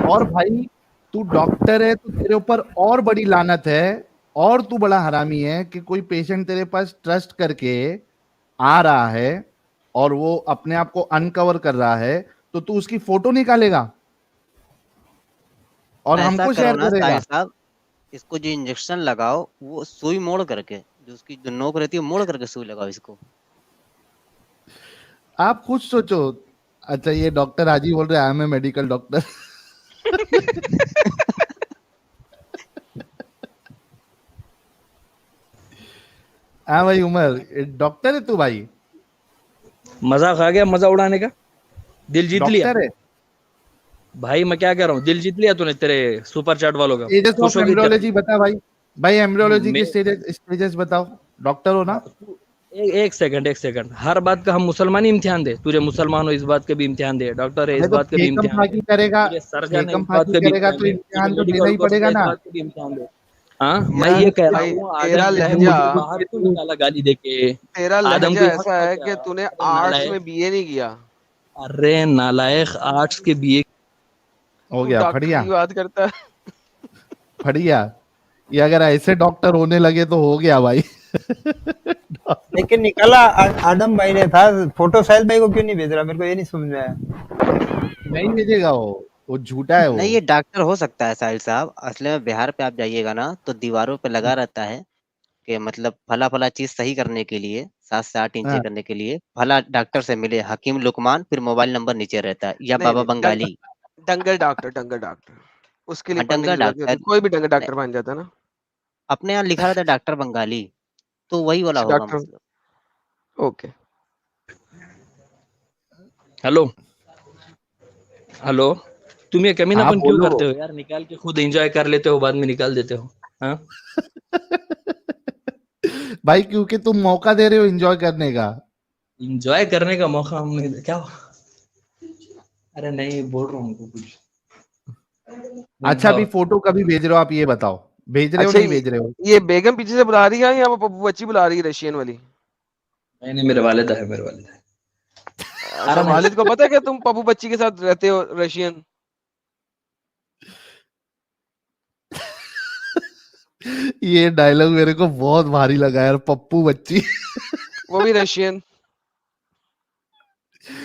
और भाई तू डॉक्टर है तो तेरे ऊपर और बड़ी लानत है, और तू बड़ा हरामी है कि कोई पेशेंट तेरे पास ट्रस्ट करके आ रहा है और वो अपने आप को अनकवर कर रहा है, तो तू उसकी फोटो निकालेगा और ऐसा हमको करो शेयर ना करेगा। साहिल साहब, इसको जो इंजेक्शन लगाओ वो सुई मोड़ करके, जो उसकी जो नोक रहती है मोड़ करके सुई लगाओ इसको। आप खुद सोचो। अच्छा, ये डॉक्टर हाजी बोल रहे हैं I am a medical doctor. हाँ भाई उमर, डॉक्टर है तू भाई? मजाक आ गया, मजा उड़ाने का। दिल जीत लिया डॉक्टर है? भाई, मैं क्या कह रहा हूँ, दिल जीत लिया तूने तेरे सुपर चैट वालों का। स्टेजेस खुश ऑफ हो गई तेरा। एम्ब्रियोलॉजी बता भाई। भाई एम्ब्रियोलॉजी की मैं स्टेजेस बताओ। डॉक्टर हो ना? एक सेकंड, हर बात का हम मुसलमान ही इम्तिहान दे? तुझे मुसलमान हो इस बात के भी इम्तिहान दे, डॉक्टर है इस भाई तो बात के भी फेकम इम्तिहान दे, फाकी करेगा, तुझे सर्जन है फेकम इस बात फाकी के भी करेगा इम्तिहान तो दे, तुझे इम्तिहान तो देना मेडिकल ही कोर्स पड़ेगा है इस ना। बात के भी इम्तिहान दे। हाँ, मैं यार ये कह रहा भाई हूँ, तेरा आदम जो है लहजा मुझे बाहर क्यों निकाला गाली देके? तेरा आदम लहजा कोई हक ऐसा था है क्या? कि तूने अरे आर्ट्स में नालायक, बीए नहीं किया। अरे नालायक, आर्ट्स के बीए हो तू गया डॉक्टर फड़िया, की बात करता है। फड़िया। ये अगर ऐसे डॉक्टर होने लगे तो हो गया भाई। लेकिन निकाला आदम भाई ने था। फोटो साहिल भाई को क्यों नहीं भेज रहा, मेरे को ये नहीं समझ में आया। नहीं भेजेगा वो झूठा है नहीं, वो। ये डॉक्टर हो सकता है साहिल साहब। असली में बिहार पे आप जाइएगा ना तो दीवारों पे लगा रहता है कि मतलब फला फला चीज सही करने के लिए 7 से 8 इंच हाँ। करने के लिए फला डॉक्टर से मिले, हकीम लुकमान, फिर मोबाइल नंबर नीचे रहता है, या नहीं बाबा नहीं बंगाली। डंगर डॉक्टर उसके लिए हाँ, पढ़ने डंगर की जरूरत नहीं डॉक्टर। होती, कोई भी डंगर नहीं, डॉक्टर बन जाता है ना। अपने यहाँ लिखा रहता है डॉक्टर बंगाली, तो वही वाला अच्छा होगा डॉक्टर, मतलब। ओके। हेलो हेलो, तुम ये हाँ कमीनापन क्यों बोलो। करते हो यार? निकाल के खुद एंजॉय कर लेते हो, बाद में निकाल देते हो। हाँ, भाई क्योंकि तुम मौका दे रहे हो एंजॉय करने का। एंजॉय करने का मौका हमने क्या? अरे नहीं, बोल रहा हूँ कुछ। अच्छा अभी फोटो कभी भेज रहे हो आप ये बताओ, भेज रहे हो अच्छा नहीं भेज रहे हो? ये बेगम पीछे से बुला रही है या वो पप्पू बच्ची बुला रही है रशियन वाली? नहीं, मेरे वालिदा है, मेरे वालिदा है। अच्छा अरे नहीं, वालिद को पता है कि तुम पप्पू बच्ची के साथ रहते हो रशियन? ये डायलॉग मेरे को बहुत भारी लगा यार, पप्पू बच्ची। वो भी रशियन।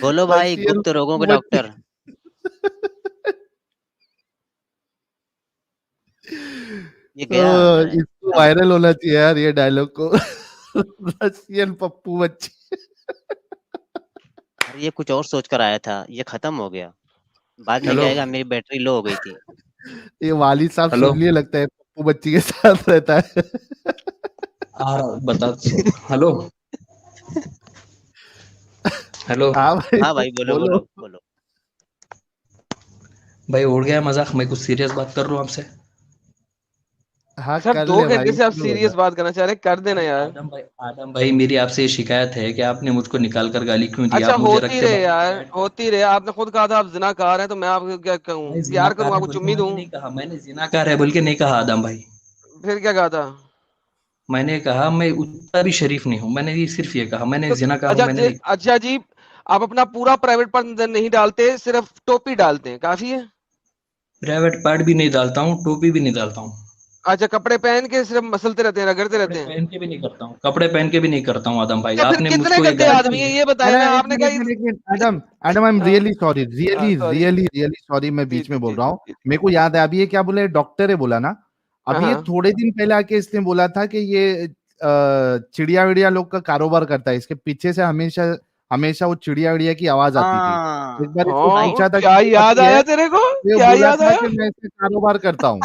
बोलो भाई, रशियन गुप्त रोगों के पप्पू बच्ची। डॉक्टर। ये गया जो है इसको वायरल होना चाहिए यार ये डायलॉग को। रशियन पप्पू बच्ची। अरे ये कुछ और सोच कर आया था, ये खत्म हो गया। बाद में हेलो कहेगा मेरी बैटरी लो हो गई थी। ये वालिद साहब हेलो, सुन लिए लगता है, पप्पू बच्ची के साथ रहता है। आ रहा हूँ, बता। हेलो हेलो हाँ भाई हाँ भाई, बोलो बोलो। बोलो बोलो। भाई, उड़ गया मजाक, मैं कुछ सीरियस बात कर रहा हूँ आपसे। हाँ सर कर 2 ले घंटे भाई, से आप क्यों सीरियस बता। बात करना चाह रहे हैं, कर देना यार। आदम भाई, मेरी आपसे ये शिकायत है कि आपने मुझको निकाल कर गाली क्यों दी? अच्छा आप मुझे होती रखते रहे बाजू यार, में। होती रहे। आपने खुद कहा था आप जिनाकार हैं, तो मैं आपको क्या कहूँ? भाई, प्यार करूँ, जिनाकार है आपको बोल के चुम्मी मैंने दूँ? नहीं कहा, मैंने जिनाकार है बोल के नहीं कहा आदम भाई। फिर क्या कहा था? मैंने कहा मैं उतना भी शरीफ नहीं हूँ, मैंने ये सिर्फ ये कहा, मैंने तो जिनाकार हूँ मैंने नहीं। अच्छा जी, आप अपना पूरा प्राइवेट पार्ट नहीं डालते, सिर्फ टोपी डालते हैं, काफी है। प्राइवेट पार्ट भी नहीं डालता हूँ, टोपी भी नहीं डालता हूँ। अच्छा कपड़े पहन के सिर्फ मसलते रहते हैं, रगड़ते कपड़े रहते हैं। पहन के भी नहीं करता हूँ, कपड़े पहन के भी नहीं करता हूँ आदम भाई। तो फिर आपने कितने मुझको ये गंदे गाली आदमी दी है है। ये बताएं अरे ना, एक आपने मिनट कहा एक minute Adam Adam I am हाँ really sorry, really sorry. Really really sorry, मैं जी बीच जी में बोल जी रहा जी हूँ। जी। मेरे को याद है अभी ये क्या बोले, डॉक्टर है बोला ना। हाँ अभी ये हाँ थोड़े दिन पहले आके इसने बोला था कि ये चिड़िया विड़िया लोग का कारोबार करता है, इसके पीछे से हमेशा हमेशा वो चिड़िया विड़िया की आवाज आती थी। एक हाँ बार इसको भाई। पूछा था क्या कि ये याद पति है, आया तेरे को? तो ये क्या बोला याद था आया? कि मैं इससे कारोबार करता हूँ।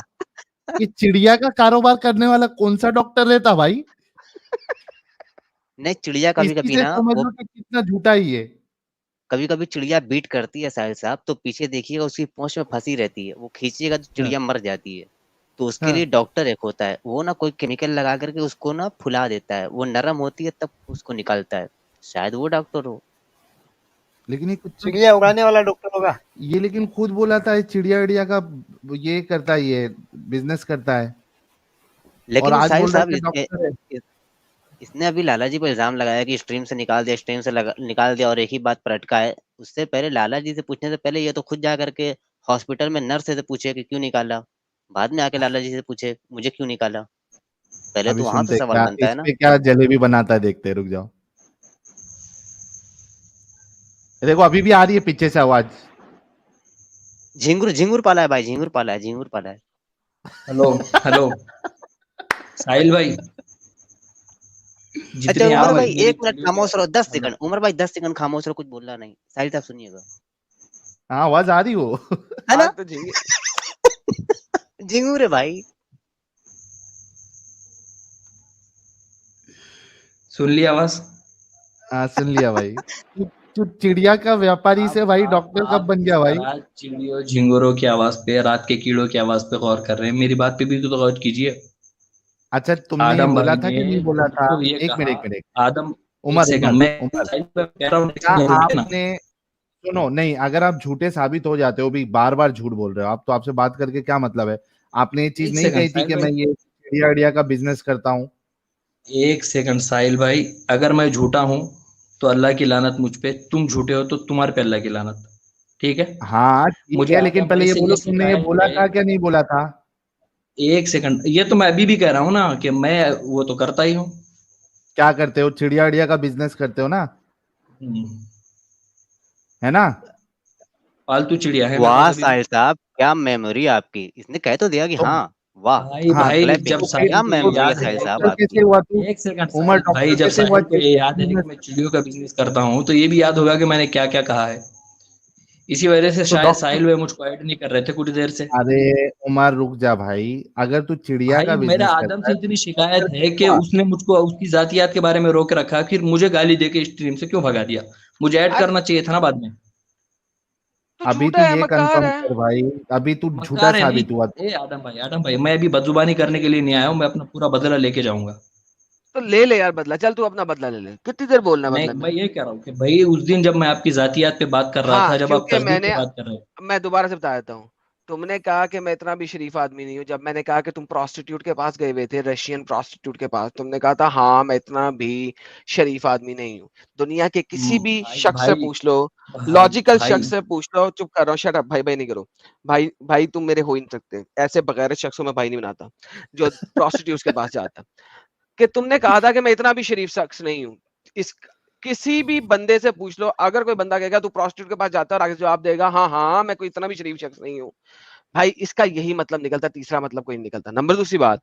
ये चिड़िया का कारोबार करने वाला कौन सा डॉक्टर रहता भाई? नहीं, चिड़िया कभी इसी कभी से ना समझ वो लो कि कितना झूठा ही है। कभी कभी चिड़िया बीट करती है साहिल साहब, तो पीछे देखिएगा उसकी पूंछ में फंसी रहती है, वो खींचिएगा तो हाँ चिड़िया मर जाती है। तो उसके हाँ। लिए डॉक्टर एक होता है, वो ना कोई केमिकल लगा करके उसको ना फुला देता है, वो नरम होती है तब उसको निकालता है। शायद वो डॉक्टर हो। लेकिन ये कुछ चिड़िया उड़ाने वाला डॉक्टर होगा। ये लेकिन खुद बोला था ये चिड़िया विड़िया का ये करता है, ये बिजनेस करता है। लेकिन और आज साहिल बोल रहा है साहब कि डॉक्टर है। इसने अभी लाला जी पर इल्जाम लगाया कि स्ट्रीम से निकाल दिया, स्ट्रीम से निकाल दिया और एक ही बात पर अटका है। उससे पहले लाला जी से पूछने से पहले ये तो खुद जा करके हॉस्पिटल में नर्स से पूछे कि क्यों निकाला, बाद में आके लाला जी से पूछे मुझे क्यों निकाला, पहले अभी तो वहां पे सुनते सवाल क्या बनता इस है ना। पे क्या जलेबी बनाता है, देखते हैं, रुक जाओ। देखो अभी भी आ रही है पीछे से आवाज। झिंगुर झिंगुर पाला है भाई, झिंगुर पाला है, झिंगुर पाला है। हेलो हेलो साहिल भाई, अच्छा जितनी उमर आप भाई मेरी 1 मिनट वीडियो खामोश रहो, 10 हेलो सेकंड उमर भाई 10 सेकंड खामोश रहो, कुछ बोलना नहीं, साहिल साहब सुनिएगा। हाँ आवाज आ रही हो। है ना। हाँ तो झिंगे झिंगुर है भाई। सुन लिया आवाज। हाँ सुन लिया भाई। तू चिड़िया का व्यापारी से भाई डॉक्टर कब आप बन जिस गया भाई? तरह चिड़ियों झिंगुरों की आवाज पे, रात के कीड़ों की आवाज पे गौर कर रहे हैं, मेरी बात पे भी तो गौर कीजिए। अच्छा तुमने ये आदम बोला भाई था ने कि नहीं बोला था? मुझको ये एक कहा, मिनट एक मिनट। आदम एक उमर सेकंड उमर मैं उमर साहिल पे कह रहा हूँ, क्या रुकिए ना। आपने, सुनो नहीं, अगर आप झूठे साबित हो जाते हो, भी बार बार झूठ बोल रहे हो आप, तो आपसे बात करके क्या मतलब है? आपने ये चीज एक नहीं सेकंड कही थी साहिल कि भाई, मैं ये चिड़िया उड़िया का बिजनेस करता हूँ? एक सेकंड साहिल भाई, अगर मैं झूठा हूं तो अल्लाह की लानत मुझ पे, तुम झूठे हो तो तुम्हारे पे अल्लाह की लानत। ठीक है। हाँ ठीक मुझे है, लेकिन आदम पहले भाई ये से बोलो ये तुमने ये शिकायत बोला है। था क्या नहीं बोला था? एक सेकंड, ये तो मैं अभी भी कह रहा हूं ना कि मैं वो तो करता ही हूँ। क्या करते हो? चिड़िया उड़िया का बिजनेस करते हो ना, है ना? पालतू चिड़िया है मेरे वाह पास अभी भी। साहिल साहब क्या मेमोरी आपकी, इसने कह तो दिया कि तो हाँ वाह। भाई हाँ भाई क्लैपिंग, जब तो फिर क्या साहिल को ये मेमोरी है याद साहिल है साहब डॉक्टर कि, कैसे आपकी। हुआ तू? एक सेकंड उमर साहिल भाई, डॉक्टर जब कैसे हुआ साहिल को ये याद है कि बिजनेस? मैं चिड़ियों का बिजनेस करता हूँ, तो ये भी याद होगा कि मैंने क्या क्या कहा है। इसी वजह से तो शायद डॉक्टर, साहिल वे मुझको ऐड नहीं कर रहे थे कुछ देर से। अरे उमर रुक जा भाई, अगर तू चिड़िया भाई का मेरा बिजनेस आदम करता से है इतनी तो शिकायत डॉक्टर है कैसे कि हुआ? उसने मुझको उसकी जातियात के बारे में रोक रखा, फिर मुझे गाली देके स्ट्रीम से क्यों भगा दिया। मुझे ऐड अरे करना चाहिए था ना बाद में। तो अभी तू झूठा है, ये मक्कार कंफर्म है। कर भाई, अभी तू झूठा मक्कार है नहीं। साबित हुआ। ए आदम भाई मैं अभी बदजुबानी करने के लिए नहीं आया हूँ, मैं अपना पूरा बदला लेके जाऊंगा। तो ले ले यार बदला, चल तू अपना बदला ले ले, कितनी देर बोलना है नहीं बदले में? मैं ये कह रहा हूँ कि भाई उस दिन जब मैं आपकी जातियात पे बात कर रहा था, हाँ जब आप क्योंकि तस्दीक पे बात कर रहे थे। मैं दोबारा से बता देता हूँ। तुमने कहा कि मैं इतना भी शरीफ आदमी नहीं हूँ। जब मैंने कहा कि तुम प्रोस्टिट्यूट के पास गए हुए थे, रशियन प्रोस्टिट्यूट के पास, तुमने कहा था हाँ मैं इतना भी शरीफ आदमी नहीं हूँ। दुनिया के किसी भी भाई शख्स से भाई पूछ लो, भाई लॉजिकल भाई शख्स से पूछ लो। चुप कर रहा हूँ, शट अप, भाई भाई नहीं करो। भाई भाई तुम मेरे हो ही नहीं सकते, ऐसे बगैर शख्सों में भाई नहीं बनाता जो प्रोस्टिट्यूट के पास जाता। कि तुमने कहा था कि मैं इतना भी शरीफ शख्स नहीं हूँ। इस किसी भी बंदे से पूछ लो, अगर कोई बंदा कहेगा तू प्रोस्टिट्यूट के पास जाता है और आगे जवाब देगा हाँ हाँ मैं कोई इतना भी शरीफ शख्स नहीं हूँ, भाई इसका यही मतलब निकलता, तीसरा मतलब कोई नहीं निकलता। नंबर दूसरी बात,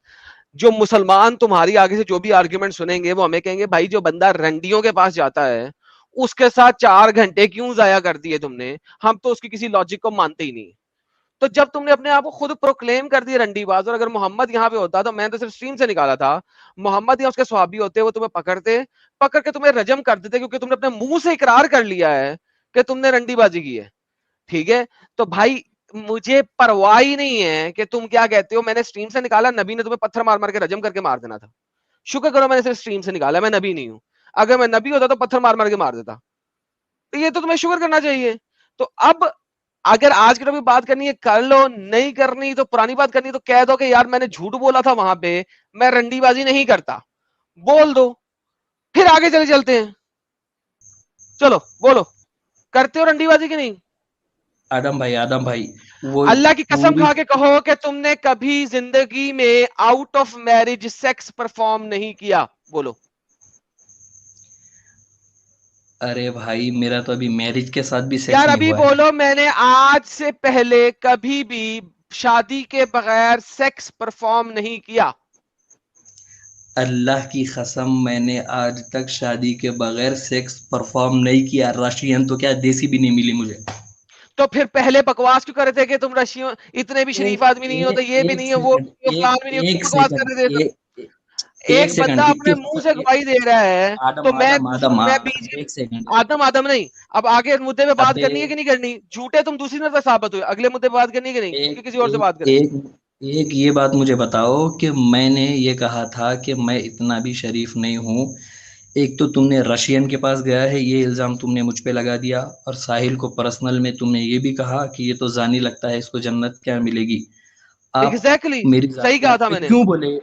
जो मुसलमान तुम्हारी आगे से जो भी आर्ग्यूमेंट सुनेंगे वो हमें कहेंगे भाई जो बंदा रंडियों के पास जाता है उसके साथ 4 घंटे क्यों जाया कर दिए तुमने, हम तो उसकी किसी लॉजिक को मानते ही नहीं। तो जब तुमने अपने आप को खुद प्रोक्लेम कर दिया रंडीबाज, और अगर मोहम्मद यहाँ पे होता तो मैं तो सिर्फ स्ट्रीम से निकाला था, मोहम्मद या उसके सहाबी होते वो तुम्हें पकड़ के तुम्हें रजम कर देते, क्योंकि तुमने अपने मुंह से इकरार कर लिया है कि तुमने रंडीबाजी की है। ठीक है, तो भाई मुझे परवाह ही नहीं है कि तुम क्या कहते हो। मैंने स्ट्रीम से निकाला, नबी ने तुम्हें पत्थर मार मार के रजम करके मार देना था। शुक्र करो मैंने सिर्फ स्ट्रीम से निकाला, मैं नबी नहीं हूं। अगर मैं नबी होता तो पत्थर मार मार के मार देता। तो ये तो तुम्हें शुक्र करना चाहिए। तो अब अगर आज की टॉपिक बात करनी है कर लो, नहीं करनी तो पुरानी बात करनी तो कह दो कि यार मैंने झूठ बोला था वहां पे, मैं रंडीबाजी नहीं करता, बोल दो, फिर आगे चले चलते हैं। चलो बोलो, करते हो रंडीबाजी की नहीं? आदम भाई वो अल्लाह की कसम पूरी, खा के कहो कि तुमने कभी जिंदगी में out of marriage sex perform नहीं किया, बोलो। अरे भाई मेरा तो अभी मैरिज के साथ भी सेक्स यार नहीं अभी हुआ है। बोलो, मैंने आज से पहले कभी भी शादी के बगैर सेक्स परफॉर्म नहीं किया। अल्लाह की कसम मैंने आज तक शादी के बगैर सेक्स परफॉर्म नहीं किया। रशियन तो क्या देसी भी नहीं मिली मुझे। तो फिर पहले बकवास क्यों कर रहे थे कि तुम रशियन इतने भी शरीफ आदमी नहीं हो, तो ये भी एक नहीं है, वो सेकंड, नहीं है, फलान भी नहीं है, एक क्यों बकवास कर सेकंड, रहे थे? एक एक बंदा सेकंड, अपने मुंह से गवाही दे रहा है तो मैं मैं बीच एक सेकंड। आदम नहीं। अब आगे मुद्दे पे बात अबे करनी है कि नहीं करनी? झूठे तुम दूसरी नजर साबित हुए, अगले मुद्दे पे बात करनी है कि नहीं, एक कि किसी और से बात एक करें? एक ये बात मुझे बताओ कि मैंने ये कहा था कि मैं इतना भी शरीफ नहीं हूँ। एक तो तुमने रशियन के पास गया है, ये इल्जाम तुमने मुझ पे लगा दिया, और साहिल को पर्सनल में तुमने ये भी कहा कि ये तो जानी लगता है, इसको जन्नत क्या मिलेगी। आप एग्जैक्टली मेरी सही कहा जातियात था पे मैंने। क्यों बोले?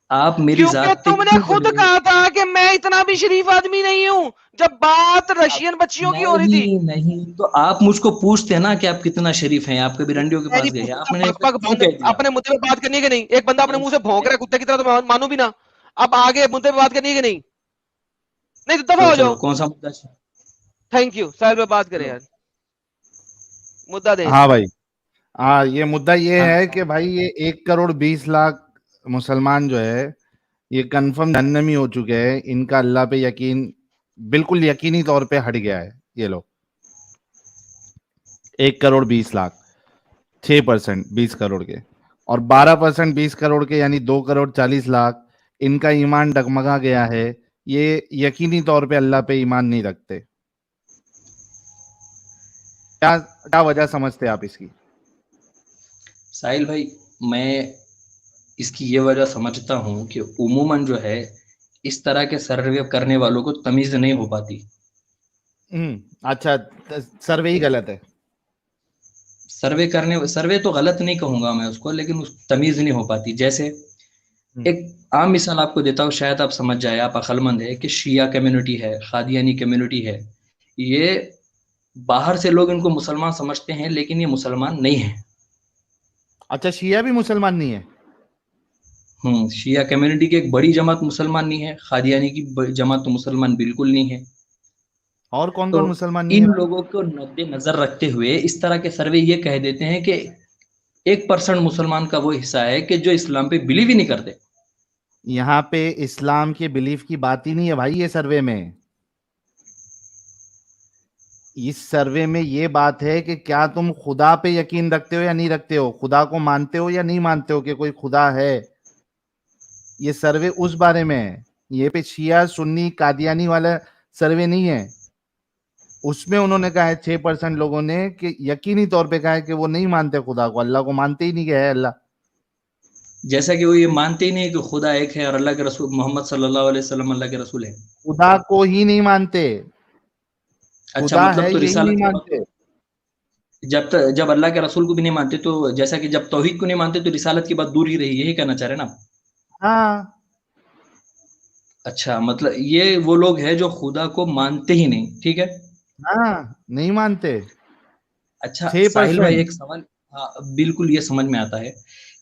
आप मेरी क्योंकि जात पे तुमने क्यों खुद बोले? कहा था कि मैं इतना भी शरीफ आदमी नहीं हूं जब बात रशियन बच्चियों की हो रही थी। नहीं, तो आप मुझको पूछते ना कि आप कितना शरीफ हैं, आप कभी रंडियों के मैं पास नहीं गए, पूछता, आपने ऐसा पग क्यों बंद, कह दिया? अपने मुद्दे पे बात करनी है कि नहीं? एक बंदा अपने मुंह से भौंक रहा है कुत्ते की तरह, तो मैं मानू भी ना। अब आगे मुद्दे पे बात करनी है कि नहीं? नहीं तो दफा हो चलो जाओ। कौन सा मुद्दा? थैंक यू, साहिल पे बात करें यार, मुद्दा दें। हाँ भाई, हाँ, ये मुद्दा ये हाँ। है कि भाई ये 1 करोड़ 20 लाख मुसलमान जो है ये कंफर्म जहन्नमी हो चुके हैं। इनका अल्लाह पे यकीन बिल्कुल यकीनी तौर पे हट गया है। ये लोग 1 करोड़ 20 लाख, 6% 20 करोड़ के, और 12% 20 करोड़ के यानी 2 करोड़ 40 लाख इनका ईमान डगमगा गया है। ये यकीनी तौर पे अल्लाह पे ईमान नहीं रखते। क्या क्या वजह समझते हैं आप इसकी? साहिल भाई, मैं इसकी ये वजह समझता हूँ कि उमूमन जो है इस तरह के सर्वे करने वालों को तमीज नहीं हो पाती। अच्छा, सर्वे ही गलत है। सर्वे तो गलत नहीं कहूंगा मैं उसको, लेकिन उस तमीज नहीं हो पाती। जैसे एक आम मिसाल आपको देता हूँ, शायद आप समझ जाए, आप अक्लमंद है, कि शिया कम्युनिटी है, खादियानी कम्युनिटी है, ये बाहर से लोग इनको मुसलमान समझते हैं, लेकिन ये मुसलमान नहीं है। अच्छा, शिया भी मुसलमान नहीं है? शिया कम्युनिटी की एक बड़ी जमात मुसलमान नहीं है, खादियानी की जमात तो मुसलमान बिल्कुल नहीं है। और कौन तो कौन मुसलमान नहीं इन है भाई? लोगों को मद्देनजर रखते हुए इस तरह के सर्वे ये कह देते हैं कि 1% मुसलमान का वो हिस्सा है कि जो इस्लाम पे बिलीव ही नहीं करते। यहाँ पे इस्लाम के बिलीफ की बात ही नहीं है भाई। ये सर्वे में, इस सर्वे में ये बात है कि क्या तुम खुदा पे यकीन रखते हो या नहीं रखते हो, खुदा को मानते हो या नहीं मानते हो कि कोई खुदा है। ये सर्वे उस बारे में है। ये पे शिया सुन्नी कादियानी वाला सर्वे नहीं है। उसमें उन्होंने कहा है 6% लोगों ने कि यकीनी तौर पे कहा है कि वो नहीं मानते खुदा को, अल्लाह को मानते ही नहीं कि है अल्लाह। जैसा कि वो ये मानते ही नहीं कि खुदा एक है और अल्लाह के रसूल मोहम्मद सल्लल्लाहु अलैहि वसल्लम अल्लाह के रसूल है। खुदा को ही नहीं मानते। अच्छा, खुदा मतलब है तो यही नहीं रिसालत के मानते। जब अल्लाह के रसूल को भी नहीं मानते, तो जैसा कि जब तौहीद को नहीं मानते तो रिसालत की बात दूर ही रही, यही कहना चाह रहे हैं ना? हाँ, अच्छा, मतलब ये वो लोग हैं जो खुदा को मानते ही नहीं, ठीक है? हाँ, नहीं मानते। अच्छा साहिल भाई, 6%। एक सवाल। हाँ, बिल्कुल ये समझ में आता है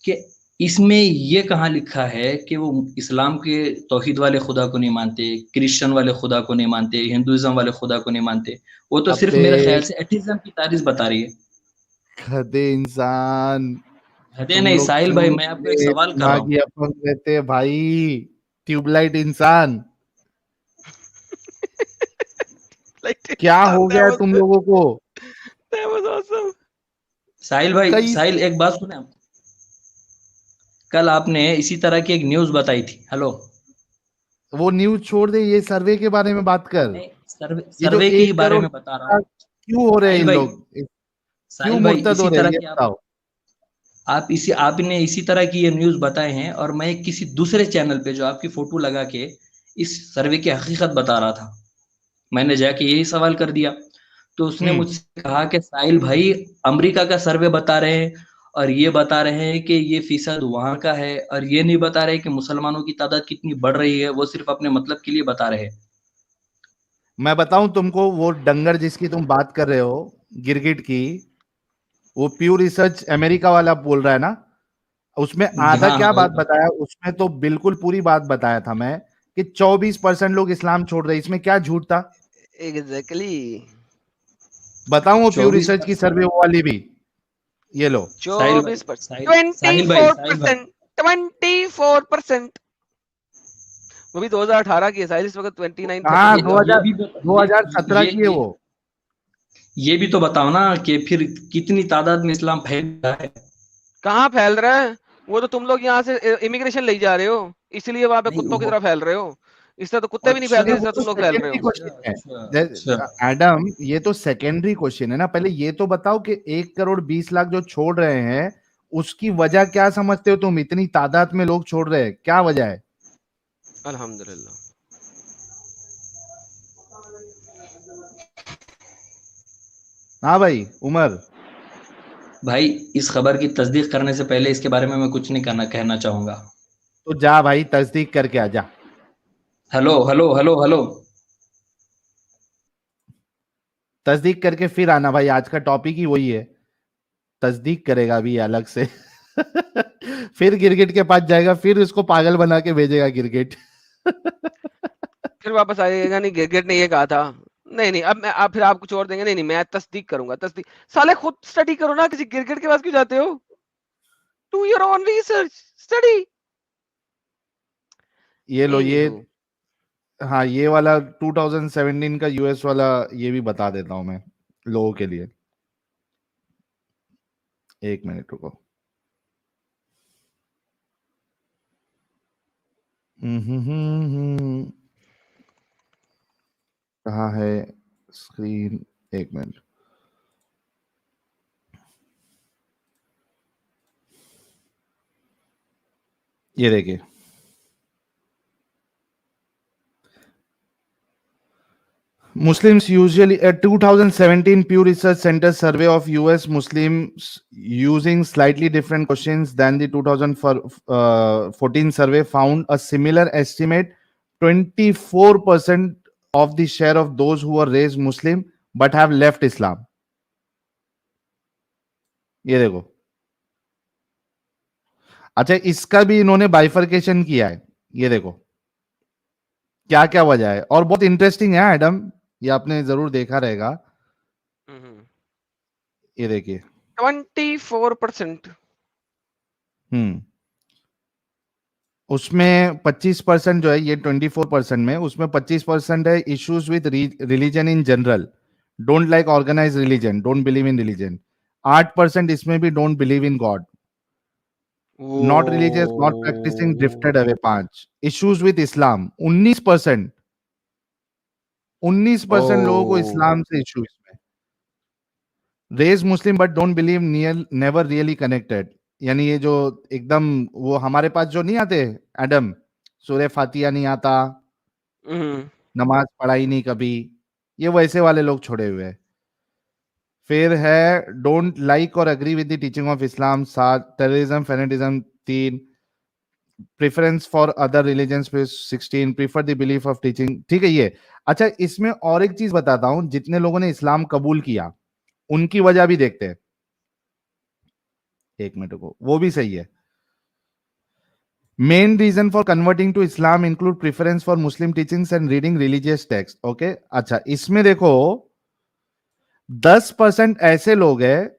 कि इसमें ये कहाँ लिखा है कि वो इस्लाम के तौहीद वाले खुदा को नहीं मानते, क्रिश्चियन वाले खुदा को नहीं मानते, हिंदुइज्म वाले खुदा को नहीं मानते? वो तो सिर्फ अबे मेरे ख्याल से एथिज्म की तारीफ बता रही है। गधे इंसान, अरे तुम नहीं लोग साहिल भाई, क्यों मैं आपको एक ये सवाल कर रहा हूँ। दिमागी अपंग रहते हैं भाई? ट्यूबलाइट इंसान, क्या हो गया है तुम लोगों को? साहिल भाई, कई साहिल एक बात सुने आप। कल आपने इसी तरह की एक न्यूज बताई थी। हेलो, वो न्यूज छोड़ दे, ये सर्वे के बारे में बात कर। ये जो सर्वे के ही 1 बारे करोड़ में बता रहा हूँ। क्यों हो रहे हैं साहिल इन भाई, लोग, क्यों साहिल भाई, मुर्तद हो इसी रहे हैं तरह ये की बताओ। आपने इसी तरह की ये न्यूज बताए हैं, और मैं किसी दूसरे चैनल पे जो आपकी फोटो लगा के इस सर्वे की हकीकत बता रहा था, मैंने जाके यही सवाल कर दिया। तो उसने मुझसे कहा कि साहिल भाई, अमेरिका का सर्वे बता रहे हैं और ये बता रहे हैं कि ये फीसद वहां का है, और ये नहीं बता रहे कि मुसलमानों की तादाद कितनी बढ़ रही है, वो सिर्फ अपने मतलब के लिए बता रहे हैं। मैं बताऊं तुमको, वो डंगर जिसकी तुम बात कर रहे हो, गिरगिट की, वो प्यूर रिसर्च अमेरिका वाला बोल रहा है ना। उसमें आधा हाँ क्या हाँ, बात बताया, उसमें तो बिल्कुल पूरी बात बताया था मैं कि 24% लोग इस्लाम छोड़ रहे हैं। इसमें क्या झूठ था? एग्जैक्टली। बताऊं वो प्यूर रिसर्च की 24%। सर्वे वो वाली भी, ये लो। साहिल भाई, 24%, साहिल भाई, साहिल भाई, 24%। वो भी 2018 की है साहिल, इस वक्त 29 हाँ, 30 होगा। 2017 की है वो। ये भी तो बताओ ना कि फिर कितनी तादाद में इस्लाम फैल रहा है। कहाँ फैल रहा है? वो तो तुम लोग यहाँ से इमिग्रेशन ले जा रहे हो, इसलिए वहां पे नहीं कुत्तों की वो, तरह फैल रहे हो। इससे तो कुत्ते भी नहीं फैलते अरे जिस वो तरह तो तुम लोग फैल रहे सेकेंडरी हो। क्वेश्चन है अच्छा। एडम, ये तो सेकेंडरी क्वेश्चन है ना। पहले ये तो बताओ कि 1 करोड़ 20 लाख जो छोड़ रहे हैं उसकी वजह क्या समझते हो तुम? इतनी तादाद में लोग छोड़ रहे हैं, क्या वजह है? अल्हम्दुलिल्लाह। हाँ भाई उमर। भाई, इस खबर की तस्दीक करने से पहले इसके बारे में मैं कुछ नहीं कहना चाहूंगा। तो जा भाई तस्दीक करके आ जा। Hello hello hello hello. तस्दीक करके फिर आना भाई, आज का टॉपिक ही वही है, तस्दीक करेगा अभी अलग से। फिर गिरगिट के पास जाएगा, फिर उसको पागल बना के भेजेगा गिरगिट। फिर वापस आएगा, नहीं गिरगिट ने ये कहा था, नहीं नहीं अब फिर आप कुछ और देंगे, नहीं नहीं मैं तस्दीक करूंगा, तस्दीक। साले खुद स्टडी करो ना, किसी गिरगिट के पास क्यों जाते हो? Do your own research, study. ये लो ये, हाँ ये वाला 2017 का यूएस वाला ये भी बता देता हूं मैं लोगों के लिए। एक मिनट रुको। कहाँ है स्क्रीन, एक मिनट। ये देखिए, Muslims usually a 2017 Pew Research Center survey of US Muslims using slightly different questions than the 2014 survey found a similar estimate. 24% of the share of those who were raised Muslim but have left Islam. ये देखो, अच्छा इसका भी इन्होंने bifurcation किया है, ये देखो क्या क्या वजह है, और बहुत इंटरेस्टिंग है एडम, ये आपने जरूर देखा रहेगा। ये देखिए 24%। उसमें 25% जो है, ये 24% में, उसमें 25% है issues with religion in general, don't like organise religion, don't believe in religion. 8% इसमें भी don't believe in God, not religious, not practising, drifted away. 5 issues with Islam, 19% लोगों को इस्लाम से इश्यू इसमें। Raise Muslim but don't believe, never really connected, यानी ये जो एकदम वो हमारे पास जो नहीं आते एडम, सूरह फातिहा नहीं आता, नमाज पढ़ाई नहीं कभी, ये वैसे वाले लोग छोड़े हुए हैं। फिर है डोंट लाइक और agree with the teaching of Islam, 7 terrorism fanaticism, 3 preference for other religion, 16 prefer the belief of teaching. ठीक है ये। अच्छा इसमें और एक चीज बताता हूं, जितने लोगों ने इस्लाम कबूल किया उनकी वजह भी देखते हैं, एक मिनट को, वो भी सही है। Main reason for converting to Islam include preference for Muslim teachings and reading religious text. Okay, अच्छा इसमें देखो 10% ऐसे लोग हैं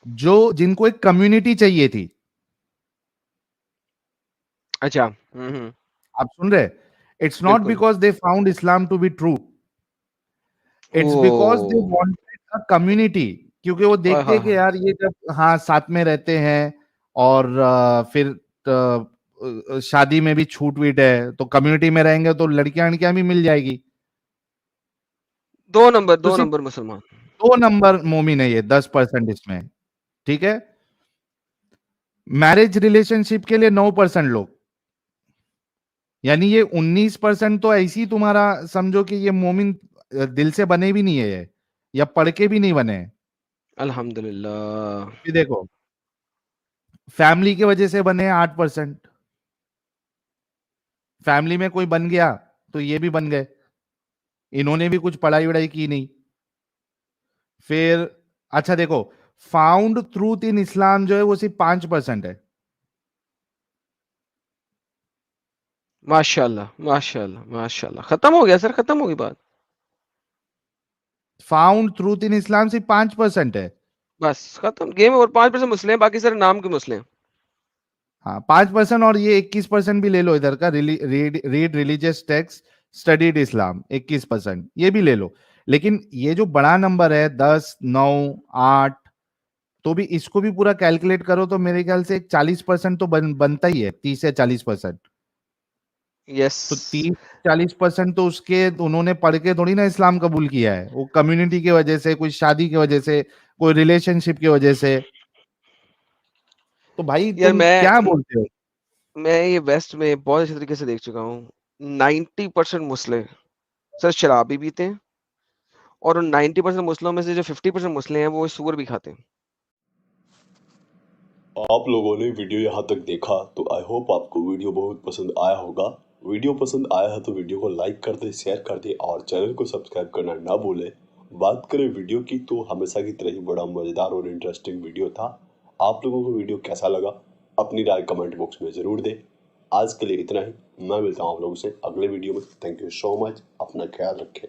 जो जिनको एक कम्युनिटी चाहिए थी। अच्छा आप सुन रहे? It's not because they found Islam to be true, it's because they wanted a community, क्योंकि वो देखते हैं कि यार ये जब हाँ साथ में रहते हैं और फिर शादी में भी छूट वीट है, तो कम्युनिटी में रहेंगे तो लड़कियां भी मिल जाएगी। 2 नंबर मुसलमान, 2 नंबर मोमिन है ये, 10% इसमें। ठीक है, मैरिज रिलेशनशिप के लिए 9% लोग, यानी ये 19% तो ऐसी तुम्हारा समझो कि ये मोमिन दिल से बने भी नहीं है या पढ़ के भी नहीं बने। अल्हम्दुलिल्लाह। देखो फैमिली की वजह से बने 8%, फैमिली में कोई बन गया तो ये भी बन गए, इन्होंने भी कुछ पढ़ाई वढ़ाई की नहीं। फिर अच्छा देखो, फाउंड ट्रूथ इन इस्लाम जो है वो सिर्फ 5% है। माशाल्लाह माशाल्लाह माशाल्लाह, खत्म हो गया सर, खत्म होगी बात। फाउंड ट्रूथ इन इस्लाम सिर्फ 5% है, बस खत्म गेम। और 5% मुस्लिम, बाकी सारे नाम के मुस्लिम। हाँ 5%, और ये 21% भी ले लो इधर का, रीड रिलीजियस टेक्स्ट, स्टडीड इस्लाम 21%, ये भी ले लो। लेकिन ये जो बड़ा नंबर है 10, 9, 8, तो भी इसको भी पूरा कैलकुलेट करो तो मेरे ख्याल से 40% तो बनता ही है, 30 से 40%। यस, तो 30-40% तो उसके उन्होंने पढ़ के थोड़ी ना इस्लाम कबूल किया है, वो कम्युनिटी की वजह से, कोई शादी की वजह से, कोई रिलेशनशिप की वजह से। तो भाई तुम क्या बोलते हो? मैं ये वेस्ट में बहुत अच्छे तरीके से देख चुका हूँ। 90% मुस्लिम सर शराब भी पीते हैं, और उन 90% मुस्लिमों में से जो 50% मुस्लिम हैं वो सूअर भी खाते हैं। आप लोगों ने वीडियो यहाँ तक देखा तो आई होप आपको वीडियो बहुत पसंद आया होगा। वीडियो पसंद आया है तो वीडियो को लाइक कर दे, शेयर कर दे और चैनल को सब्सक्राइब करना ना भूले। बात करें वीडियो की तो हमेशा की तरह ही बड़ा मजेदार और इंटरेस्टिंग वीडियो था। आप लोगों को वीडियो कैसा लगा अपनी राय कमेंट बॉक्स में जरूर दे। आज के लिए इतना ही, मैं मिलता हूँ आप लोगों से अगले वीडियो में। थैंक यू सो मच, अपना ख्याल रखें।